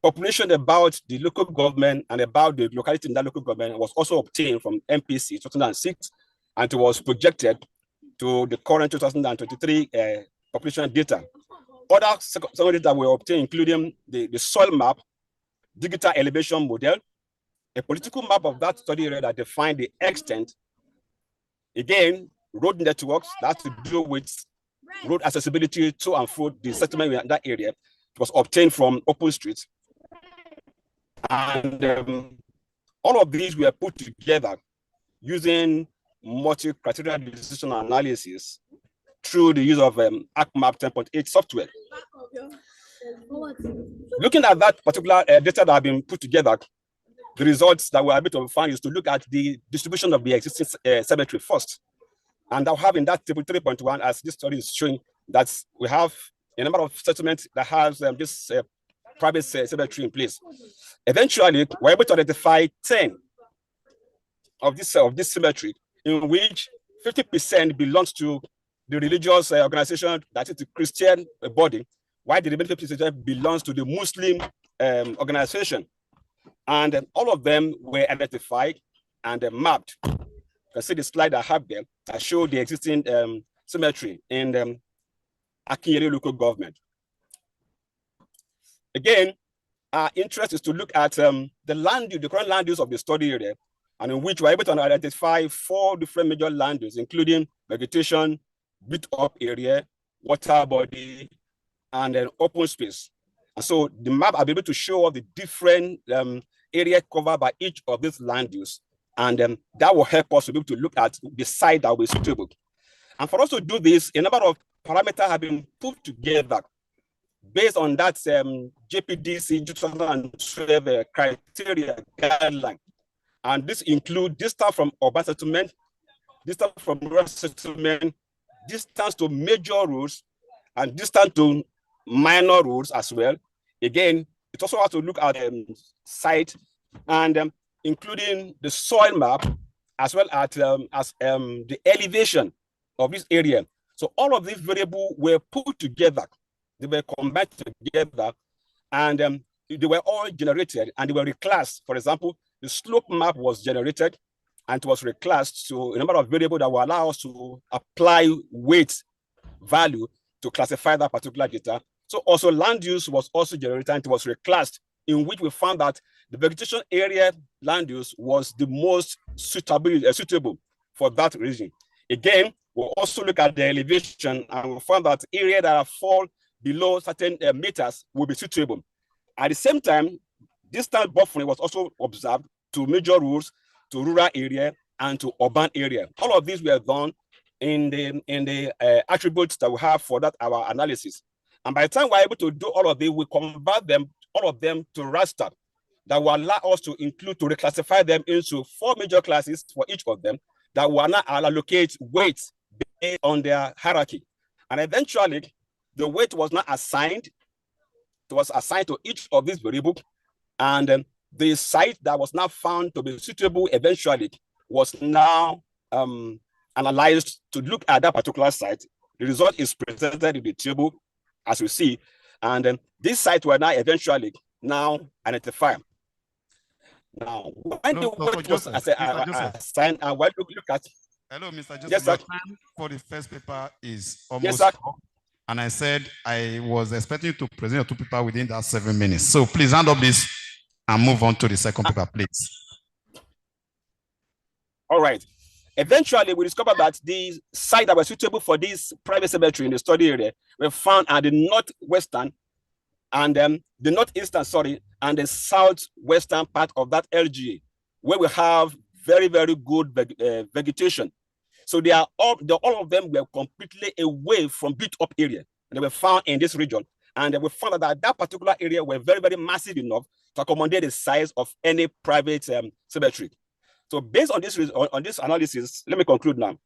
population about the local government and about the locality in that local government was also obtained from MPC 2006, and it was projected to the current 2023 population data. Other some data were obtained, including the soil map, digital elevation model, a political map of that study area that defined the extent. Again, road networks that has to do with road accessibility to and fro the settlement in that area. It was obtained from OpenStreet. And all of these were put together using multi-criteria decision analysis through the use of ArcMap 10.8 software. Looking at that particular data that have been put together, the results that we are able to find is to look at the distribution of the existing cemetery first. And I'll have in that table 3.1, as this study is showing, that we have a number of settlements that has this private cemetery in place. Eventually, we're able to identify 10 of this cemetery, in which 50% belongs to the religious organization, that is the Christian body, while the remaining 50% belongs to the Muslim organization. And all of them were identified and mapped. You can see the slide I have there that show the existing cemetery in Akinyele local government. Again, our interest is to look at the current land use of the study area, and in which we're able to identify 4 different major land use, including vegetation, built-up area, water body, and an open space. And so the map will be able to show all the different area covered by each of these land use, and that will help us to be able to look at the site that will be suitable. And for us to do this, a number of parameters have been put together based on that JPDC 2012 criteria guideline. And this includes distance from urban settlement, distance from rural settlement, distance to major roads, and distance to minor roads as well. Again, it also has to look at site and including the soil map, as well as the elevation of this area. So all of these variables were put together. They were combined together, and they were all generated and they were reclassed. For example, the slope map was generated, and it was reclassed to a number of variables that will allow us to apply weight value to classify that particular data. So also land use was also generated and it was reclassed, in which we found that the vegetation area land use was the most suitable for that region. Again, we'll also look at the elevation and we found that area that fall below certain meters will be suitable. At the same time, distance buffering was also observed to major roads, to rural area, and to urban area. All of these were done in the attributes that we have for that our analysis. And by the time we're able to do all of this, we convert them, all of them, to raster that will allow us to include, to reclassify them into 4 major classes for each of them that will now allocate weights based on their hierarchy. And eventually, the weight was not assigned. It was assigned to each of these variables. And the site that was now found to be suitable eventually was now analyzed to look at that particular site. The result is presented in the table, as we see. And these sites were now eventually now identified. Now, when the weight was assigned, and when we look at... Hello, Mr. Joseph. Yes, sir. Your time for the first paper is almost Yes, sir. up. And I said I was expecting you to present your 2 papers within that 7 minutes. So please hand up this and move on to the second paper, please. All right. Eventually, we discovered that the site that was suitable for this private cemetery in the study area were found at the northwestern and the northeastern, and the southwestern part of that LGA, where we have very, very good vegetation. So they are all of them were completely away from built-up area, and they were found in this region. And we found that that particular area were very, very massive enough to accommodate the size of any private cemetery. So based on this analysis, let me conclude now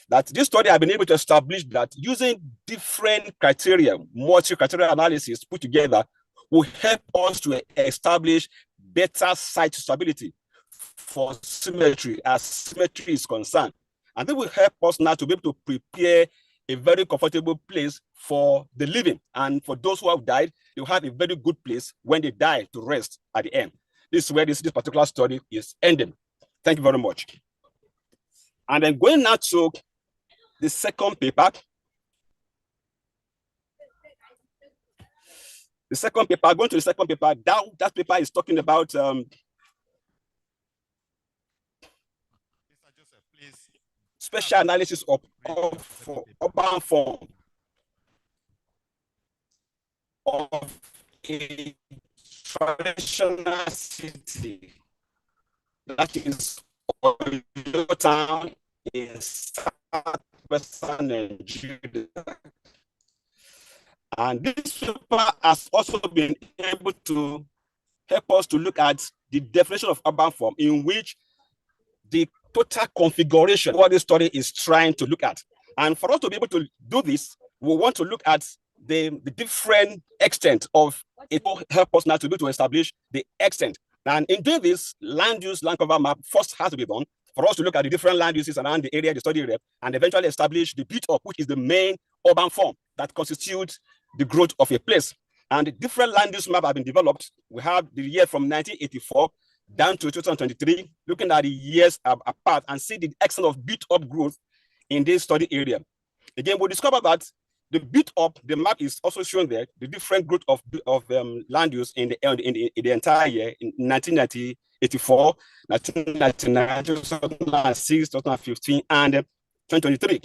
that this study has been able to establish that using different criteria, multi-criteria analysis put together, will help us to establish better site stability for cemetery as cemetery is concerned. And it will help us now to be able to prepare a very comfortable place for the living. And for those who have died, they'll have a very good place when they die to rest at the end. This is where this particular study is ending. Thank you very much. And then going now to the second paper. Going to the second paper, that paper is talking about special analysis of urban form of a traditional city that is Oyo town in southwestern Nigeria. And this paper has also been able to help us to look at the definition of urban form, in which the total configuration what this study is trying to look at. And for us to be able to do this, we want to look at the different extent of it will help us now to be able to establish the extent. And in doing this, land use, land cover map first has to be done for us to look at the different land uses around the area, the study area, and eventually establish the built-up, which is the main urban form that constitutes the growth of a place. And the different land use map have been developed. We have the year from 1984 down to 2023, looking at the years apart and see the extent of built-up growth in this study area. Again, we discover that the built-up, the map is also showing there, the different growth of land use in the entire year, in 1984, 1999, 2006, 2015, and 2023.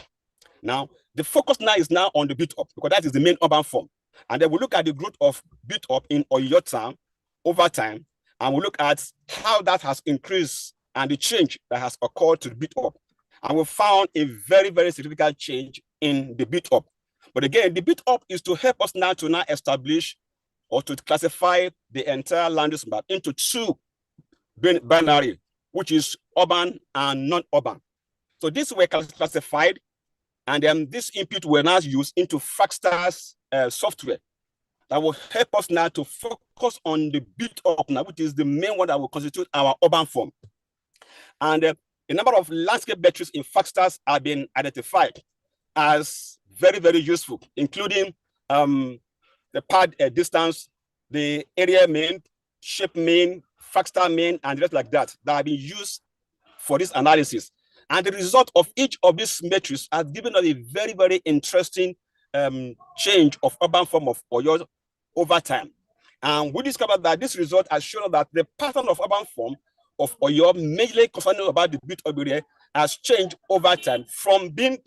Now, the focus now is now on the built-up, because that is the main urban form. And then we look at the growth of built-up in Oyo town over time, and we look at how that has increased and the change that has occurred to the built-up. And we found a very, very significant change in the built-up. But again, the built-up is to help us now to establish or to classify the entire land use map into 2 binary, which is urban and non-urban. So these were classified, and then this input were now used into Faxtar's software that will help us now to focus on the built-up now, which is the main one that will constitute our urban form. And a number of landscape metrics in Faxtars have been identified as very, very useful, including the pad distance, the area mean, shape mean, Faxtar mean, and just like that have been used for this analysis. And the result of each of these metrics has given us a very, very interesting change of urban form of Oyo over time. And we discovered that this result has shown that the pattern of urban form of Oyo, mainly concerning about the bit of area, has changed over time from being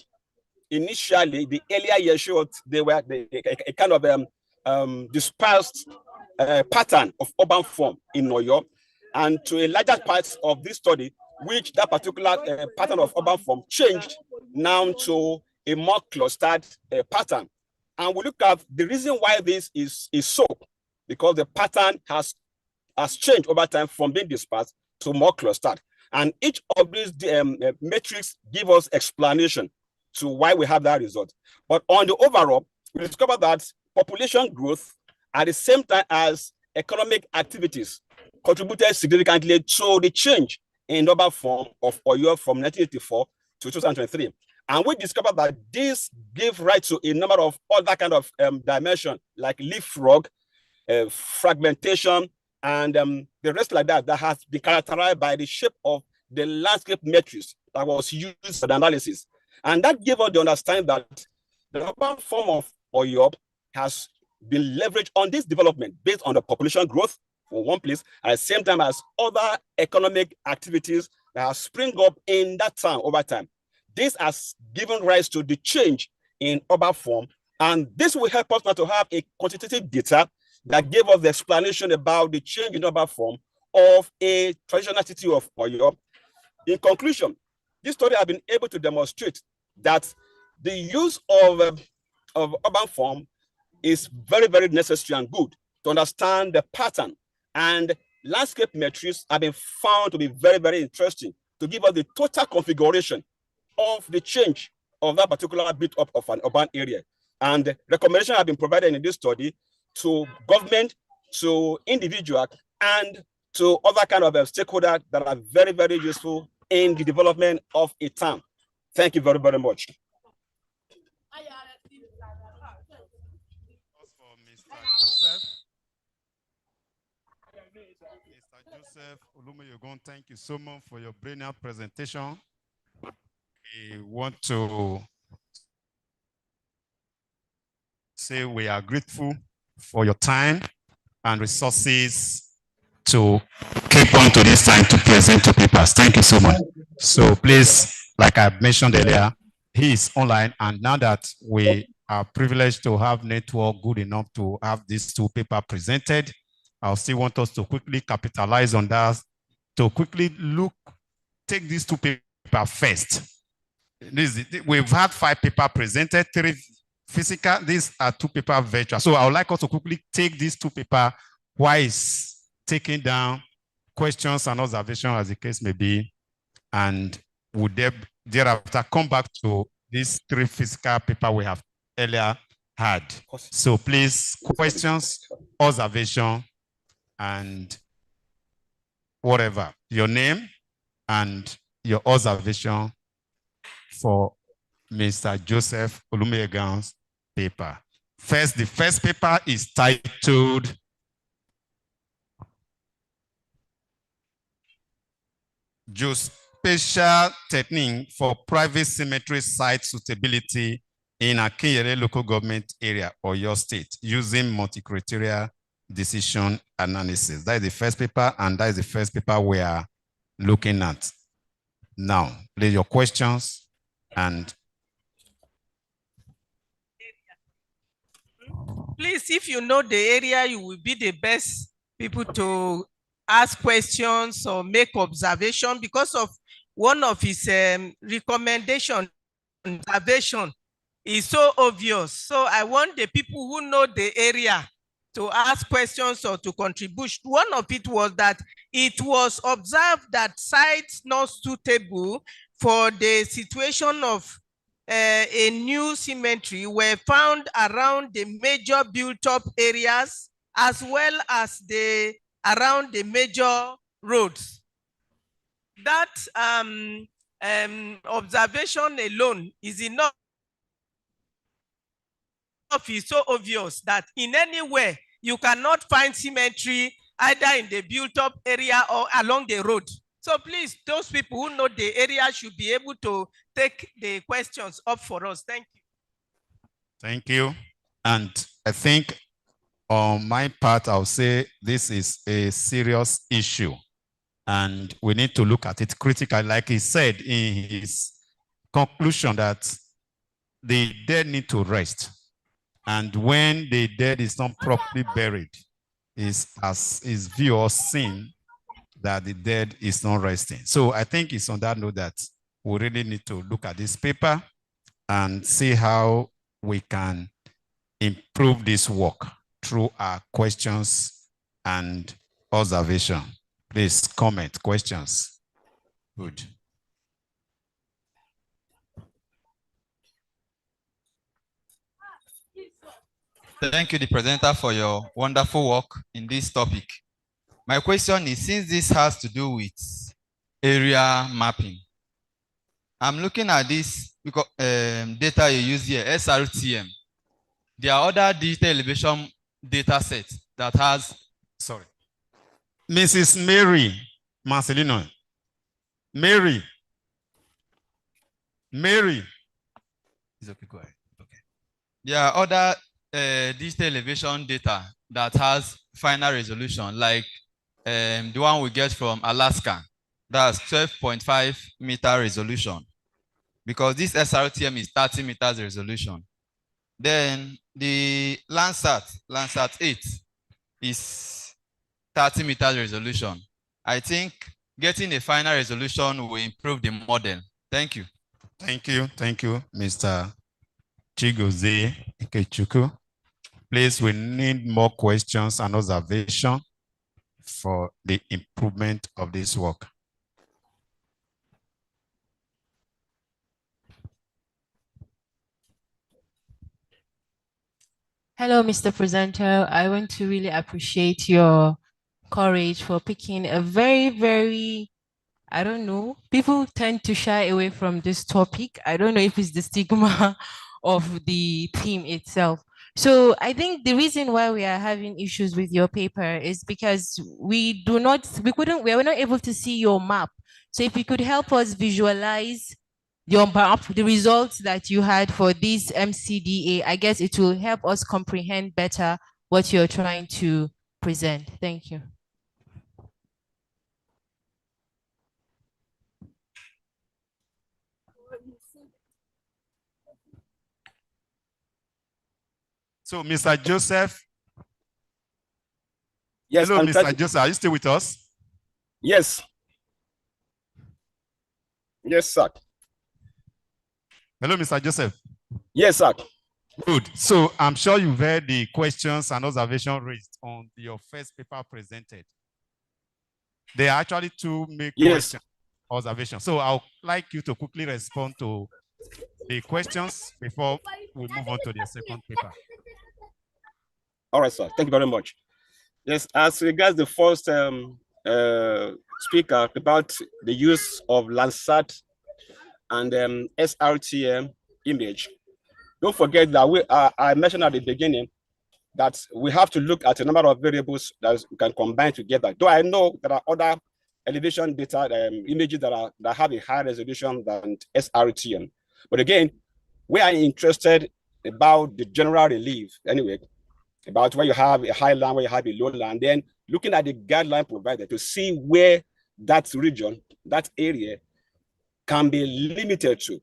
initially the earlier years showed they were a kind of dispersed pattern of urban form in Oyo, and to a larger part of this study, which that particular pattern of urban form changed now to a more clustered pattern. And we look at the reason why this is so, because the pattern has changed over time from being dispersed to more clustered. And each of these metrics give us explanation to why we have that result. But on the overall, we discover that population growth at the same time as economic activities contributed significantly to the change in urban form of Oyo from 1984 to 2003. And we discovered that this gave rise to a number of other kind of dimensions like leapfrog, fragmentation, and the rest like that has been characterized by the shape of the landscape matrix that was used for the analysis. And that gave us the understanding that the urban form of Oyo has been leveraged on this development based on the population growth for one place, at the same time as other economic activities that have spring up in that town over time. This has given rise to the change in urban form, and this will help us now to have a quantitative data that gave us the explanation about the change in urban form of a traditional city of Oyo. In conclusion, this study has been able to demonstrate that the use of urban form is very, very necessary and good to understand the pattern, and landscape metrics have been found to be very, very interesting to give us the total configuration of the change of that particular bit of an urban area. And recommendations have been provided in this study to government, to individuals, and to other kind of stakeholders that are very, very useful in the development of a town. Thank you very, very much. Mr. Joseph Olumoyogun, thank you so much for your brilliant presentation. We want to say we are grateful for your time and resources to keep on to this time to present to papers. Thank you so much. So please, like I mentioned earlier, he is online, and now that we are privileged to have network good enough to have these two papers presented, I still want us to quickly capitalize on that, to quickly take these two papers first. We've had 5 papers presented, 3 physical, these are 2 papers virtual. So I would like us to quickly take these 2 papers while it's taking down questions and observations as the case may be, and would thereafter come back to these 3 physical papers we have earlier had. So please, questions, observation, and whatever, your name and your observation for Mr. Joseph Olumoyogun's paper. First, the first paper is titled Geospatial Technique for Private Cemetery Site Suitability in Akinyele Local Government Area, Oyo State, using multi-criteria decision analysis. That is the first paper, and that is the first paper we are looking at. Now, please, your questions and please, if you know the area, you will be the best people to ask questions or make observation, because of one of his recommendation. Observation is so obvious. So I want the people who know the area to ask questions or to contribute. One of it was that it was observed that sites not suitable for the situation of a new cemetery were found around the major built-up areas as well as around the major roads. That observation alone is enough. Is so obvious that in any way you cannot find cemetery either in the built-up area or along the road. So please, those people who know the area should be able to take the questions up for us. Thank you. Thank you. And I think on my part, I'll say this is a serious issue and we need to look at it critically. Like he said in his conclusion that the dead need to rest. And when the dead is not properly buried, is as is view or seen that the dead is not resting. So I think it's on that note that we really need to look at this paper and see how we can improve this work through our questions and observation. Please comment, questions. Good. Thank you, the presenter, for your wonderful work in this topic. My question is, since this has to do with area mapping, I'm looking at this because, data you use here, SRTM. There are other digital elevation data sets that has, sorry. Mrs. Mary Marcelino. Mary. It's okay, go ahead. Okay. There are other digital elevation data that has final resolution, like the one we get from Alaska. That's 12.5 meter resolution. Because this SRTM is 30 meters resolution. Then the Landsat 8 is 30 meters resolution. I think getting a final resolution will improve the model. Thank you. Thank you, Mr. Chigozie Ikechukwu. Please, we need more questions and observation for the improvement of this work. Hello, Mr. Presenter. I want to really appreciate your courage for picking a very, I don't know, people tend to shy away from this topic. I don't know if it's the stigma of the theme itself. So I think the reason why we are having issues with your paper is because we were not able to see your map. So if you could help us visualize your map, the results that you had for this MCDA, I guess it will help us comprehend better what you're trying to present. Thank you. So, Mr. Joseph. Yes, hello, Mr. Joseph. Are you still with us? Yes. Yes, sir. Hello, Mr. Joseph. Yes, sir. Good. So I'm sure you've heard the questions and observations raised on your first paper presented. There are actually two main questions, observations. So I'd like you to quickly respond to the questions before we move on to the second paper. All right, sir. Thank you very much. Yes, as regards the first speaker about the use of Landsat and SRTM image, don't forget that I mentioned at the beginning that we have to look at a number of variables that we can combine together. Though I know there are other elevation data images that have a higher resolution than SRTM, but again, we are interested about the general relief anyway, about where you have a high land, where you have a low land, then looking at the guideline provided to see where that region, that area can be limited to.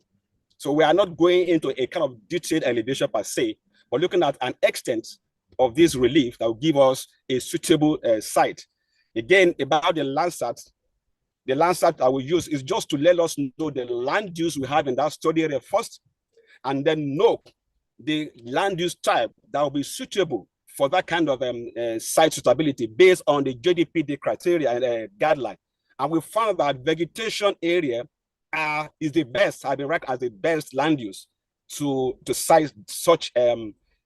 So we are not going into a kind of detailed elevation per se, but looking at an extent of this relief that will give us a suitable site. Again, about the Landsat I will use is just to let us know the land use we have in that study area first, and then know the land use type that will be suitable for that kind of site suitability based on the JDPD criteria and guideline. And we found that vegetation area is the best, have been ranked as the best land use to site such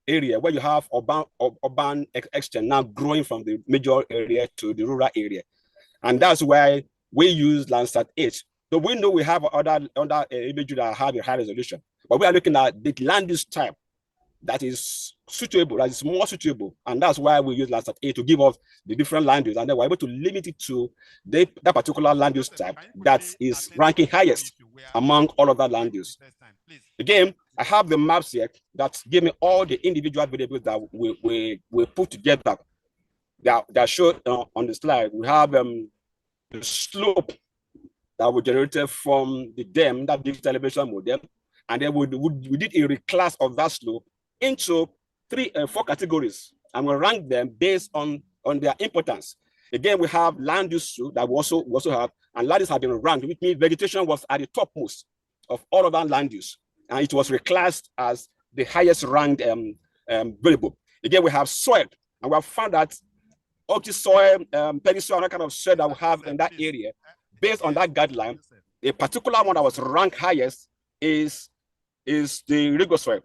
area where you have urban extent now growing from the major area to the rural area. And that's why we use Landsat 8. So we know we have other images that have a high resolution, but we are looking at the land use type that is suitable, that is more suitable. And that's why we use Landsat A to give us the different land use. And then we're able to limit it to that particular land use type that is ranking highest among all of that land use. Again, I have the maps here that give me all the individual variables that we put together. That shown on the slide. We have the slope that we generated from the DEM, that digital elevation model, and then we did a reclass of that slope into 4 categories, and we rank them based on their importance. Again, we have land use that we also have, and land use have been ranked, which means vegetation was at the topmost of all of that land use, and it was reclassed as the highest ranked variable. Again, we have soil, and we have found that oxy soil, penny soil, that kind of soil that we have in that area, based on that guideline, a particular one that was ranked highest is the rigor soil.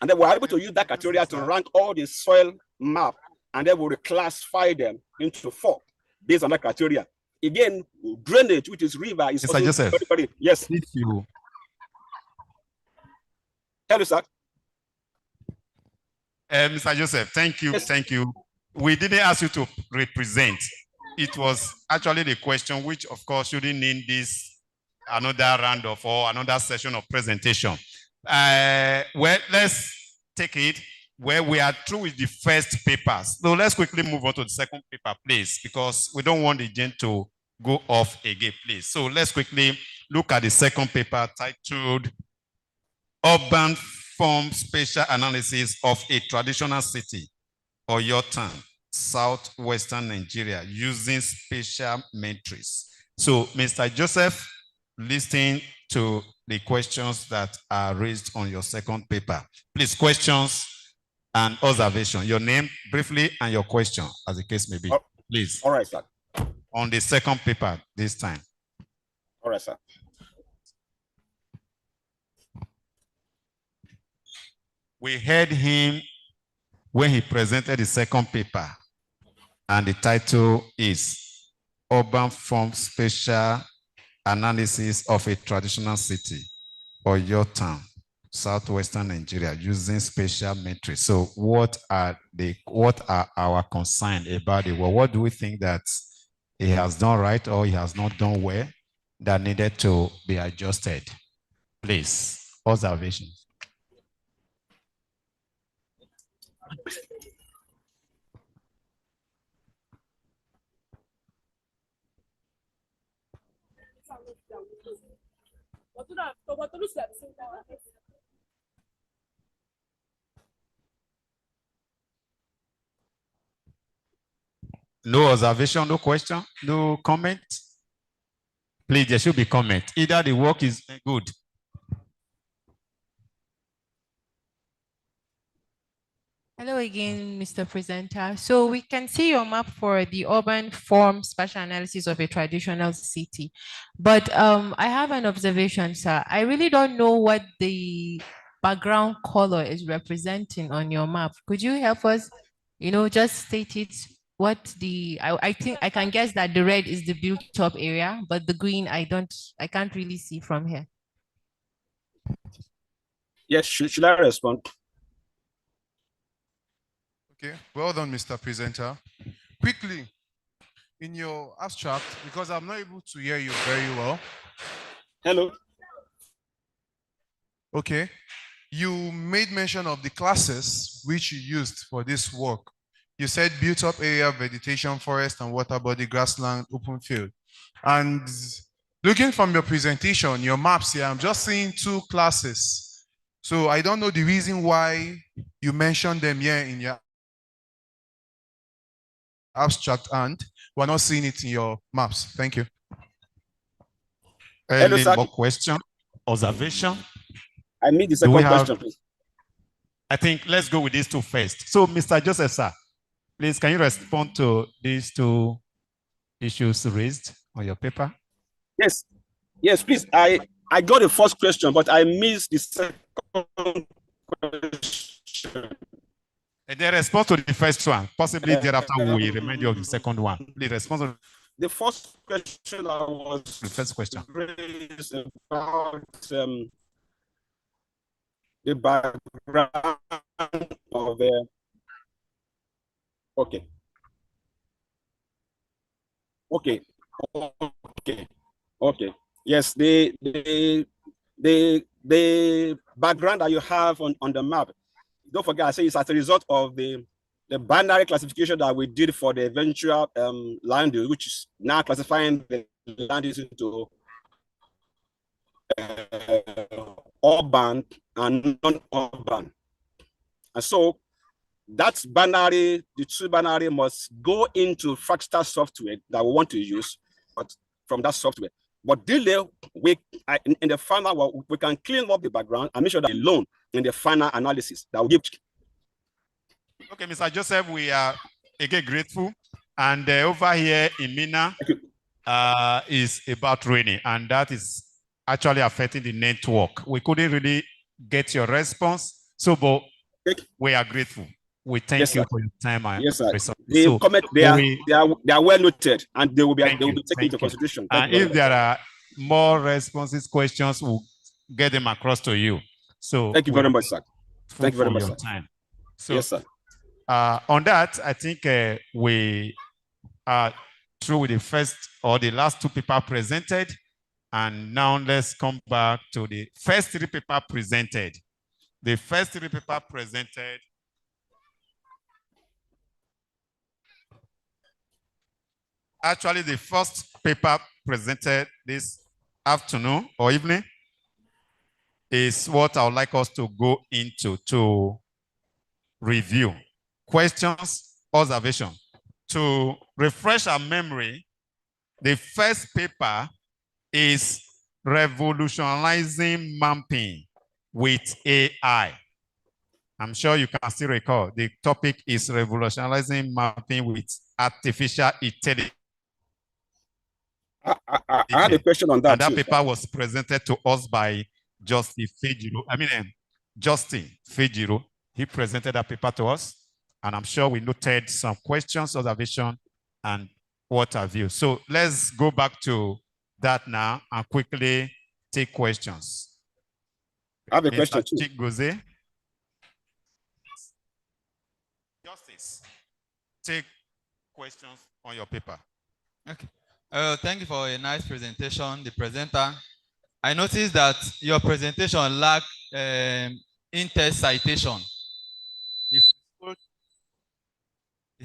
And then we're able to use that criteria to rank all the soil map, and then we'll reclassify them into 4 based on that criteria. Again, drainage, which is river, is Mr. also Joseph, very, yes. if you Hello, sir. Mr. Joseph, thank you, thank you. We didn't ask you to represent. It was actually the question, which of course shouldn't need this another round of or another session of presentation. Well, let's take it where we are through with the first papers. So let's quickly move on to the second paper, please, because we don't want the agenda to go off again, please. So let's quickly look at the second paper titled Urban Form Spatial Analysis of a Traditional City or your town, Southwestern Nigeria, using spatial metrics. So, Mr. Joseph, listening to the questions that are raised on your second paper. Please, questions and observation. Your name briefly and your question, as the case may be. Please. All right, sir. On the second paper this time. All right, sir. We heard him when he presented the second paper, and the title is Urban Form Spatial Analysis of a Traditional City or your town, Southwestern Nigeria, using spatial metrics. So what are our concerns about it? Well, what do we think that he has done right or he has not done well that needed to be adjusted? Please, observations. No observation, no question, no comment. Please, there should be comment. Either the work is good. Hello again, Mr. Presenter. So we can see your map for the urban form spatial analysis of a traditional city. But I have an observation, sir. I really don't know what the background color is representing on your map. Could you help us, just state it? I think I can guess that the red is the built up area, but the green, I can't really see from here. Yes, should I respond? Okay, well done, Mr. Presenter. Quickly, in your abstract, because I'm not able to hear you very well. Hello. Okay, you made mention of the classes which you used for this work. You said built up area, vegetation, forest, and water body, grassland, open field. And looking from your presentation, your maps here, I'm just seeing 2 classes. So I don't know the reason why you mentioned them here in your abstract and we're not seeing it in your maps. Thank you. Any more question? Observation? I need the second question, please. I think let's go with these 2 first. So, Mr. Joseph, sir, please, can you respond to these 2 issues raised on your paper? Yes. Yes, please. I got the first question, but I missed the second question. The response to the first one, possibly thereafter we will remind you of the second one. The response to the first question I was the first question raised about the background Okay. Okay. Yes, the background that you have on the map, don't forget, I say it's as a result of the binary classification that we did for the eventual land use, which is now classifying the land use into urban and non-urban. And so that's binary, the two binary must go into Fractal software that we want to use from that software. But delay, in the final, we can clean up the background and make sure that alone in the final analysis that will give. Okay, Mr. Joseph, we are again grateful. And over here in Mina is about raining, and that is actually affecting the network. We couldn't really get your response, so but we are grateful. We thank you for your time and resources. The comment they are well noted, and they will be taken into consideration. And if there are more responses, questions, we'll get them across to you. So thank you very much, sir. Thank you very much, your sir. time. So, yes, sir. On that, I think we are through with the first or the last two papers presented. And now let's come back to the first three papers presented. The first three papers presented actually the first paper presented this afternoon or evening is what I would like us to go into to review. Questions, observation. To refresh our memory, the first paper is revolutionizing mapping with AI. I'm sure you can still recall. The topic is revolutionizing mapping with artificial intelligence. I had a question on that. And that paper was presented to us by Justin Fejiro. He presented that paper to us, and I'm sure we noted some questions, observation, and what have you. So let's go back to that now and quickly take questions. I have a question too. Chigoze. Justice, take questions on your paper. Okay. Thank you for a nice presentation, the presenter. I noticed that your presentation lacked in-text citation. If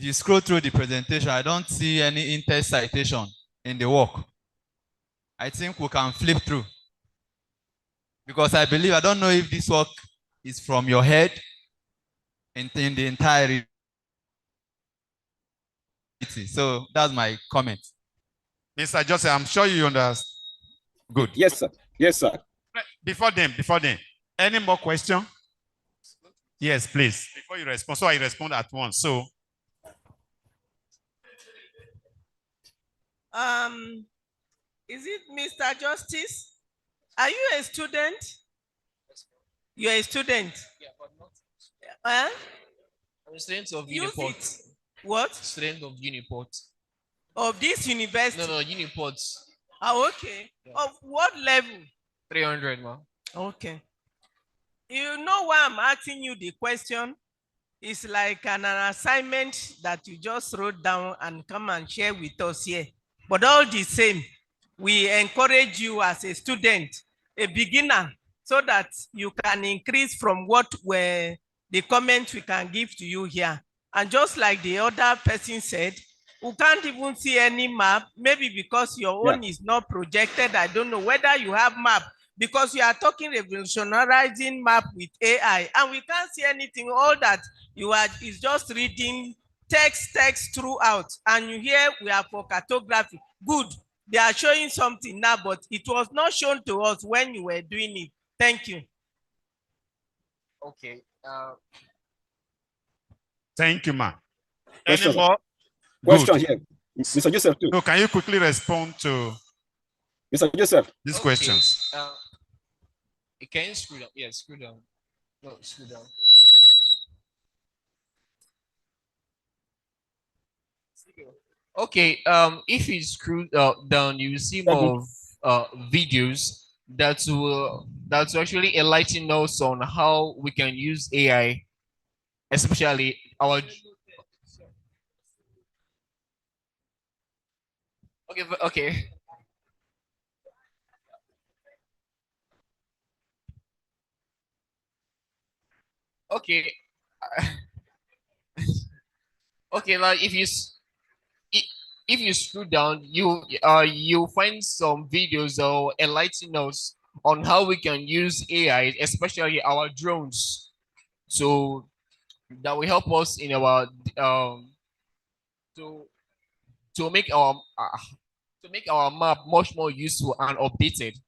you scroll through the presentation, I don't see any in-text citation in the work. I think we can flip through. Because I believe, I don't know if this work is from your head in the entirety. So that's my comment. Mr. Joseph, I'm sure you understand. Good. Yes, sir. Yes, sir. Before then, any more question? Yes, please. Before you respond, so I respond at once. So, is it Mr. Justice? Are you a student? You're a student. Yeah, but not. I'm a student of Uniport. What? Student of Uniport. Of this university? No, Uniport. Oh, okay. Yeah. Of what level? 300, ma. Okay. You know why I'm asking you the question? It's like an assignment that you just wrote down and come and share with us here. But all the same, we encourage you as a student, a beginner, so that you can increase from what were the comments we can give to you here. And just like the other person said, we can't even see any map, maybe because your own is not projected. I don't know whether you have map, because you are talking revolutionizing map with AI, and we can't see anything. All that you are is just reading text throughout, and you hear we are for cartography. Good. They are showing something now, but it was not shown to us when you were doing it. Thank you. Okay. Thank you, ma. Question. Any more? Question here. Mr. Joseph, too. So can you quickly respond to Mr. Joseph these questions? Can you scroll down? Yeah, scroll down. No, scroll down. Okay, if you scroll down, you will see more videos that will actually enlighten us on how we can use AI, especially our. Okay. Okay. Okay, like if you scroll down, you find some videos or enlighten us on how we can use AI, especially our drones, so that will help us in our to to make our to make our map much more useful and updated.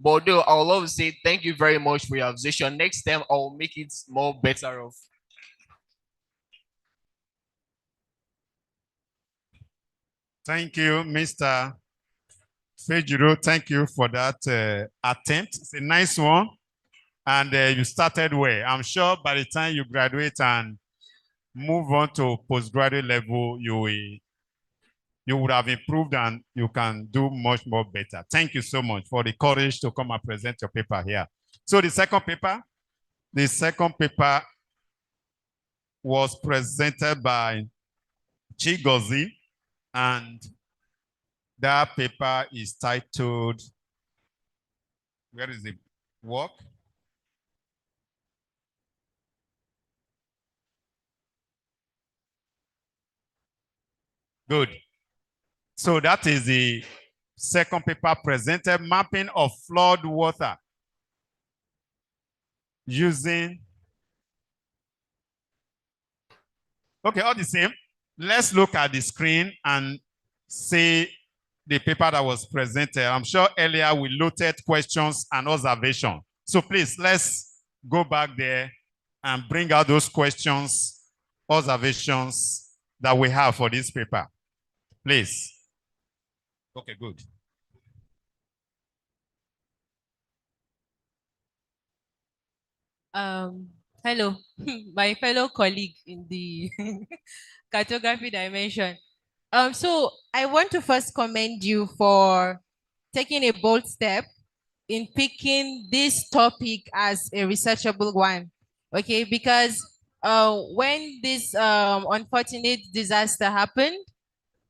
But though I would love to say thank you very much for your observation. Next time I'll make it more better off. Thank you, Mr. Fejiro. Thank you for that attempt. It's a nice one. And you started well. I'm sure by the time you graduate and move on to postgraduate level, you would have improved and you can do much more better. Thank you so much for the courage to come and present your paper here. So the second paper was presented by Chigozie, and that paper is titled, where is it? Work? Good. So that is the second paper presented, mapping of flood water using, okay, all the same. Let's look at the screen and see the paper that was presented. I'm sure earlier we loaded questions and observations. So please, let's go back there and bring out those questions, observations that we have for this paper. Please. Okay, good. Hello, my fellow colleague in the cartography dimension. So I want to first commend you for taking a bold step in picking this topic as a researchable one. Okay, because when this unfortunate disaster happened,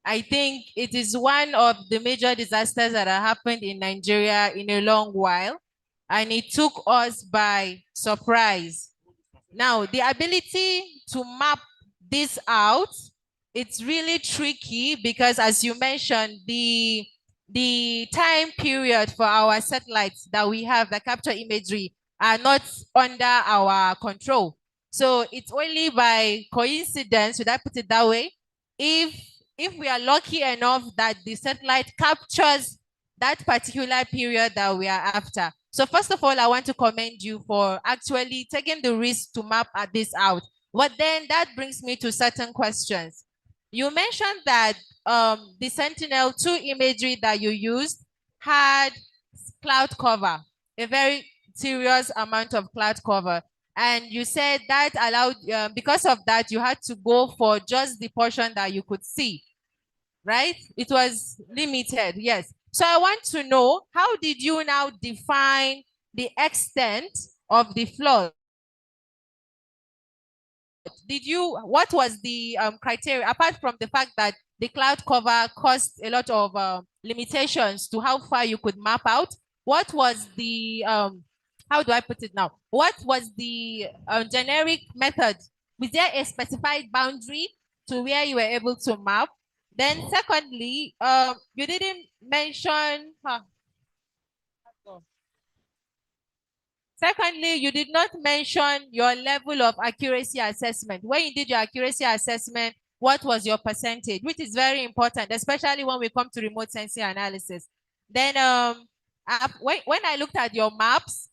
I think it is one of the major disasters that have happened in Nigeria in a long while, and it took us by surprise. Now, the ability to map this out, it's really tricky because, as you mentioned, the time period for our satellites that we have that capture imagery are not under our control. So it's only by coincidence, should I put it that way, if we are lucky enough that the satellite captures that particular period that we are after. So first of all, I want to commend you for actually taking the risk to map this out. But then that brings me to certain questions. You mentioned that the Sentinel-2 imagery that you used had cloud cover, a very serious amount of cloud cover. And you said that allowed, because of that, you had to go for just the portion that you could see, right? It was limited, yes. So I want to know, how did you now define the extent of the flood? What was the criteria, apart from the fact that the cloud cover caused a lot of limitations to how far you could map out? What was the, how do I put it now? What was the generic method? Was there a specified boundary to where you were able to map? Then secondly, you didn't mention, secondly, you did not mention your level of accuracy assessment. When you did your accuracy assessment, what was your percentage, which is very important, especially when we come to remote sensing analysis. Then when I looked at your maps,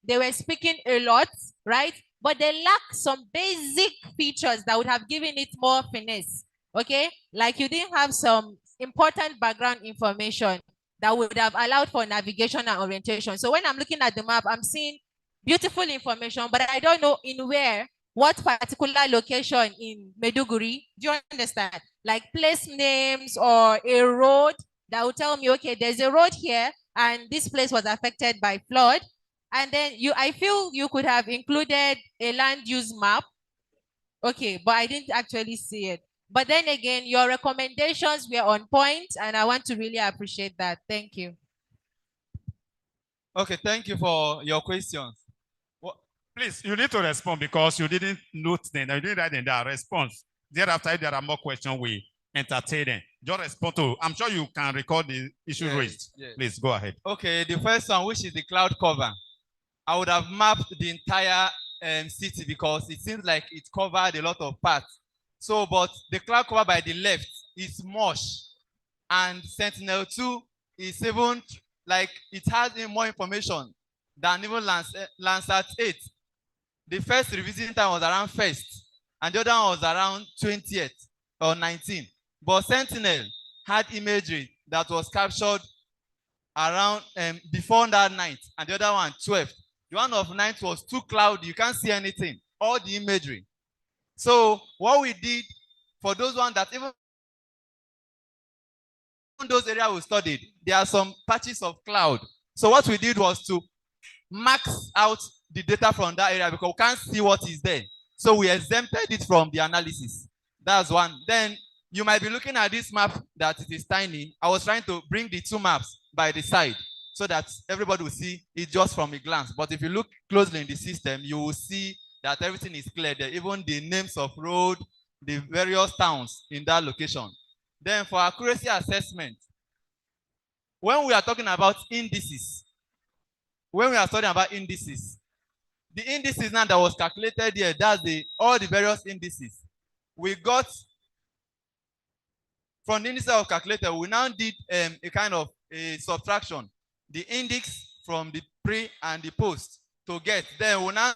they were speaking a lot, right? But they lack some basic features that would have given it more finesse, okay? Like you didn't have some important background information that would have allowed for navigation and orientation. So when I'm looking at the map, I'm seeing beautiful information, but I don't know in where, what particular location in Meduguri. Do you understand? Like place names or a road that will tell me, okay, there's a road here and this place was affected by flood. And then I feel you could have included a land use map. Okay, but I didn't actually see it. But then again, your recommendations were on point, and I want to really appreciate that. Thank you. Okay, thank you for your questions. Please, you need to respond because you didn't note them. You didn't write in that response. Thereafter, if there are more questions, we entertain them. Just respond to. I'm sure you can record the issue raised. Yes. Please go ahead. Okay, the first one, which is the cloud cover. I would have mapped the entire city because it seems like it covered a lot of parts. So, but the cloud cover by the left is mush, and Sentinel-2 is even like it has more information than even Landsat 8. The first revision time was around 1st, and the other one was around 20th or 19th. But Sentinel had imagery that was captured around before that night, and the other one 12th. The one of 9th was too cloudy, you can't see anything, all the imagery. So what we did for those ones that even those areas we studied, there are some patches of cloud. So what we did was to max out the data from that area because we can't see what is there. So we exempted it from the analysis. That's one. Then you might be looking at this map that it is tiny. I was trying to bring the two maps by the side so that everybody will see it just from a glance. But if you look closely in the system, you will see that everything is clear there, even the names of road, the various towns in that location. Then for accuracy assessment, when we are talking about indices, the indices now that was calculated here, that's all the various indices. We got from the indices of calculator, we now did a kind of a subtraction, the index from the pre and the post to get. Then we now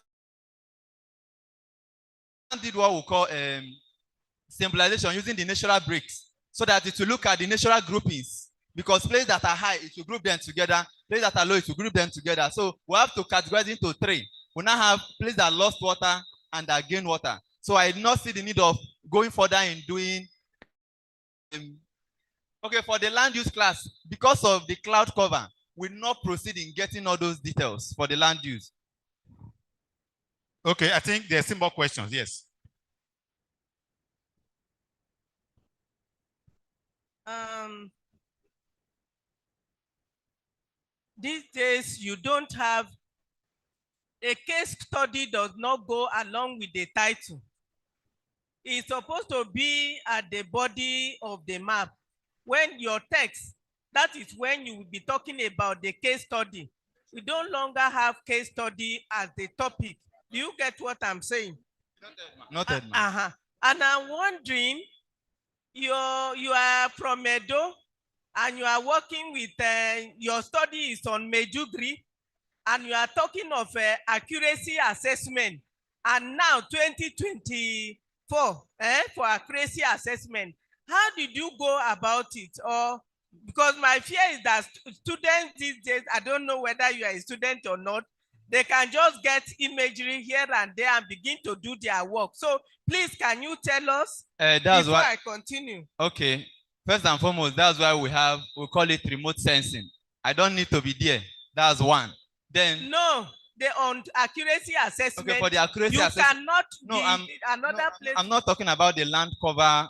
did what we call symbolization using the natural breaks so that it will look at the natural groupings. Because places that are high, it will group them together. Places that are low, it will group them together. So we have to categorize into 3. We now have places that lost water and that gain water. So I did not see the need of going further in doing. Okay, for the land use class, because of the cloud cover, we will not proceed in getting all those details for the land use. Okay, I think there's some more questions. Yes. These days, you don't have a case study does not go along with the title. It's supposed to be at the body of the map. When your text, that is when you will be talking about the case study. We no longer have case study as the topic. Do you get what I'm saying? Noted, ma'am. And I'm wondering, you are from Edo, and you are working with, your study is on Medjugorje, and you are talking of accuracy assessment, and now 2024 for accuracy assessment. How did you go about it? Or because my fear is that students these days, I don't know whether you are a student or not, they can just get imagery here and there and begin to do their work. So please, can you tell us before I continue? Okay. First and foremost, that's why we call it remote sensing. I don't need to be there. That's one. Then no, on accuracy assessment. Okay, for the accuracy you assessment. Cannot another place. I'm not talking about the land cover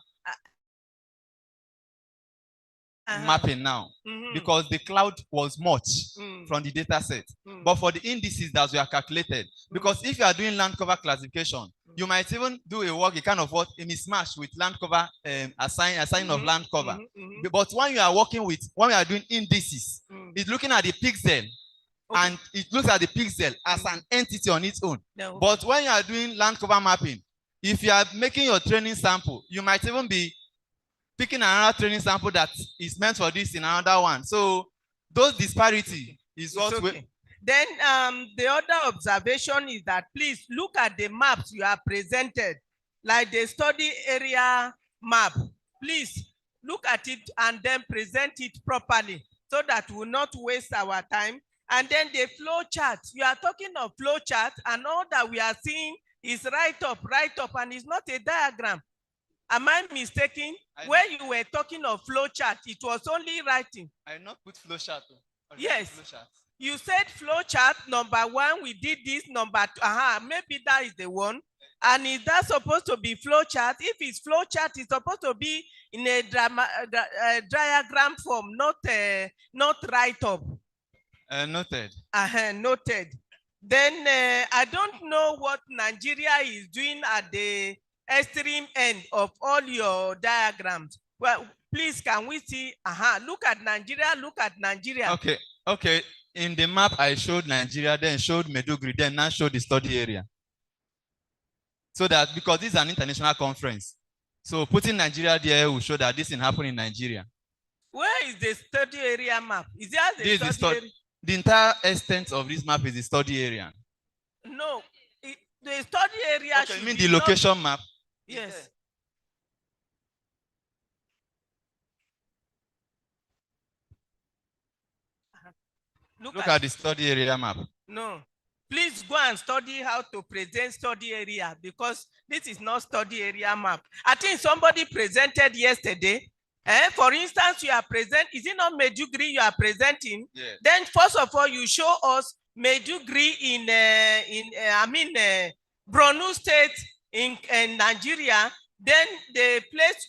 mapping now, because the cloud was much from the data set. But for the indices that we are calculated, because if you are doing land cover classification, you might even do a kind of a mismatch with land cover assign of land cover. But when you are working with, when you are doing indices, it's looking at the pixel. Okay. And it looks at the pixel as an entity on its own. No. But when you are doing land cover mapping, if you are making your training sample, you might even be picking another training sample that is meant for this in another one. So those disparity is what we... Then the other observation is that please look at the maps you have presented, like the study area map. Please look at it and then present it properly so that we will not waste our time. And then the flow chart, you are talking of flow chart, and all that we are seeing is right up, and it's not a diagram. Am I mistaken? When you were talking of flow chart, it was only writing. I not put flow chart. Yes. Flow chart. You said flow chart, number 1, we did this, number 2. Maybe that is the one. And is that supposed to be flow chart? If it's flow chart, it's supposed to be in a diagram form, not write up. Noted. Noted. Then I don't know what Nigeria is doing at the extreme end of all your diagrams. Well, please, can we see? Look at Nigeria. Look at Nigeria. Okay. Okay. In the map, I showed Nigeria, then showed Meduguri, then now showed the study area. So that because this is an international conference, so putting Nigeria there will show that this is happening in Nigeria. Where is the study area map? Is there the study area? The entire extent of this map is the study area. No, the study area okay, should you mean be the location map? Yes. Look at the study area map. No. Please go and study how to present study area, because this is not study area map. I think somebody presented yesterday. For instance, you are present. Is it not Meduguri you are presenting? Yes. Then first of all, you show us Meduguri in Borno State in Nigeria. Then the place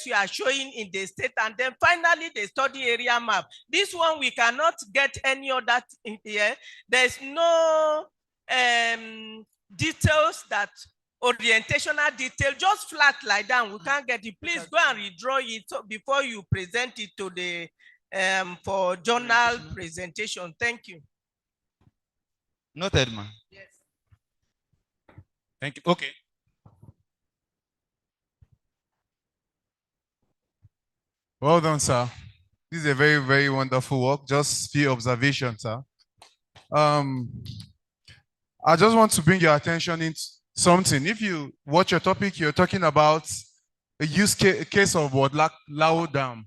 you are showing in the state, and then finally the study area map. This one we cannot get any other in here. There's no details, that orientational detail, just flat like that. We can't get it. Please go and redraw it before you present it to the for journal presentation. Thank you. Noted, man. Yes. Thank you. Okay. Well done, sir. This is a very, very wonderful work. Just few observations, sir. I just want to bring your attention into something. If you watch your topic, you're talking about a case of what, Lao Dam.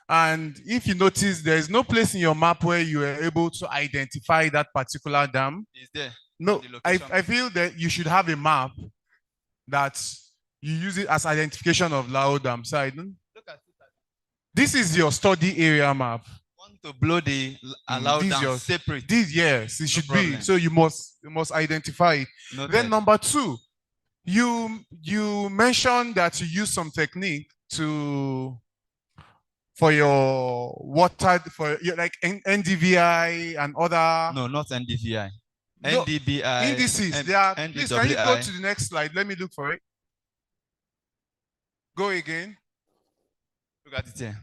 And if you notice, there is no place in your map where you are able to identify that particular dam. Is there? No, I feel that you should have a map that you use it as identification of Lao Dam side. This is your study area map. Want to blow the Lao Dam separate? Yes, it should be. So you must identify it. Then number two, you mentioned that you use some technique for your water, for your, like NDVI and other. No, not NDVI. No, NDBI. Indices. They are. Please, can you go to the next slide? Let me look for it. Go again. Look at it here.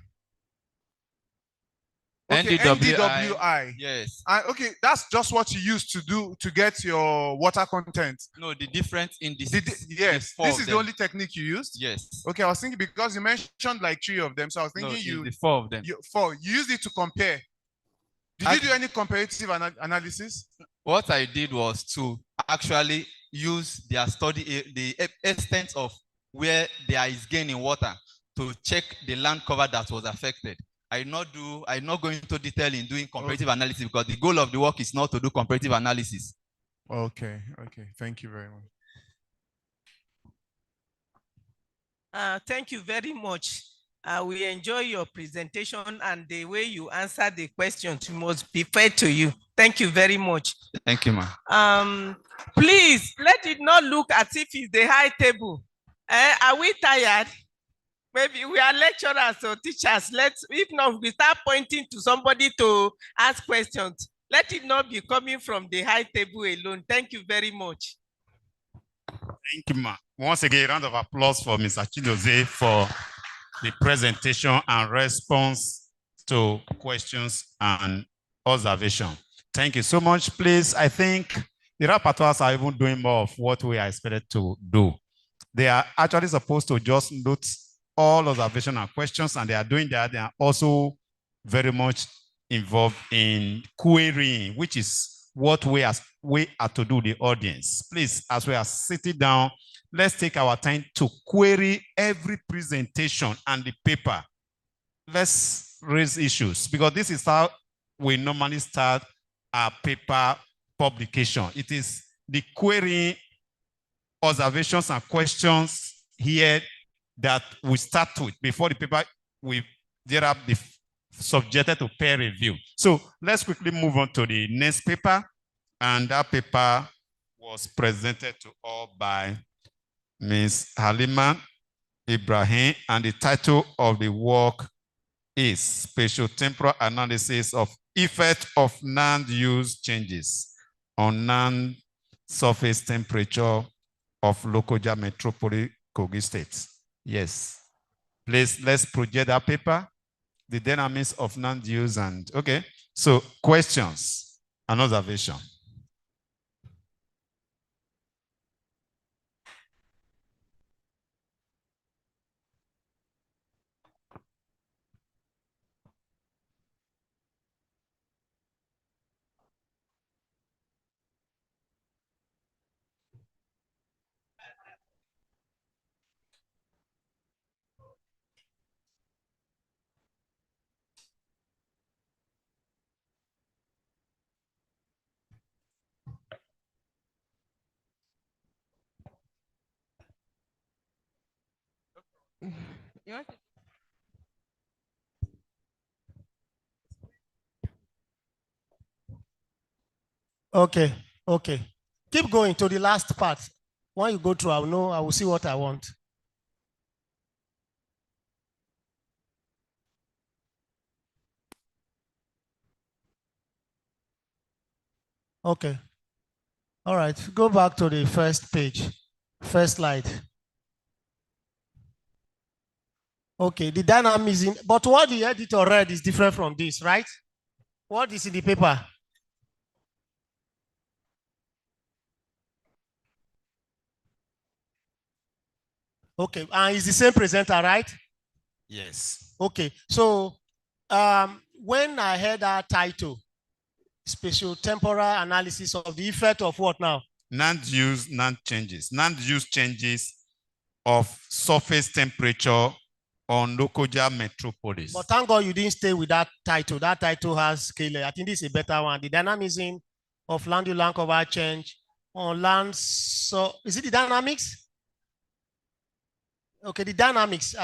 Okay, NDWI. Yes. Okay, that's just what you use to get your water content. No, the different indices. Yes, this is the only technique you used? Yes. Okay, I was thinking because you mentioned like 3 of them, so I was thinking the 4 of them. You used it to compare. Did you do any comparative analysis? What I did was to actually use their study, the extent of where there is gain in water, to check the land cover that was affected. I'm not going into detail in doing comparative analysis, because the goal of the work is not to do comparative analysis. Okay. Thank you very much. Thank you very much. We enjoy your presentation, and the way you answer the questions must be fair to you. Thank you very much. Thank you, ma'am. Please, let it not look as if it's the high table. Are we tired? Maybe we are lecturers or teachers. If not, we start pointing to somebody to ask questions. Let it not be coming from the high table alone. Thank you very much. Thank you, ma. Once again, a round of applause for Mr. Chidozie for the presentation and response to questions and observation. Thank you so much. Please, I think the rapporteurs are even doing more of what we are expected to do. They are actually supposed to just note all observation and questions, and they are doing that. They are also very much involved in querying, which is what we are to do, the audience. Please, as we are sitting down, let's take our time to query every presentation and the paper. Let's raise issues, because this is how we normally start our paper publication. It is the querying, observations and questions here that we start with before the paper we thereafter be subjected to peer review. So let's quickly move on to the next paper, and that paper was presented to all by Ms. Halima Ibrahim, and the title of the work is Spatial-Temporal Analysis of Effect of Land Use Changes on Land Surface Temperature of Lokoja Metropolis, Kogi State. Yes. Please, let's project that paper, the dynamics of land use, and okay. So questions and observation. Okay, okay. Keep going to the last part. When you go through, I'll know, I will see what I want. Okay. All right, go back to the first page, first slide. Okay, the dynamism, but what the editor read is different from this, right? What is in the paper? Okay, and it's the same presenter, right? Yes. Okay, so when I heard that title, Spatial Temporal Analysis of the Effect of what now? Land use, land changes. Land use changes of surface temperature on Lokoja Metropolis. But thank God you didn't stay with that title. That title has scale. I think this is a better one. The dynamism of land use land cover change on land. So is it the dynamics? Okay, the dynamics,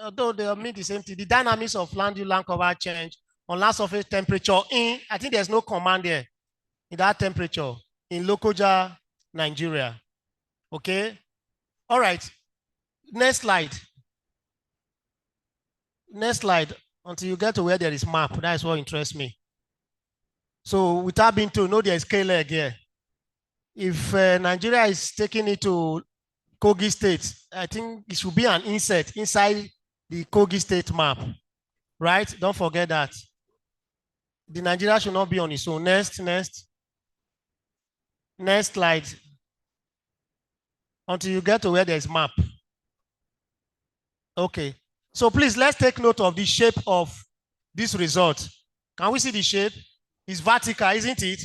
although they mean the same thing, the dynamics of land use land cover change on land surface temperature in, I think there's no command there, in that temperature, in Lokoja, Nigeria. Okay? All right. Next slide. Next slide, until you get to where there is map. That is what interests me. So without being told, no, there is K-leg here. If Nigeria is taking it to Kogi State, I think it should be an insert inside the Kogi State map, right? Don't forget that. The Nigeria should not be on its own. Next slide. Until you get to where there is map. Okay. So please, let's take note of the shape of this result. Can we see the shape? It's vertical, isn't it?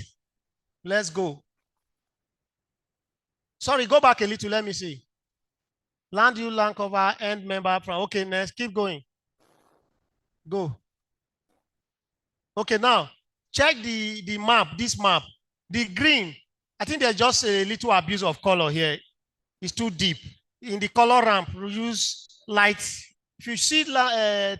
Let's go. Sorry, go back a little. Let me see. Land use, land cover, end member. Okay, next. Keep going. Go. Okay, now check the map, this map. The green, I think there's just a little abuse of color here. It's too deep. In the color ramp, we use light. If you see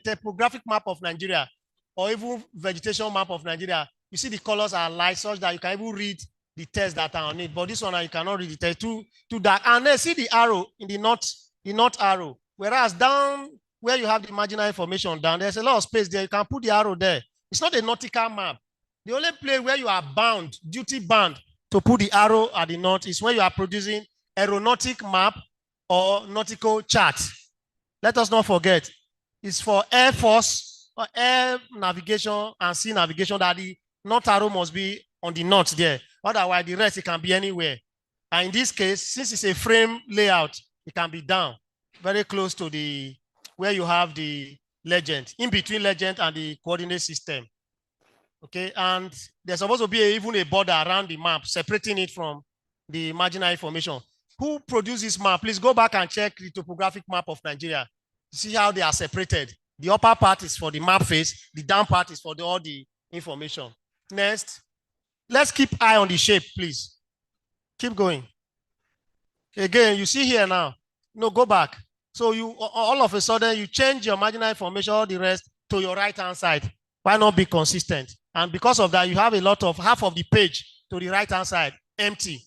topographic map of Nigeria or even vegetation map of Nigeria, you see the colors are light such that you can even read the text that are on it. But this one, you cannot read the text, too dark. And then see the arrow in the north arrow. Whereas down where you have the marginal information down, there's a lot of space there. You can put the arrow there. It's not a nautical map. The only place where you are bound, duty bound, to put the arrow at the north is when you are producing aeronautic map or nautical chart. Let us not forget, it's for Air Force or air navigation and sea navigation that the north arrow must be on the north there. Otherwise, the rest, it can be anywhere. And in this case, since it's a frame layout, it can be down, very close to the where you have the legend, in between legend and the coordinate system. Okay, and there's supposed to be even a border around the map, separating it from the marginal information. Who produced this map? Please go back and check the topographic map of Nigeria. See how they are separated. The upper part is for the map face, the down part is for all the information. Next, let's keep eye on the shape, please. Keep going. Again, you see here now. No, go back. So you all of a sudden you change your marginal information, all the rest to your right-hand side. Why not be consistent? And because of that, you have a lot of half of the page to the right-hand side empty.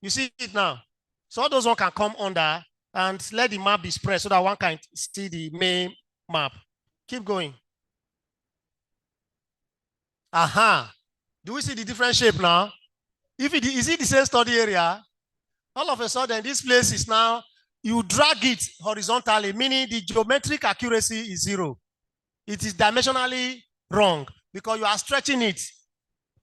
You see it now. So all those one can come under and let the map be spread so that one can see the main map. Keep going. Aha. Do we see the different shape now? If it is it the same study area, all of a sudden this place is now, you drag it horizontally, meaning the geometric accuracy is 0. It is dimensionally wrong because you are stretching it.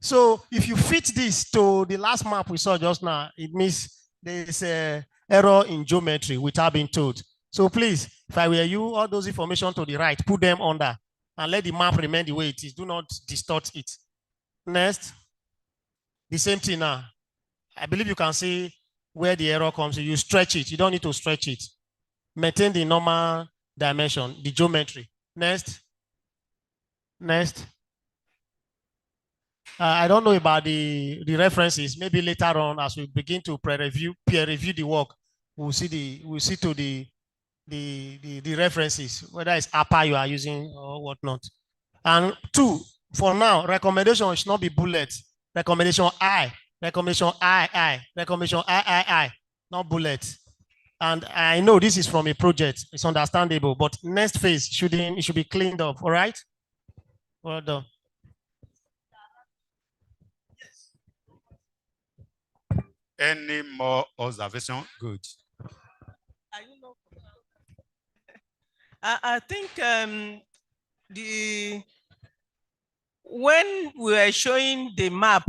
So if you fit this to the last map we saw just now, it means there is an error in geometry without being told. So please, if I were you, all those information to the right, put them under and let the map remain the way it is. Do not distort it. Next, the same thing now. I believe you can see where the error comes in. You stretch it. You don't need to stretch it. Maintain the normal dimension, the geometry. Next. Next. I don't know about the references. Maybe later on, as we begin to peer review the work, we'll see to the references, whether it's APA you are using or whatnot. And 2, for now, recommendation should not be bullet. Recommendation I, recommendation I, recommendation I, not bullet. And I know this is from a project. It's understandable, but next phase it should be cleaned up. All right. Well done. Any more observation? Good. I think when we were showing the map,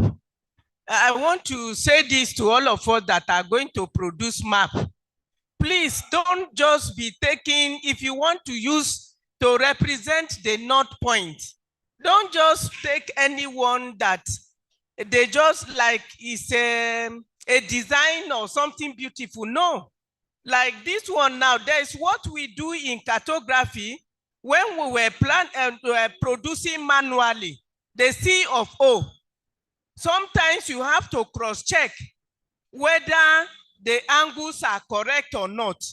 I want to say this to all of us that are going to produce map. Please don't just be taking, if you want to use to represent the north point, don't just take anyone that they just like is a design or something beautiful. No, like this one now, there's what we do in cartography when we were producing manually, the C of O. Sometimes you have to cross-check whether the angles are correct or not.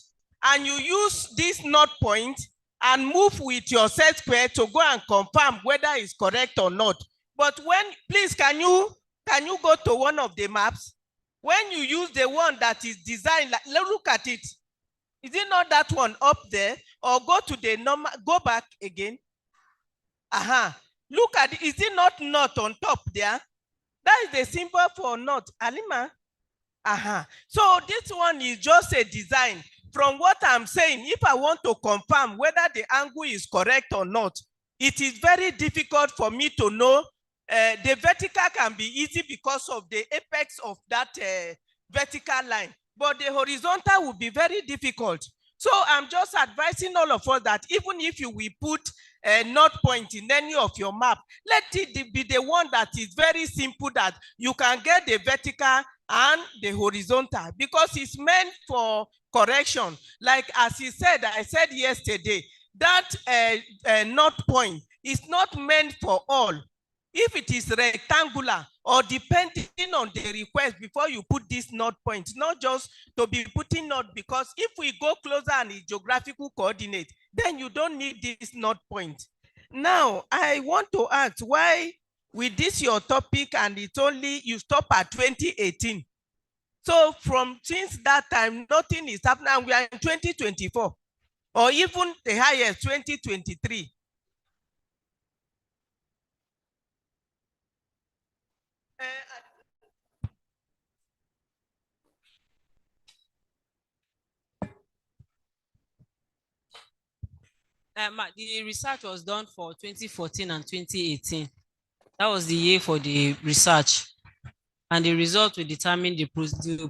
And you use this north point and move with your set square to go and confirm whether it's correct or not. But please, can you go to one of the maps? When you use the one that is designed, look at it. Is it not that one up there? Or go to the normal, go back again. Look at it. Is it not on top there? That is the symbol for north. Alima. So this one is just a design. From what I'm saying, if I want to confirm whether the angle is correct or not, it is very difficult for me to know. The vertical can be easy because of the apex of that vertical line, but the horizontal will be very difficult. So I'm just advising all of us that even if you will put a north point in any of your map, let it be the one that is very simple, that you can get the vertical and the horizontal, because it's meant for correction. Like as he said, I said yesterday, that north point is not meant for all. If it is rectangular or depending on the request before you put this north point, not just to be putting north, because if we go closer and the geographical coordinate, then you don't need this north point. Now, I want to ask why with this your topic and it's only you stop at 2018. So since that time, nothing is happening, and we are in 2024, or even the highest 2023. The research was done for 2014 and 2018. That was the year for the research. And the result will determine the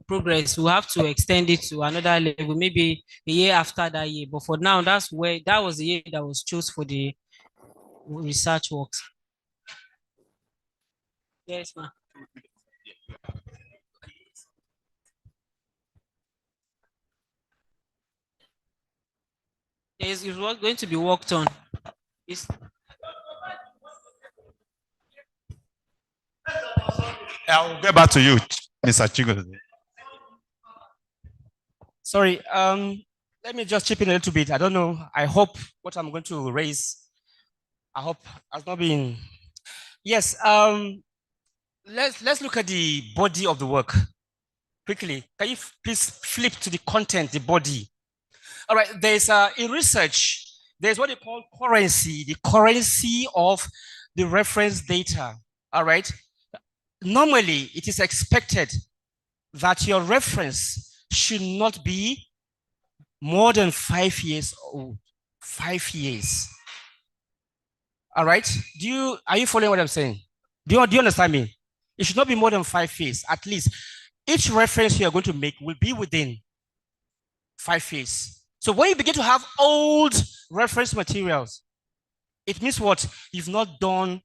progress. We'll have to extend it to another level, maybe a year after that year. But for now, that was the year that was chosen for the research works. Yes, ma'am. Yes, it's going to be worked on. I'll get back to you, Mr. Chigo. Sorry, let me just chip in a little bit. I don't know. I hope what I'm going to raise, I hope has not been. Yes, let's look at the body of the work. quickly, can you please flip to the content, the body? All right, there's in research, there's what they call currency, the currency of the reference data. All right. Normally, it is expected that your reference should not be more than 5 years old. 5 years. All right. Are you following what I'm saying? Do you understand me? It should not be more than 5 years. At least each reference you are going to make will be within 5 years. So when you begin to have old reference materials, it means what? You've not done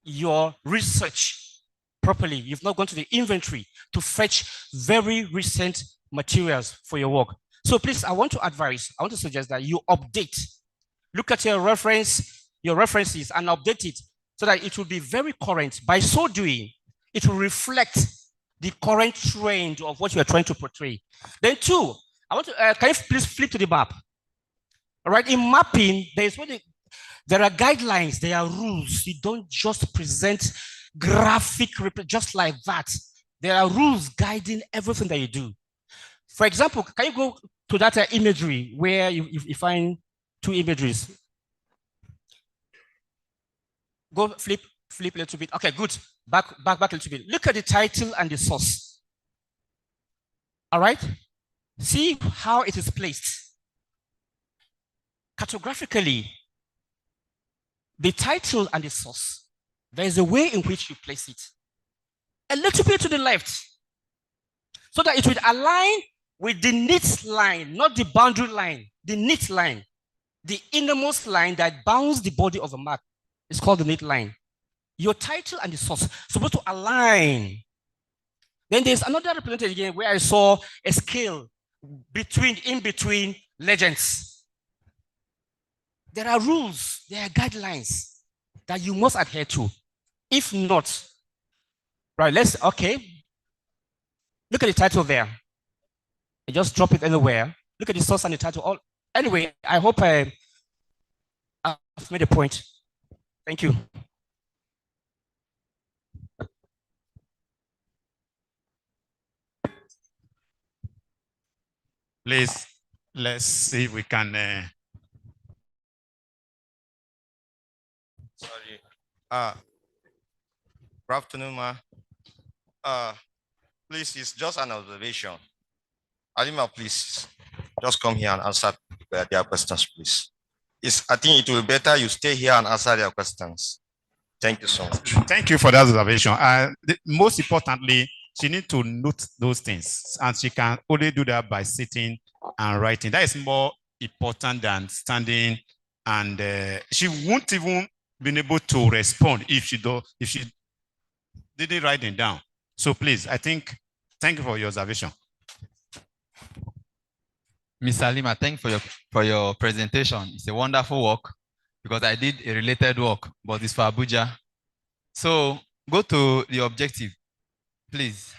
your research properly. You've not gone to the inventory to fetch very recent materials for your work. So please, I want to suggest that you update. Look at your references and update it so that it will be very current. By so doing, it will reflect the current trend of what you are trying to portray. Then two, can you please flip to the map? All right, in mapping, there are guidelines, there are rules. You don't just present graphic just like that. There are rules guiding everything that you do. For example, can you go to that imagery where you find two imageries? Go flip a little bit. Okay, good. Back a little bit. Look at the title and the source. All right. See how it is placed. Cartographically, the title and the source, there is a way in which you place it. A little bit to the left, so that it will align with the knit line, not the boundary line, the knit line, the innermost line that bounds the body of a map. It's called the knit line. Your title and the source supposed to align. Then there's another representation again where I saw a scale in between legends. There are rules, there are guidelines that you must adhere to. If not, right, okay. Look at the title there. I just drop it anywhere. Look at the source and the title. Anyway, I hope I've made a point. Thank you. Please, let's see if we can. Sorry. Good afternoon, ma. Please, it's just an observation. Alima, please, just come here and answer their questions, please. I think it will be better you stay here and answer their questions. Thank you so much. Thank you for that observation. Most importantly, she needs to note those things, and she can only do that by sitting and writing. That is more important than standing, and she won't even be able to respond if she didn't write it down. So please, thank you for your observation. Ms. Salima, thank you for your presentation. It's a wonderful work because I did a related work, but it's for Abuja. So go to the objective, please.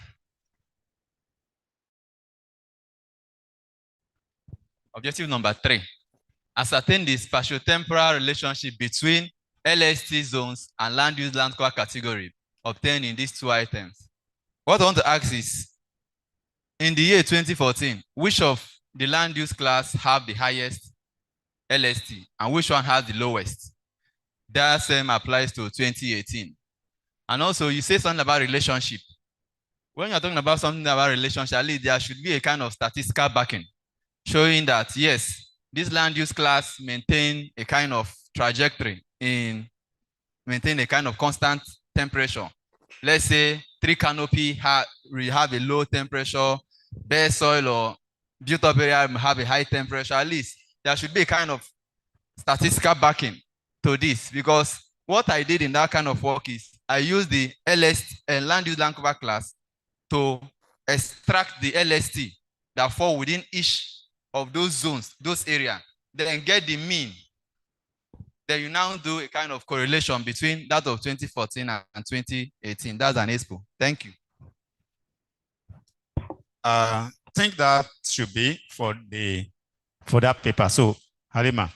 Objective number 3, ascertain the spatiotemporal relationship between LST zones and land use land cover category obtained in these 2 items. What I want to ask is, in the year 2014, which of the land use class have the highest LST and which one has the lowest? That same applies to 2018. And also you say something about relationship. When you're talking about something about relationship, at least there should be a kind of statistical backing showing that yes, this land use class maintain a kind of trajectory maintain a kind of constant temperature. Let's say tree canopy we have a low temperature, bare soil or built up area have a high temperature. At least there should be a kind of statistical backing to this, because what I did in that kind of work is I used the land use land cover class to extract the LST that fall within each of those zones, those areas, then get the mean. Then you now do a kind of correlation between that of 2014 and 2018. That's an expo. Thank you. I think that should be for that paper. So, Halima,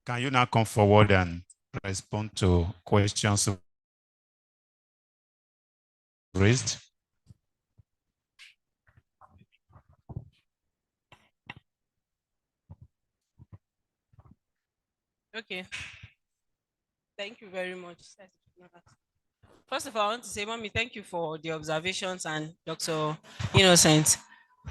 can you now come forward and respond to questions raised? Okay. Thank you very much. First of all, I want to say, Mommy, thank you for the observations and Dr. Innocent.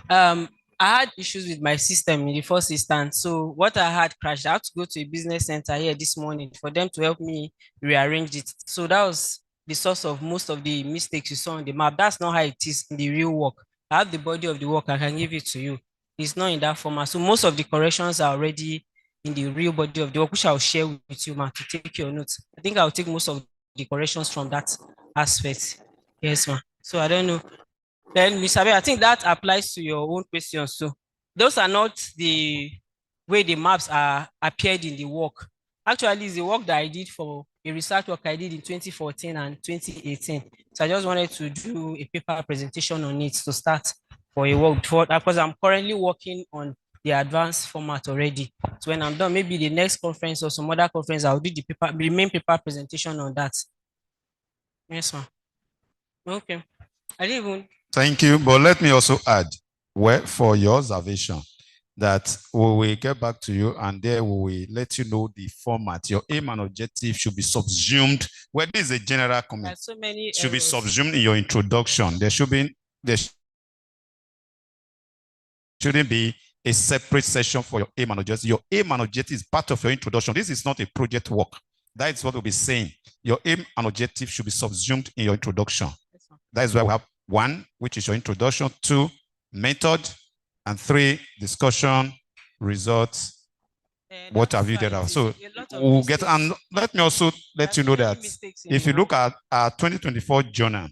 I had issues with my system in the first instance. So what I had crashed, I had to go to a business center here this morning for them to help me rearrange it. So that was the source of most of the mistakes you saw on the map. That's not how it is in the real work. I have the body of the work. I can give it to you. It's not in that format. So most of the corrections are already in the real body of the work, which I'll share with you, ma, to take your notes. I think I'll take most of the corrections from that aspect. Yes, ma. So I don't know. Then, Ms. Abe, I think that applies to your own questions too. Those are not the way the maps are appeared in the work. Actually, it's the work that I did for a research work I did in 2014 and 2018. So I just wanted to do a paper presentation on it to start for a work before, because I'm currently working on the advanced format already. So when I'm done, maybe the next conference or some other conference, I'll do the main paper presentation on that. Yes, ma'am. Okay. I didn't even. Thank you. But let me also add, well, for your observation, that we will get back to you and there we will let you know the format. Your aim and objective should be subsumed. Well, this is a general comment. So many should be errors. subsumed in your introduction. There shouldn't be a separate session for your aim and objective. Your aim and objective is part of your introduction. This is not a project work. That is what we'll be saying. Your aim and objective should be subsumed in your introduction. That is why we have 1, which is your introduction, 2, method, and 3, discussion, results. What have you done? So we'll get, and let me also let you know that if you look at our 2024 journal,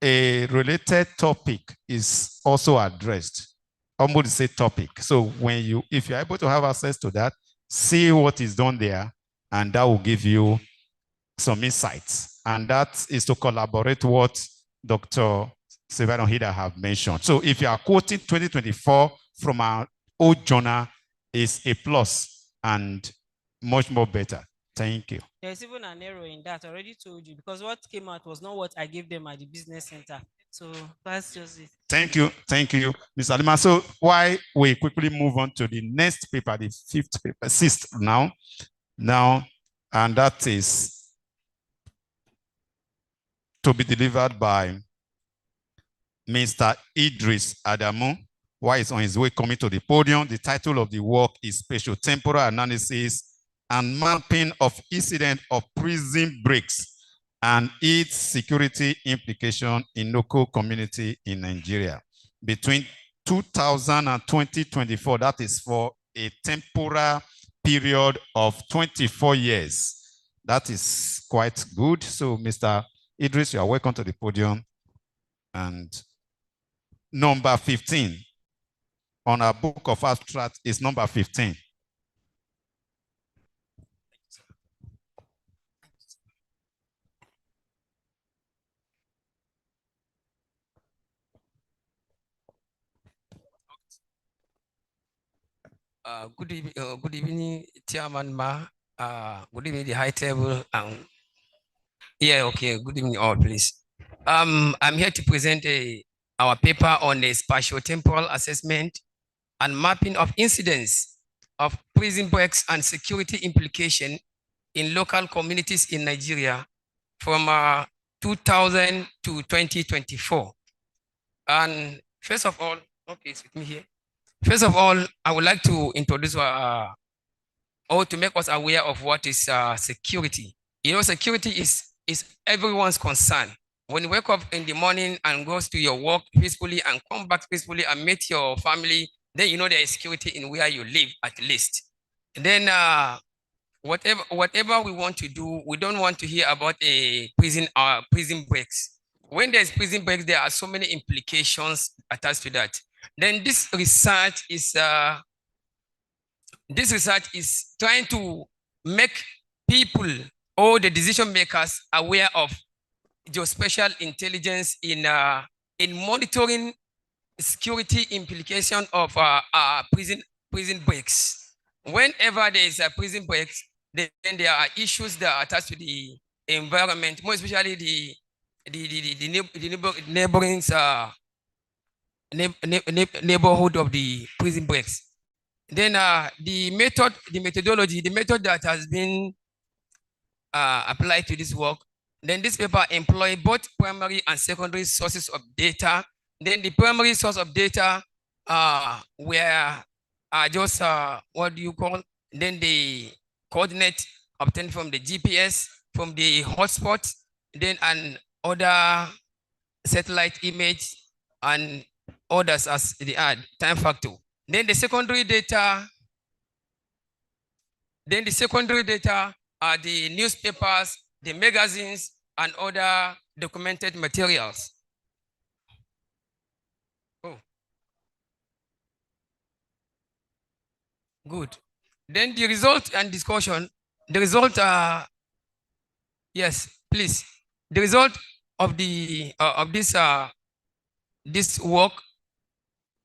a related topic is also addressed, almost the same topic. So when if you're able to have access to that, see what is done there, and that will give you some insights. And that is to collaborate what Dr. Silvano Hida have mentioned. So if you are quoting 2024 from our old journal, is a plus and much more better. Thank you. There's even an error in that. I already told you, because what came out was not what I gave them at the business center. So that's just it. Thank you. Thank you, Mr. Lima. So why we quickly move on to the next paper, the 5th paper, 6th now, and that is to be delivered by Mr. Idris Adamu, while he's on his way coming to the podium. The title of the work is Spatial-Temporal Analysis and Mapping of Incident of Prison Breaks and its Security Implication in Local Community in Nigeria. Between 2000 and 2024, that is for a temporal period of 24 years. That is quite good. So, Mr. Idris, you are welcome to the podium. And number 15 on our book of abstract is number 15. Good evening, Chairman Ma. Good evening, the high table. Yeah, okay. Good evening, all, please. I'm here to present our paper on the spatio-temporal assessment and mapping of incidents of prison breaks and security implication in local communities in Nigeria from 2000 to 2024. And first of all, okay, it's with me here. First of all, I would like to introduce or to make us aware of what is security. You know, security is everyone's concern. When you wake up in the morning and goes to your work peacefully and come back peacefully and meet your family, then you know there is security in where you live at least. And then whatever we want to do, we don't want to hear about a prison breaks. When there's prison breaks, there are so many implications attached to that. Then this research is trying to make people or the decision makers aware of geospatial intelligence in monitoring security implication of prison breaks. Whenever there is a prison break, then there are issues that are attached to the environment, more especially the neighboring neighborhood of the prison breaks. Then the methodology, the method that has been applied to this work. Then this paper employ both primary and secondary sources of data. Then the primary source of data were just what do you call? Then the coordinate obtained from the GPS, from the hotspot, then and other satellite image and others as the time factor. Then the secondary data are the newspapers, the magazines, and other documented materials. Oh, good. Then the result and discussion. The result yes, please. The result of the of this work,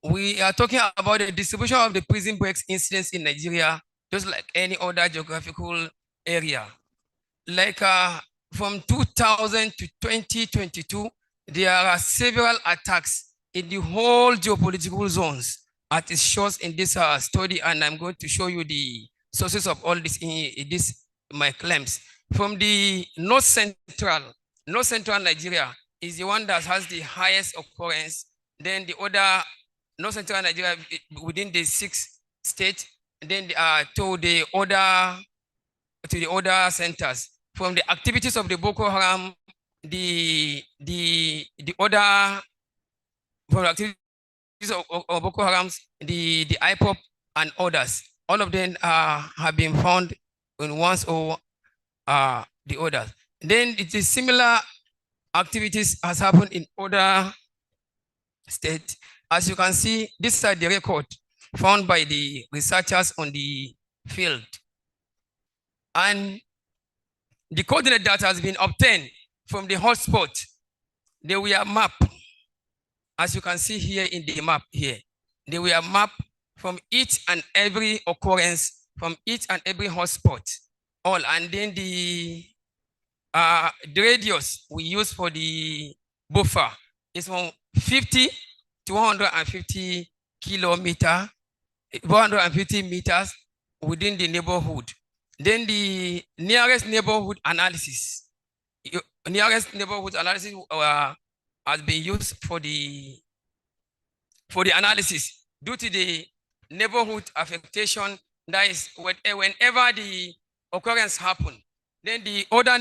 we are talking about the distribution of the prison breaks incidents in Nigeria, just like any other geographical area. Like from 2000 to 2022, there are several attacks in the whole geopolitical zones as it shows in this study, and I'm going to show you the sources of all this in this my claims. From the north central Nigeria is the one that has the highest occurrence. Then the other north central Nigeria within the 6 states, then to the other centers. From the activities of the Boko Haram, from the activities of Boko Haram, the IPOP and others, all of them have been found in ones or the others. Then it is similar activities has happened in other states. As you can see, these are the record found by the researchers on the field. And the coordinate data has been obtained from the hotspot. They were mapped, as you can see here in the map here. They were mapped from each and every occurrence, from each and every hotspot. All, and then the radius we use for the buffer is from 50 to 150 kilometers, 150 meters within the neighborhood. Then the nearest neighborhood analysis has been used for the analysis due to the neighborhood affectation. That is, whenever the occurrence happen, then the other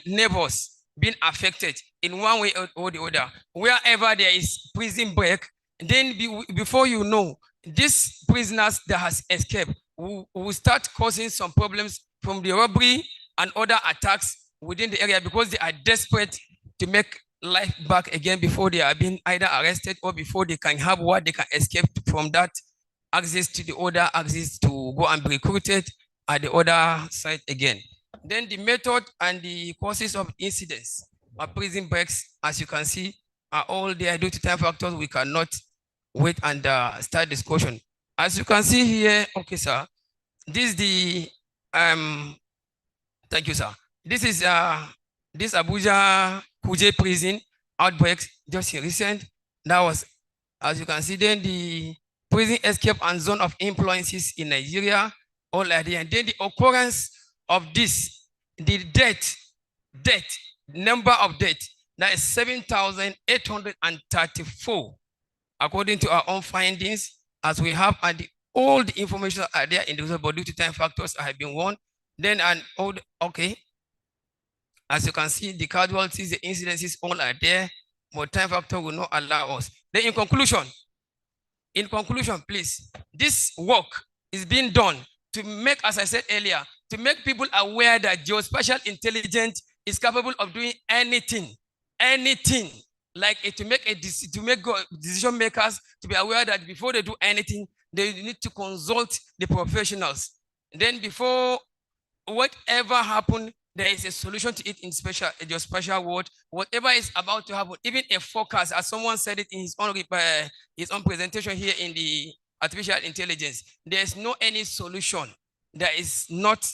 neighbors being affected in one way or the other. Wherever there is prison break, then before you know, these prisoners that has escaped will start causing some problems from the robbery and other attacks within the area because they are desperate to make life back again before they are being either arrested or before they can have what they can escape from that access to the other access to go and be recruited at the other side again. Then the method and the causes of incidents of prison breaks, as you can see, are all there due to time factors. We cannot wait and start discussion. As you can see here, okay, sir, this is the, thank you, sir. This is this Abuja Kuje prison outbreaks just recent. That was, as you can see, then the prison escape and zone of influences in Nigeria, all are there. And then the occurrence of this, the number of death, that is 7,834, according to our own findings, as we have, and all the information are there in the result, but due to time factors, I have been warned. Then, okay, as you can see, the casualties, the incidences, all are there, but time factor will not allow us. Then in conclusion, please, this work is being done to make, as I said earlier, to make people aware that geospatial intelligence is capable of doing anything, like to make decision makers to be aware that before they do anything, they need to consult the professionals. Then before whatever happens, there is a solution to it in geospatial world. Whatever is about to happen, even a forecast, as someone said it in his own presentation here in the artificial intelligence, there is no any solution that is not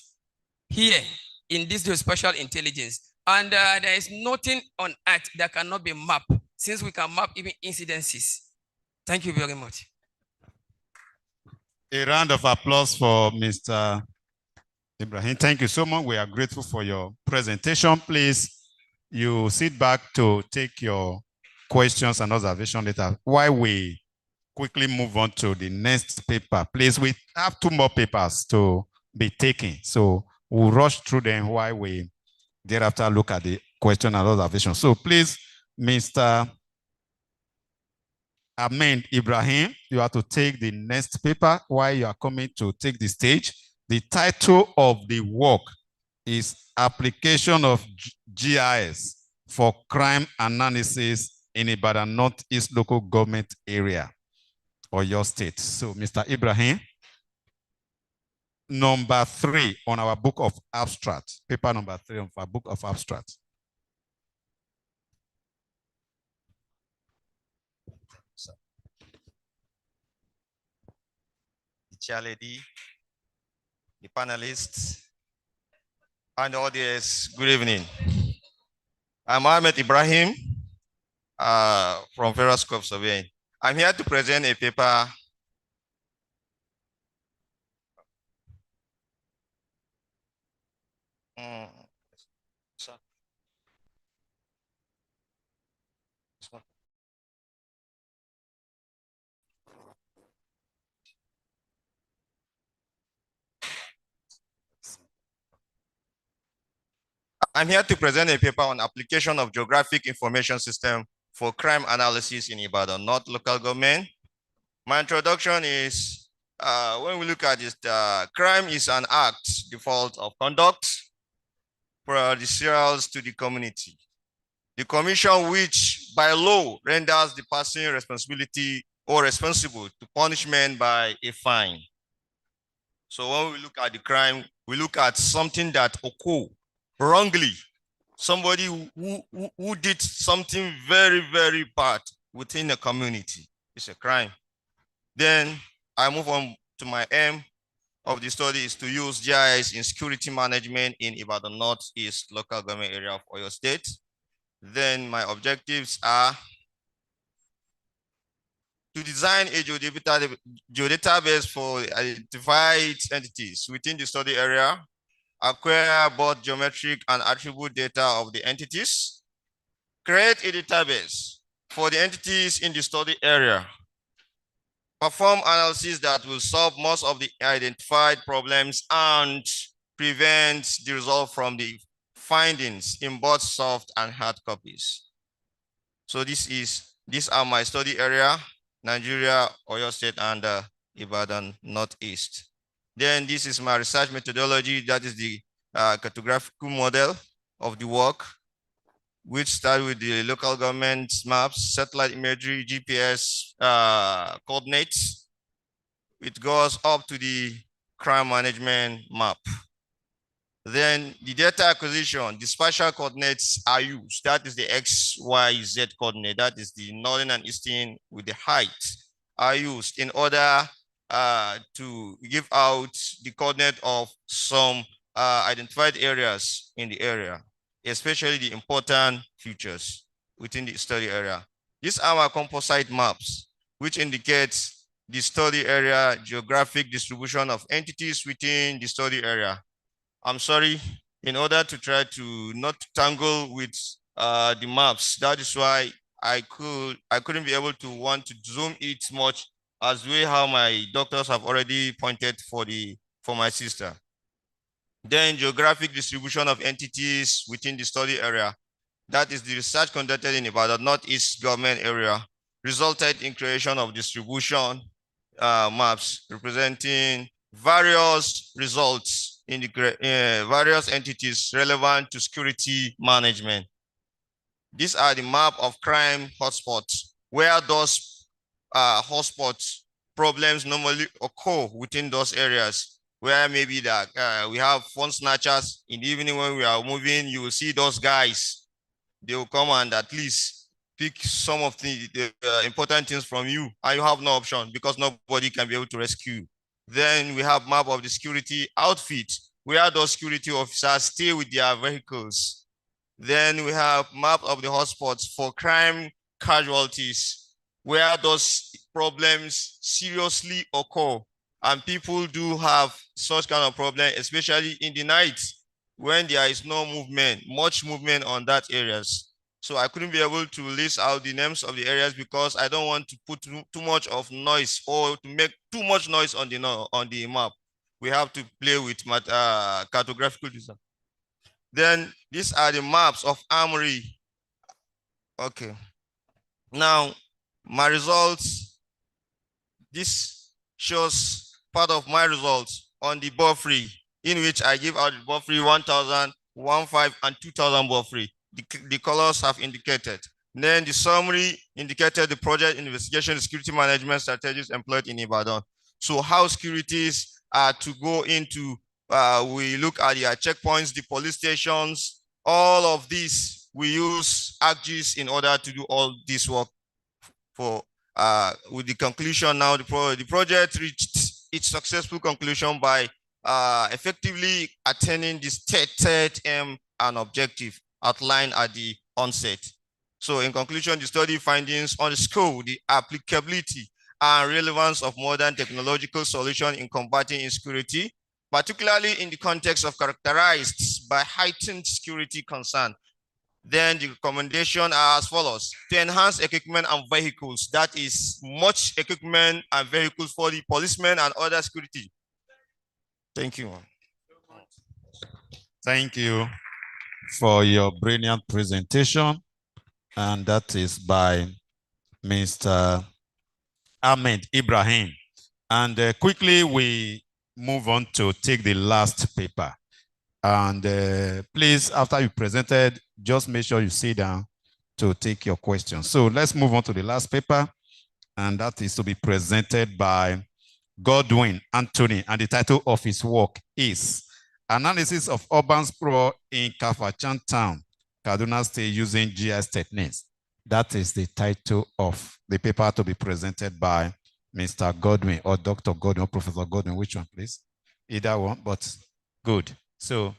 here in this geospatial intelligence. And there is nothing on earth that cannot be mapped, since we can map even incidences. Thank you very much. A round of applause for Mr. Ibrahim. Thank you so much. We are grateful for your presentation. Please, you sit back to take your questions and observations later while we quickly move on to the next paper. Please, we have 2 more papers to be taken. So we'll rush through them while we thereafter look at the question and observation. So please, Mr. Ahmed Ibrahim, you have to take the next paper while you are coming to take the stage. The title of the work is Application of GIS for Crime Analysis in Ibadan Northeast Local Government Area or your state. So, Mr. Ibrahim, number 3 on our book of abstract, paper number 3 of our book of abstract. The chair lady, the panelists, and the audience, good evening. I'm Ahmed Ibrahim from Federal School of Surveying. I'm here to present a paper I'm here to present a paper on application of geographic information system for crime analysis in Ibadan, not local government. My introduction is, when we look at this, crime is an act, default of conduct, prejudicial to the community. The commission which by law renders the person responsibility or responsible to punishment by a fine. So when we look at the crime, we look at something that occurred wrongly. Somebody who did something very, very bad within the community. It's a crime. Then I move on to my aim of the study is to use GIS in security management in Ibadan Northeast local government area of Oyo State. Then my objectives are to design a geodatabase for identified entities within the study area, acquire both geometric and attribute data of the entities, create a database for the entities in the study area, perform analysis that will solve most of the identified problems and prevent the result from the findings in both soft and hard copies. So these are my study area, Nigeria, Oyo State, and Ibadan Northeast. Then this is my research methodology. That is the cartographical model of the work, which starts with the local government maps, satellite imagery, GPS coordinates. It goes up to the crime management map. Then the data acquisition, the spatial coordinates are used. That is the X, Y, Z coordinate. That is the northern and eastern with the height are used in order to give out the coordinate of some identified areas in the area, especially the important features within the study area. These are our composite maps, which indicates the study area geographic distribution of entities within the study area. I'm sorry, in order to try to not tangle with the maps, that is why I couldn't be able to want to zoom it much as way how my doctors have already pointed for my sister. Then geographic distribution of entities within the study area. That is the research conducted in Ibadan Northeast government area resulted in creation of distribution maps representing various results in the various entities relevant to security management. These are the map of crime hotspots, where those hotspots problems normally occur within those areas, where maybe that we have phone snatchers. In the evening when we are moving, you will see those guys. They will come and at least pick some of the important things from you, and you have no option because nobody can be able to rescue you. Then we have map of the security outfit, where those security officers stay with their vehicles. Then we have map of the hotspots for crime casualties, where those problems seriously occur and people do have such kind of problem, especially in the night when there is no movement, much movement on that areas. So I couldn't be able to list out the names of the areas because I don't want to put too much of noise or to make too much noise on the map. We have to play with cartographical design. Then these are the maps of Armory. Okay. Now, my results, this shows part of my results on the buffering, in which I give out the buffering 1,000, 1,500, and 2,000 buffering. The colors have indicated. Then the summary indicated the project investigation security management strategies employed in Ibadan. So how securities are to go into, we look at the checkpoints, the police stations, all of these. We use ArcGIS in order to do all this work. For with the conclusion now, the project reached its successful conclusion by effectively attaining this third aim and objective outlined at the onset. So in conclusion, the study findings underscore the applicability and relevance of modern technological solutions in combating insecurity, particularly in the context of characterized by heightened security concern. Then the recommendation are as follows: to enhance equipment and vehicles, that is much equipment and vehicles for the policemen and other security. Thank you. Thank you for your brilliant presentation. And that is by Mr. Ahmed Ibrahim. And quickly, we move on to take the last paper. And please, after you presented, just make sure you sit down to take your questions. So let's move on to the last paper. And that is to be presented by Godwin Anthony. And the title of his work is Analysis of Urban Sprawl in Kafachan Town, Kaduna State, using GIS techniques. That is the title of the paper to be presented by Mr. Godwin or Dr. Godwin or Professor Godwin. Which one, please? Either one, but good. So,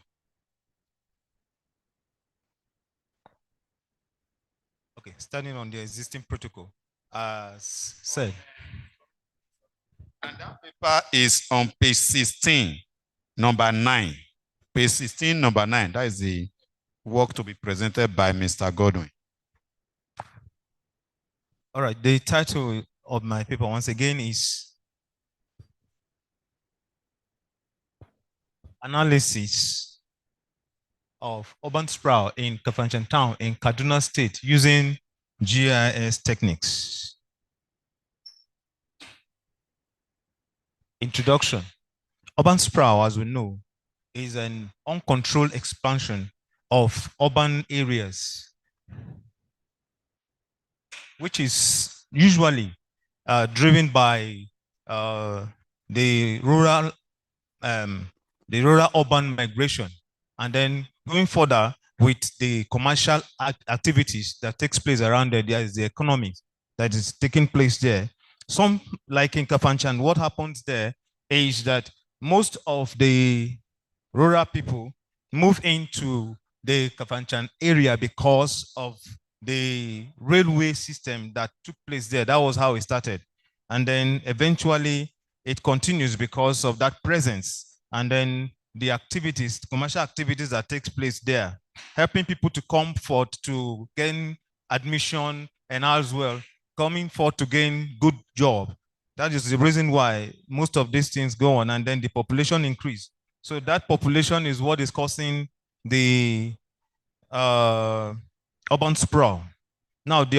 okay, standing on the existing protocol, as said. And that paper is on page 16, number 9. Page 16, number 9. That is the work to be presented by Mr. Godwin. All right, the title of my paper, once again, is Analysis of Urban Sprawl in Kafanchan Town in Kaduna State using GIS techniques. Introduction. Urban sprawl, as we know, is an uncontrolled expansion of urban areas, which is usually driven by the rural urban migration, and then going further with the commercial activities that takes place around there. There is the economy that is taking place there. Some, like in Kafanchan, what happens there is that most of the rural people move into the Kafanchan area because of the railway system that took place there. That was how it started. And then eventually it continues because of that presence. And then the activities, commercial activities that takes place there, helping people to come forth to gain admission and as well coming forth to gain good job. That is the reason why most of these things go on, and then the population increase. So that population is what is causing the urban sprawl. Now, the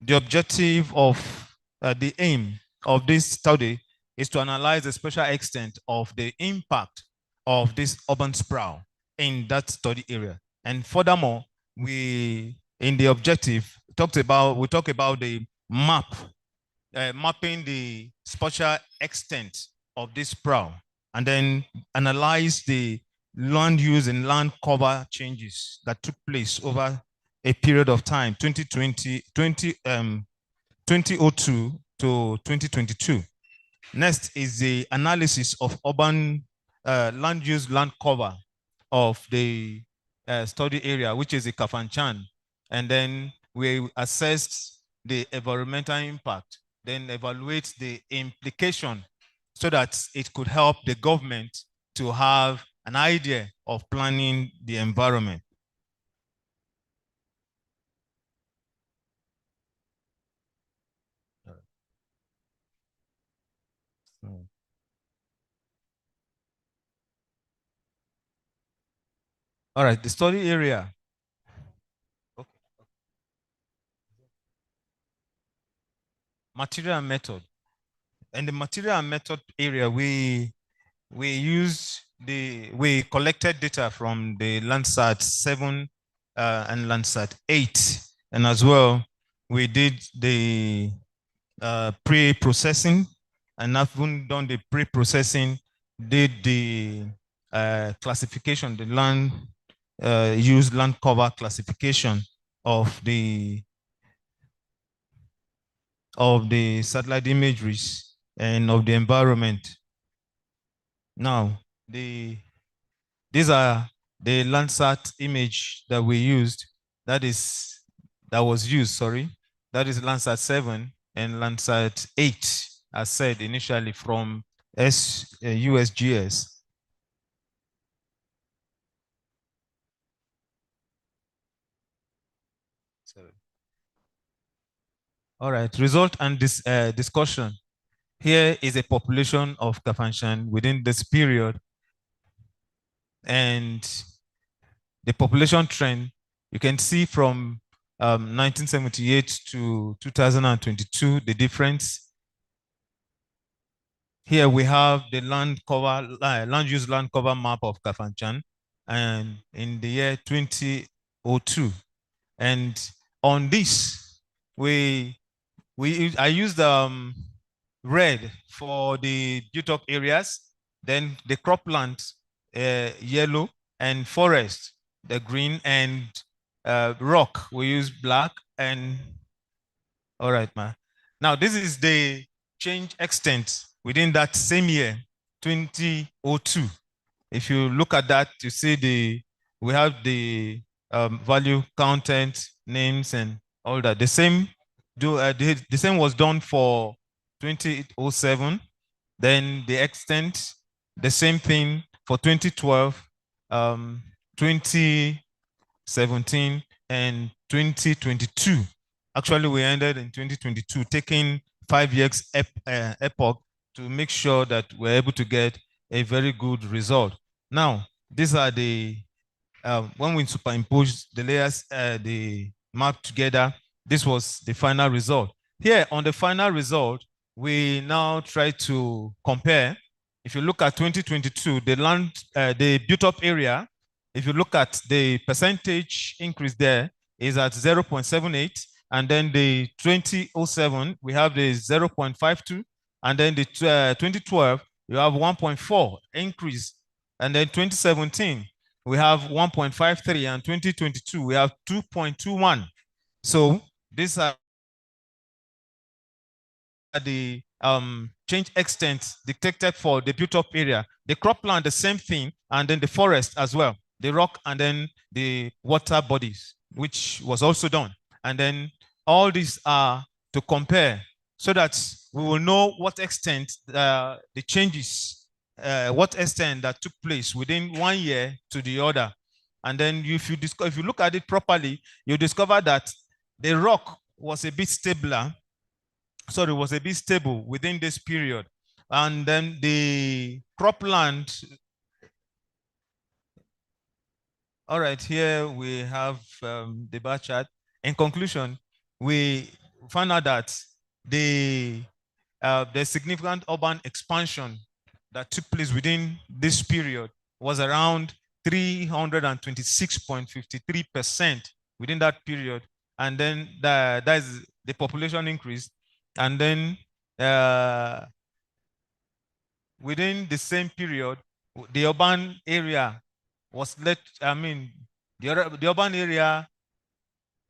objective of the aim of this study is to analyze the spatial extent of the impact of this urban sprawl in that study area. And furthermore, in the objective, we talk about the mapping the spatial extent of this sprawl, and then analyze the land use and land cover changes that took place over a period of time, 2002 to 2022. Next is the analysis of urban land use, land cover of the study area, which is the Kafanchan. And then we assessed the environmental impact, then evaluate the implication so that it could help the government to have an idea of planning the environment. All right, the study area. Material and method. In the material and method area, we collected data from the Landsat 7 and Landsat 8, and as well we did the pre-processing, and having done the pre-processing, did the classification, the land use land cover classification of the satellite imageries and of the environment. Now, these are the Landsat image that we used. That was used. Sorry, that is Landsat 7 and Landsat 8, as said initially from USGS. Sorry. All right. Result and discussion. Here is a population of Kafanchan within this period, and the population trend you can see from 1978 to 2022, the difference. Here we have the land use land cover map of Kafanchan, and in the year 2002. And on this, I used red for the built-up areas, then the cropland yellow, and forest the green, and rock we use black. And all right, ma. Now this is the change extent within that same year, 2002. If you look at that, you see we have the value, content, names, and all that. The same was done for 2007. Then the extent, the same thing for 2012, 2017, and 2022. Actually, we ended in 2022, taking 5 years epoch to make sure that we're able to get a very good result. Now, these are when we superimpose the layers, the map together, this was the final result. Here on the final result, we now try to compare. If you look at 2022, the built-up area, if you look at the percentage increase there is at 0.78, and then the 2007, we have the 0.52, and then the 2012, you have 1.4 increase, and then 2017, we have 1.53, and 2022, we have 2.21. So these are the change extent detected for the built-up area. The cropland, the same thing, and then the forest as well, the rock, and then the water bodies, which was also done. And then all these are to compare so that we will know what extent the changes, what extent that took place within 1 year to the other. And then if you look at it properly, you discover that the rock was a bit stabler. Sorry, was a bit stable within this period. And then the cropland. All right, here we have the bar chart. In conclusion, we found out that the significant urban expansion that took place within this period was around 326.53% within that period. And then that is the population increase. And then within the same period, the urban area was the urban area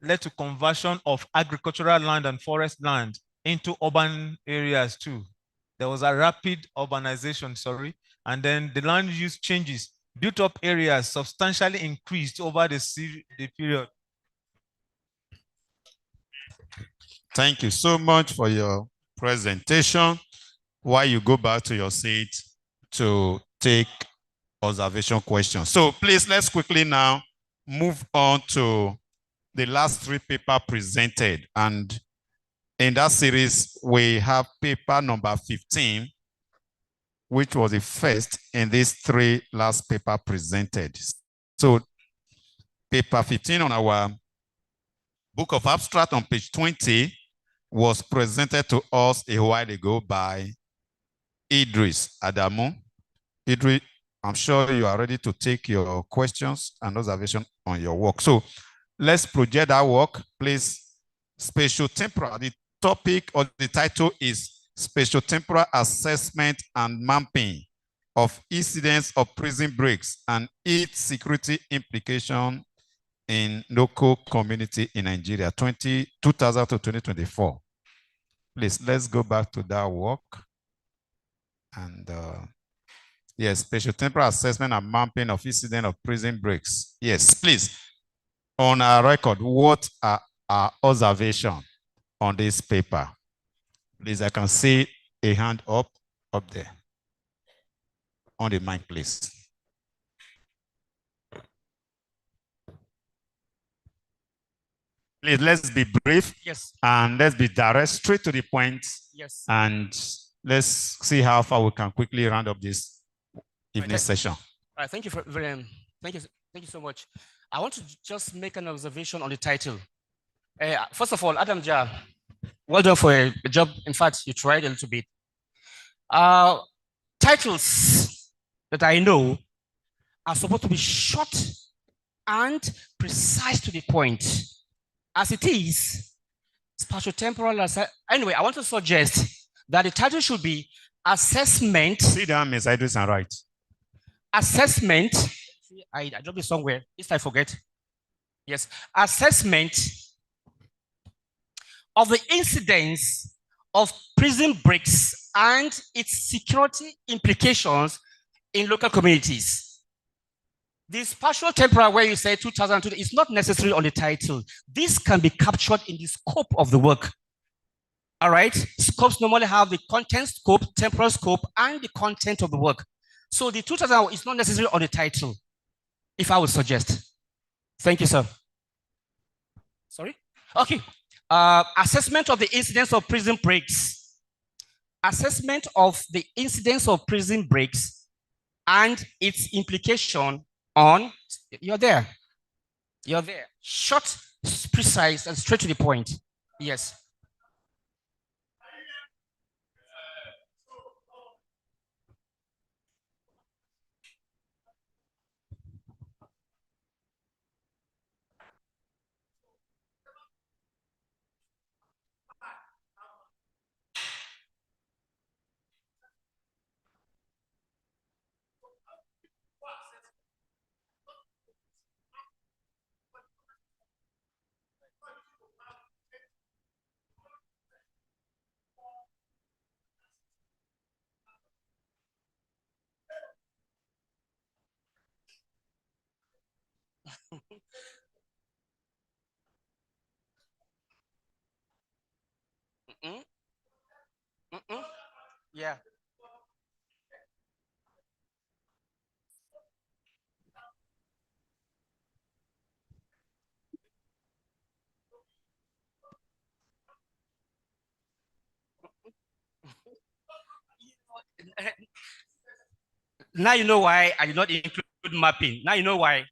led to conversion of agricultural land and forest land into urban areas too. There was a rapid urbanization, and then the land use changes. Built up areas substantially increased over the period. Thank you so much for your presentation while you go back to your seat to take observation questions. So please, let's quickly now move on to the last three papers presented. And in that series, we have paper number 15, which was the first in these three last paper presented. So paper 15 on our book of abstract on page 20 was presented to us a while ago by Idris Adamu. Idris, I'm sure you are ready to take your questions and observation on your work. So let's project our work, please. Spatio-temporal. The topic or the title is Spatio-temporal Assessment and Mapping of Incidents of Prison Breaks and its Security Implication in Local Community in Nigeria, 2000 to 2024. Please, let's go back to that work. And yes, spatio-temporal assessment and mapping of incident of prison breaks. Yes, please. On our record, what are our observations on this paper? Please, I can see a hand up there. On the mic, please. Please, let's be brief. Yes. And let's be direct, straight to the point. Yes. And let's see how far we can quickly round up this evening session. All right, thank you thank you so much. I want to just make an observation on the title. First of all, Adam Jah, well done for a job. In fact, you tried a little bit. Titles that I know are supposed to be short and precise to the point. As it is, spatio-temporal. Anyway, I want to suggest that the title should be Assessment. Sit down, Ms. Idris, and write. Assessment. I dropped it somewhere. If I forget. Yes. Assessment of the incidents of prison breaks and its security implications in local communities. The spatio-temporal where you say 2002 is not necessarily on the title. This can be captured in the scope of the work. All right? Scopes normally have the content scope, temporal scope, and the content of the work. So the 2000 is not necessarily on the title, if I would suggest. Thank you, sir. Sorry? Okay. Assessment of the incidents of prison breaks. Assessment of the incidents of prison breaks and its implication on, you're there. Short, precise, and straight to the point. Yes. Yeah. Now you know why I did not include mapping. Now you know why.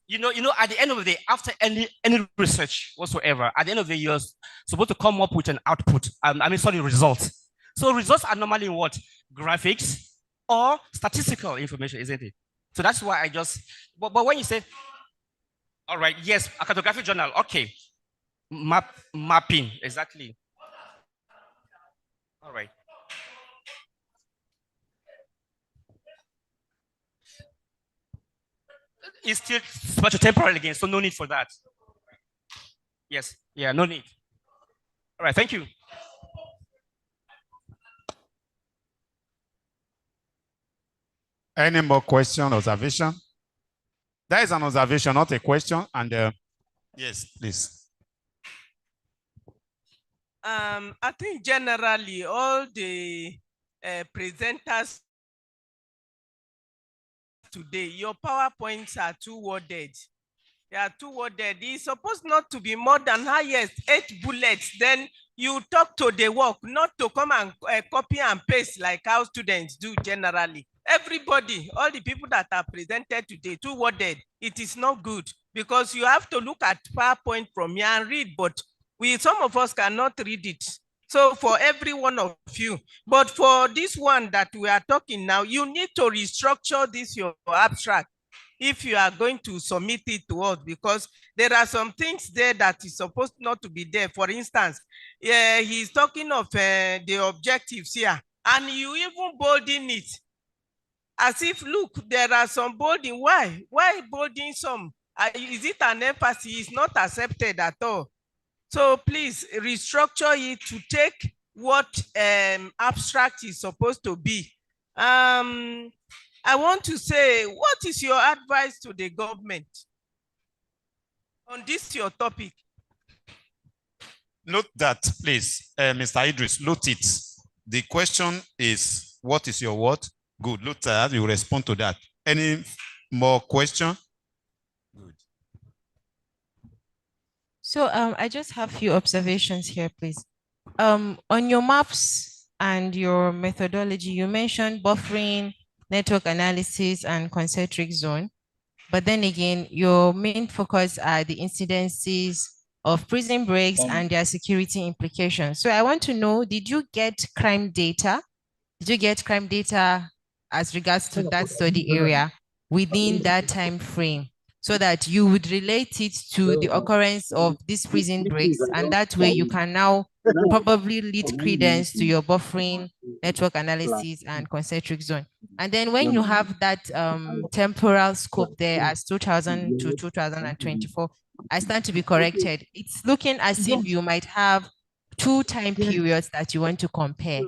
You know, at the end of the day, after any research whatsoever, at the end of the day, you're supposed to come up with an output. Results. So results are normally what? Graphics or statistical information, isn't it? So that's why I just, but when you say, all right, yes, a cartographic journal, okay. Mapping, exactly. All right. It's still spatio-temporal again, so no need for that. Yes, yeah, no need. All right, thank you. Any more question, observation? That is an observation, not a question. And yes, please. I think generally all the presenters today, your PowerPoints are two-worded. They are two-worded. It's supposed not to be more than highest 8 bullets. Then you talk to the work, not to come and copy and paste like how students do generally. Everybody, all the people that are presented today, two-worded, it is not good because you have to look at PowerPoint from here and read, but some of us cannot read it. So for every one of you, but for this one that we are talking now, you need to restructure this, your abstract, if you are going to submit it to us, because there are some things there that is supposed not to be there. For instance, he's talking of the objectives here, and you even bolding it as if, look, there are some bolding. Why bolding some? Is it an emphasis? It's not accepted at all. So please restructure it to take what abstract is supposed to be. I want to say, what is your advice to the government on this your topic? Note that, please, Mr. Idris, note it. The question is, what is your what? Good, note that, you respond to that. Any more question? Good. So I just have a few observations here, please. On your maps and your methodology, you mentioned buffering, network analysis, and concentric zone. But then again, your main focus are the incidences of prison breaks and their security implications. So I want to know, did you get crime data? Did you get crime data as regards to that study area within that time frame, so that you would relate it to the occurrence of these prison breaks, and that way you can now probably lead credence to your buffering, network analysis, and concentric zone. And then when you have that temporal scope there as 2000 to 2024, I stand to be corrected. It's looking as if you might have 2 time periods that you want to compare.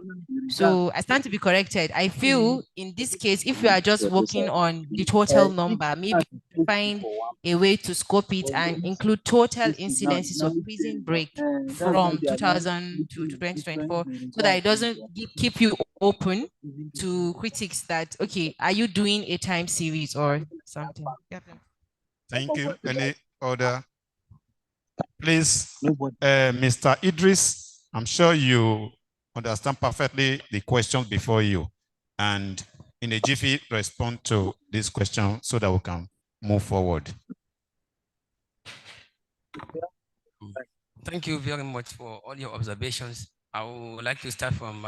So I stand to be corrected. I feel in this case, if you are just working on the total number, maybe find a way to scope it and include total incidences of prison break from 2000 to 2024, so that it doesn't keep you open to critics that, okay, are you doing a time series or something? Yeah. Thank you. Any other? Please, Mr. Idris, I'm sure you understand perfectly the questions before you, and in a jiffy respond to this question so that we can move forward. Thank you very much for all your observations. I would like to start from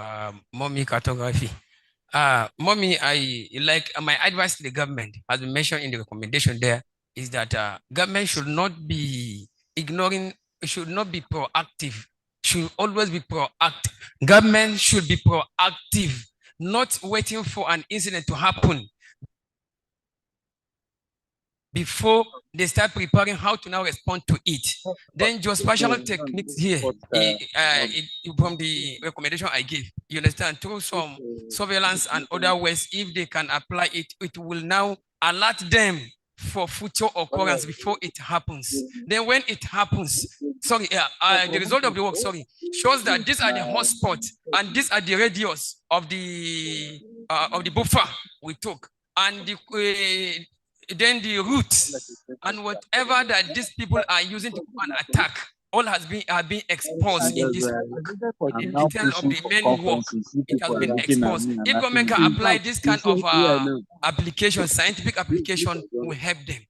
Mommy Cartography. Mommy, I like my advice to the government, as we mentioned in the recommendation there, is that government should not be ignoring, should not be proactive, should always be proactive. Government should be proactive, not waiting for an incident to happen before they start preparing how to now respond to it. Then geospatial techniques here, from the recommendation I gave, you understand, through some surveillance and other ways, if they can apply it, it will now alert them for future occurrence before it happens. Then when it happens, the result of the work, shows that these are the hotspots and these are the radius of the buffer we took, and then the routes and whatever that these people are using to come and attack, all are being exposed in this work. In detail of the main work, it has been exposed. If government can apply this kind of application, scientific application, will help them.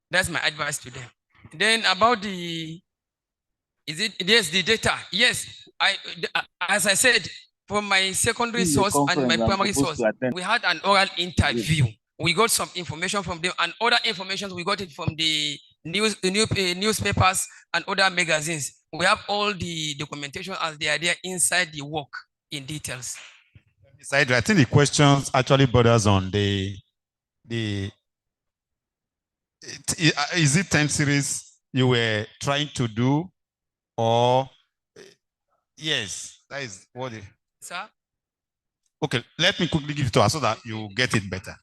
That's my advice to them. Then about the data. Yes, as I said, from my secondary source and my primary source, we had an oral interview. We got some information from them, and other information we got it from the newspapers and other magazines. We have all the documentation as they are there inside the work in details. I think the questions actually borders on is it time series you were trying to do, or yes, that is what it. Sir? Okay, let me quickly give it to her so that you get it better.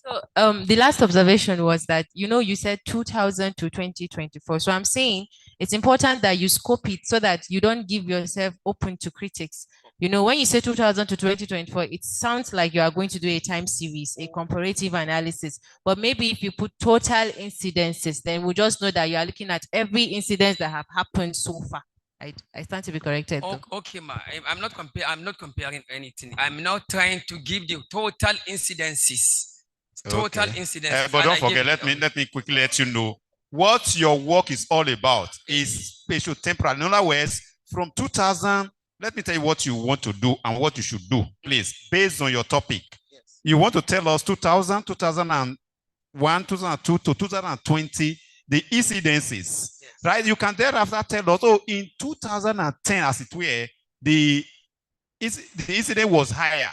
So the last observation was that, you said 2000 to 2024. So I'm saying it's important that you scope it so that you don't give yourself open to critics. You know, when you say 2000 to 2024, it sounds like you are going to do a time series, a comparative analysis. But maybe if you put total incidences, then we'll just know that you are looking at every incident that have happened so far. I stand to be corrected. Okay, ma. I'm not comparing anything. I'm not trying to give the total incidences. Total incidences. But don't forget, let me quickly let you know what your work is all about is spatial temporal. In other words, from 2000, let me tell you what you want to do and what you should do, please, based on your topic. Yes. You want to tell us 2000, 2001, 2002 to 2020, the incidences, yes. Right? You can thereafter tell us, oh, in 2010, as it were, the incident was higher.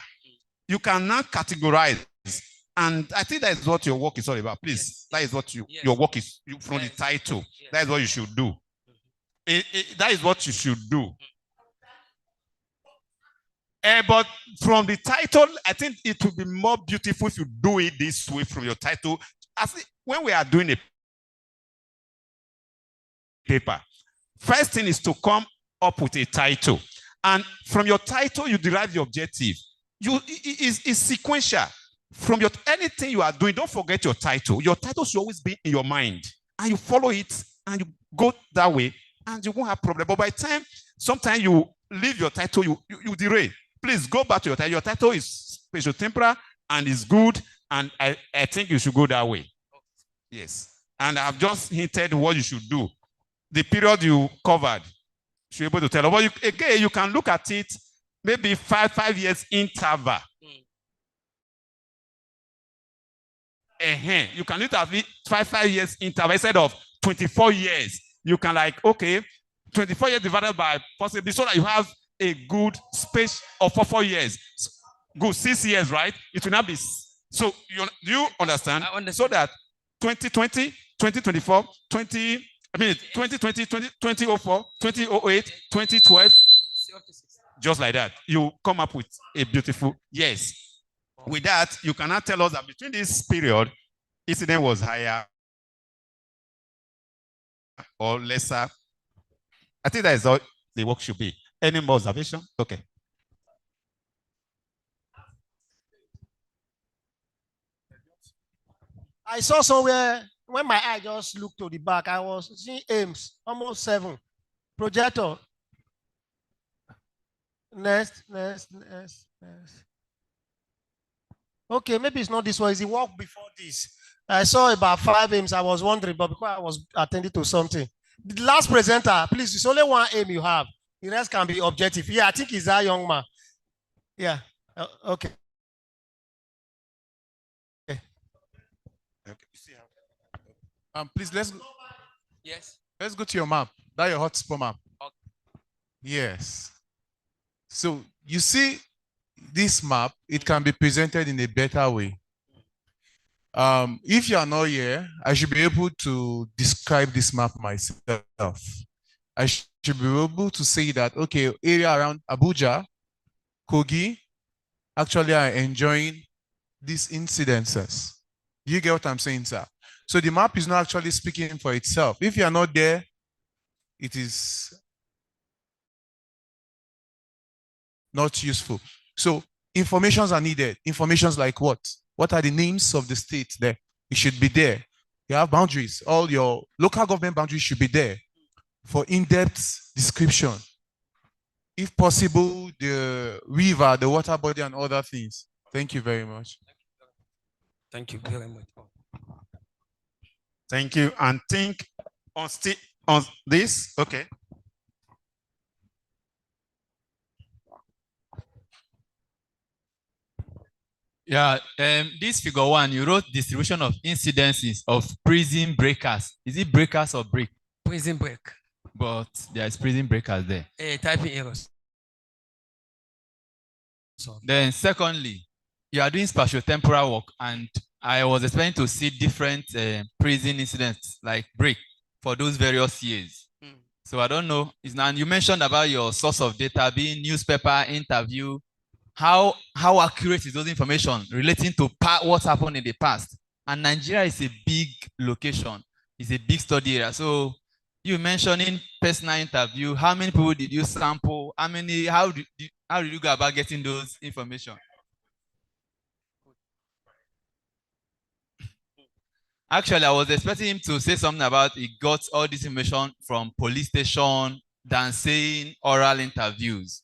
You can now categorize. And I think that is what your work is all about. Please, yes. That is what your work is from the title. Yes. That is what you should do. That is what you should do. But from the title, I think it would be more beautiful if you do it this way from your title. When we are doing a paper, first thing is to come up with a title. And from your title, you derive the objective. It's sequential. From anything you are doing, don't forget your title. Your title should always be in your mind. And you follow it and you go that way and you won't have problem. But by the time, sometimes you leave your title, you derail. Please go back to your title. Your title is spatial temporal and is good. And I think you should go that way. Yes. And I've just hinted what you should do. The period you covered, you should be able to tell. But again, you can look at it, maybe five years interval. You can look at it 5 years interval instead of 24 years. You can like, okay, 24 years divided by possibly so that you have a good space of 4 years. Good 6 years, right? It will not be. So do you understand? I understand. So that 2020, 2024, 2020, 2004, 2008, 2012, just like that. You come up with a beautiful yes. With that, you cannot tell us that between this period, incident was higher or lesser. I think that is all the work should be. Any more observation? Okay. I saw somewhere, when my eye just looked to the back, I was seeing Ames, almost 7. Projector. Next. Okay, maybe it's not this one. It's the work before this. I saw about 5 aims. I was wondering, but because I was attending to something. The last presenter, please, it's only one aim you have. The rest can be objective. Yeah, I think it's that young man. Yeah. Okay. Please let's go. Yes. Let's go to your map. That's your hotspot map. Okay. Yes. So you see this map, it can be presented in a better way. If you are not here, I should be able to describe this map myself. I should be able to say that, okay, area around Abuja, Kogi, actually are enjoying these incidences. You get what I'm saying, sir? So the map is not actually speaking for itself. If you are not there, it is not useful. So informations are needed. Informations like what? What are the names of the states there? It should be there. You have boundaries. All your local government boundaries should be there for in-depth description. If possible, the river, the water body, and other things. Thank you very much. Thank you very much. Thank you. And think on this. Okay. Yeah, this figure 1, you wrote distribution of incidences of prison breakers. Is it breakers or break? Prison break. But there is prison breakers there. Typing errors. Then secondly, you are doing spatio-temporal work, and I was expecting to see different prison incidents like break for those various years. So I don't know. And you mentioned about your source of data being newspaper, interview. How accurate is those information relating to what happened in the past? And Nigeria is a big location. It's a big study area. So you mentioning personal interview. How many people did you sample? How did you go about getting those information? Actually, I was expecting him to say something about he got all this information from police station than saying oral interviews.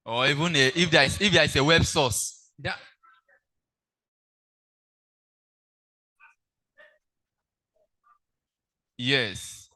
Or even if there is a web source. Yes.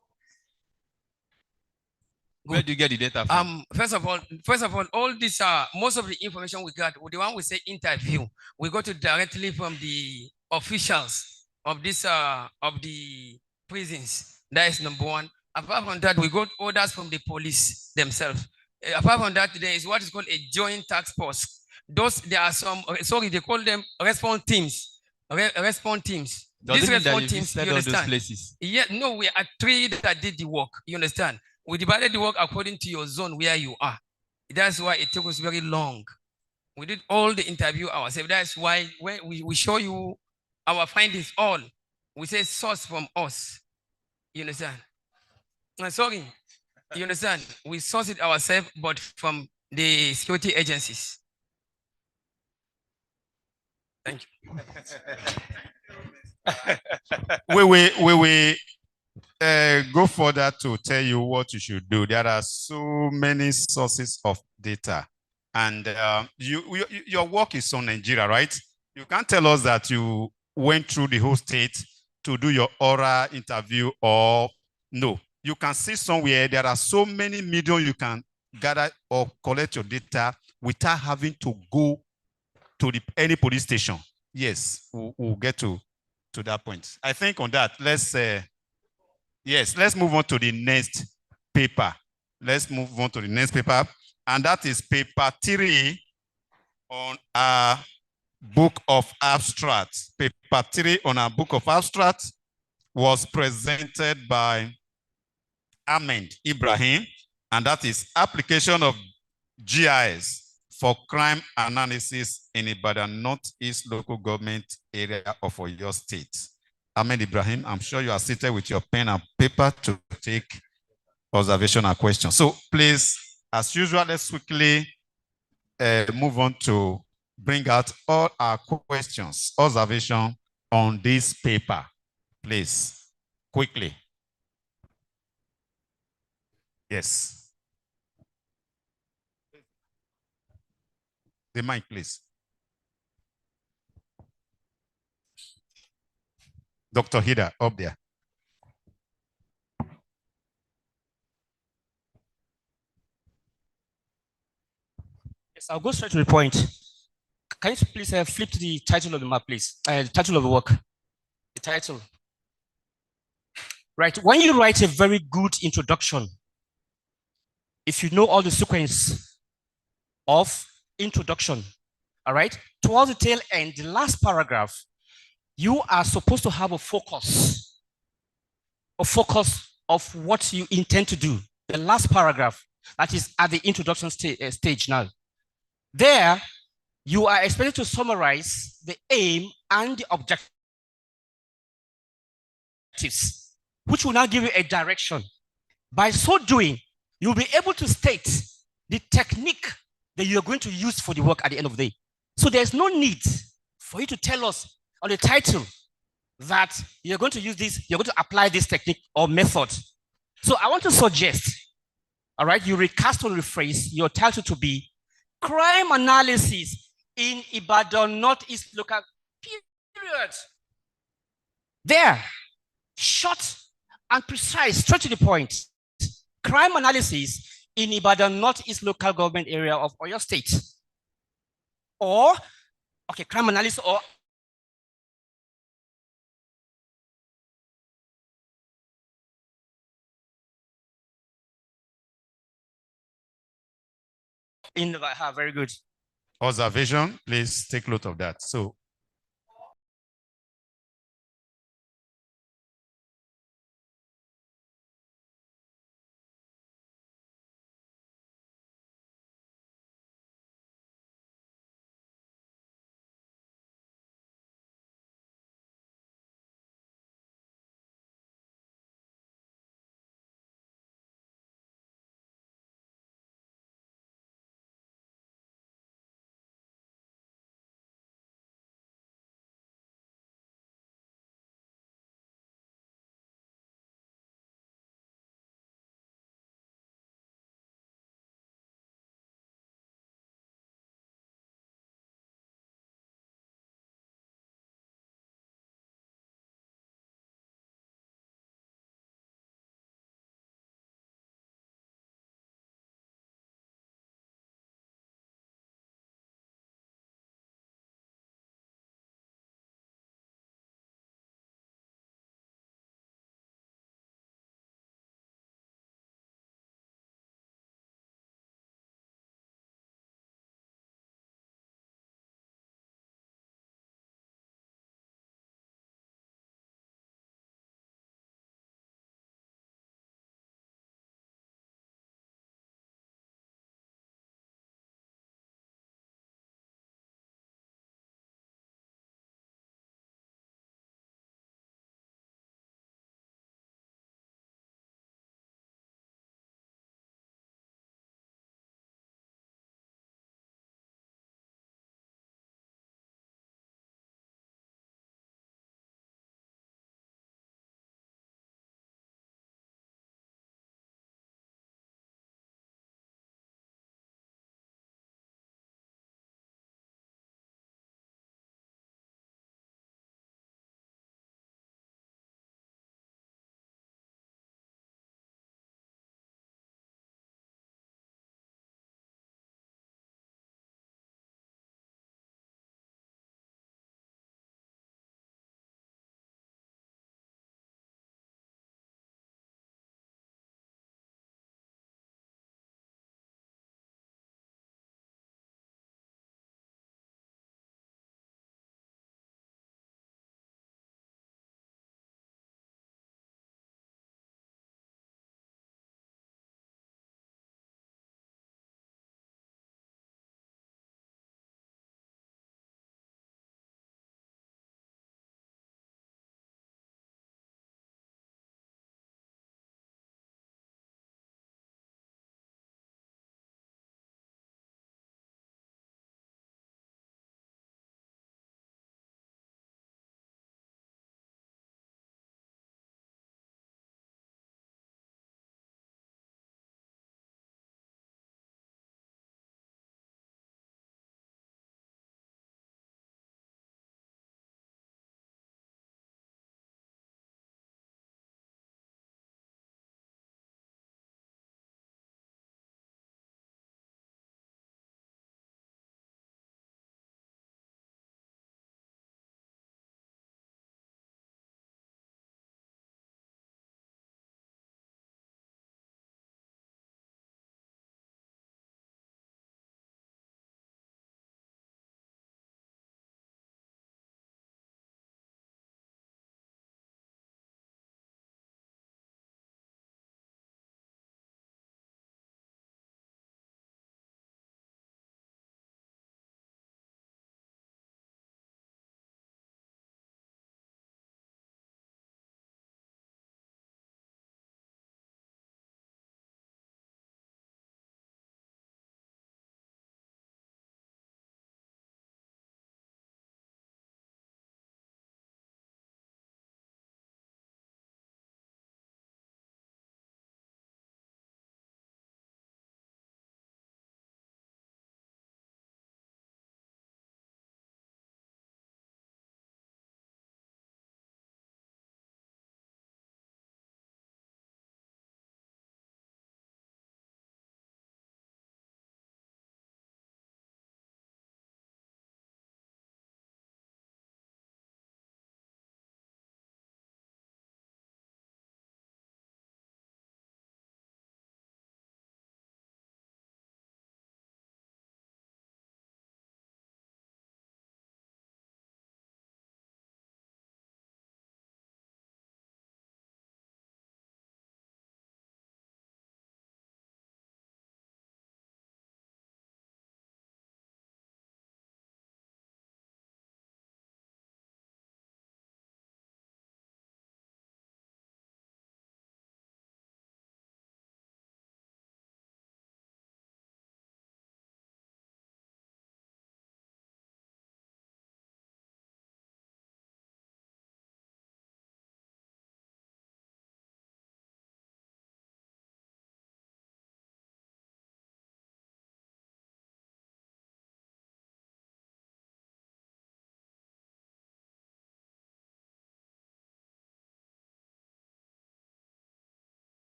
Where do you get the data from? First of all this most of the information we got, the one we say interview, we got it directly from the officials of this of the prisons. That is number one. Apart from that, we got orders from the police themselves. Apart from that, there is what is called a joint task force. There are some they call them response teams. Response teams. These response teams, you understand? Those places? Yeah, no, we are three that did the work. You understand? We divided the work according to your zone where you are. That's why it took us very long. We did all the interview ourselves. That's why when we show you our findings all, we say source from us. You understand? Sorry. You understand? We source it ourselves, but from the security agencies. Thank you. We go further to tell you what you should do. There are so many sources of data, and your work is on Nigeria, right? You can't tell us that you went through the whole state to do your oral interview, or no. You can see somewhere there are so many mediums you can gather or collect your data without having to go to any police station. Yes, we'll get to that point. I think on that, let's move on to the next paper. Let's move on to the next paper. And that is paper 3 on our book of abstracts. Paper 3 on our book of abstracts was presented by Ahmed Ibrahim, and that is application of GIS for crime analysis in Ibadan Northeast local government area of Oyo State. Ahmed Ibrahim, I'm sure you are seated with your pen and paper to take observation and questions. So please, as usual, let's quickly move on to bring out all our questions, observation on this paper. Please, quickly. Yes. The mic, please. Dr. Hida, up there. Yes, I'll go straight to the point. Can you please flip to the title of the map, please? The title of the work. The title. Right. When you write a very good introduction, if you know all the sequence of introduction, all right, towards the tail end, the last paragraph, you are supposed to have a focus of what you intend to do. The last paragraph, that is at the introduction stage now. There, you are expected to summarize the aim and the objectives, which will now give you a direction. By so doing, you'll be able to state the technique that you're going to use for the work at the end of the day. So there's no need for you to tell us on the title that you're going to use this, you're going to apply this technique or method. So I want to suggest, all right, you recast or rephrase your title to be Crime Analysis in Ibadan Northeast Local, period. There, short and precise, straight to the point. Crime Analysis in Ibadan Northeast Local Government Area of Oyo State. Or, okay, crime analysis or in very good. Observation, please take note of that. So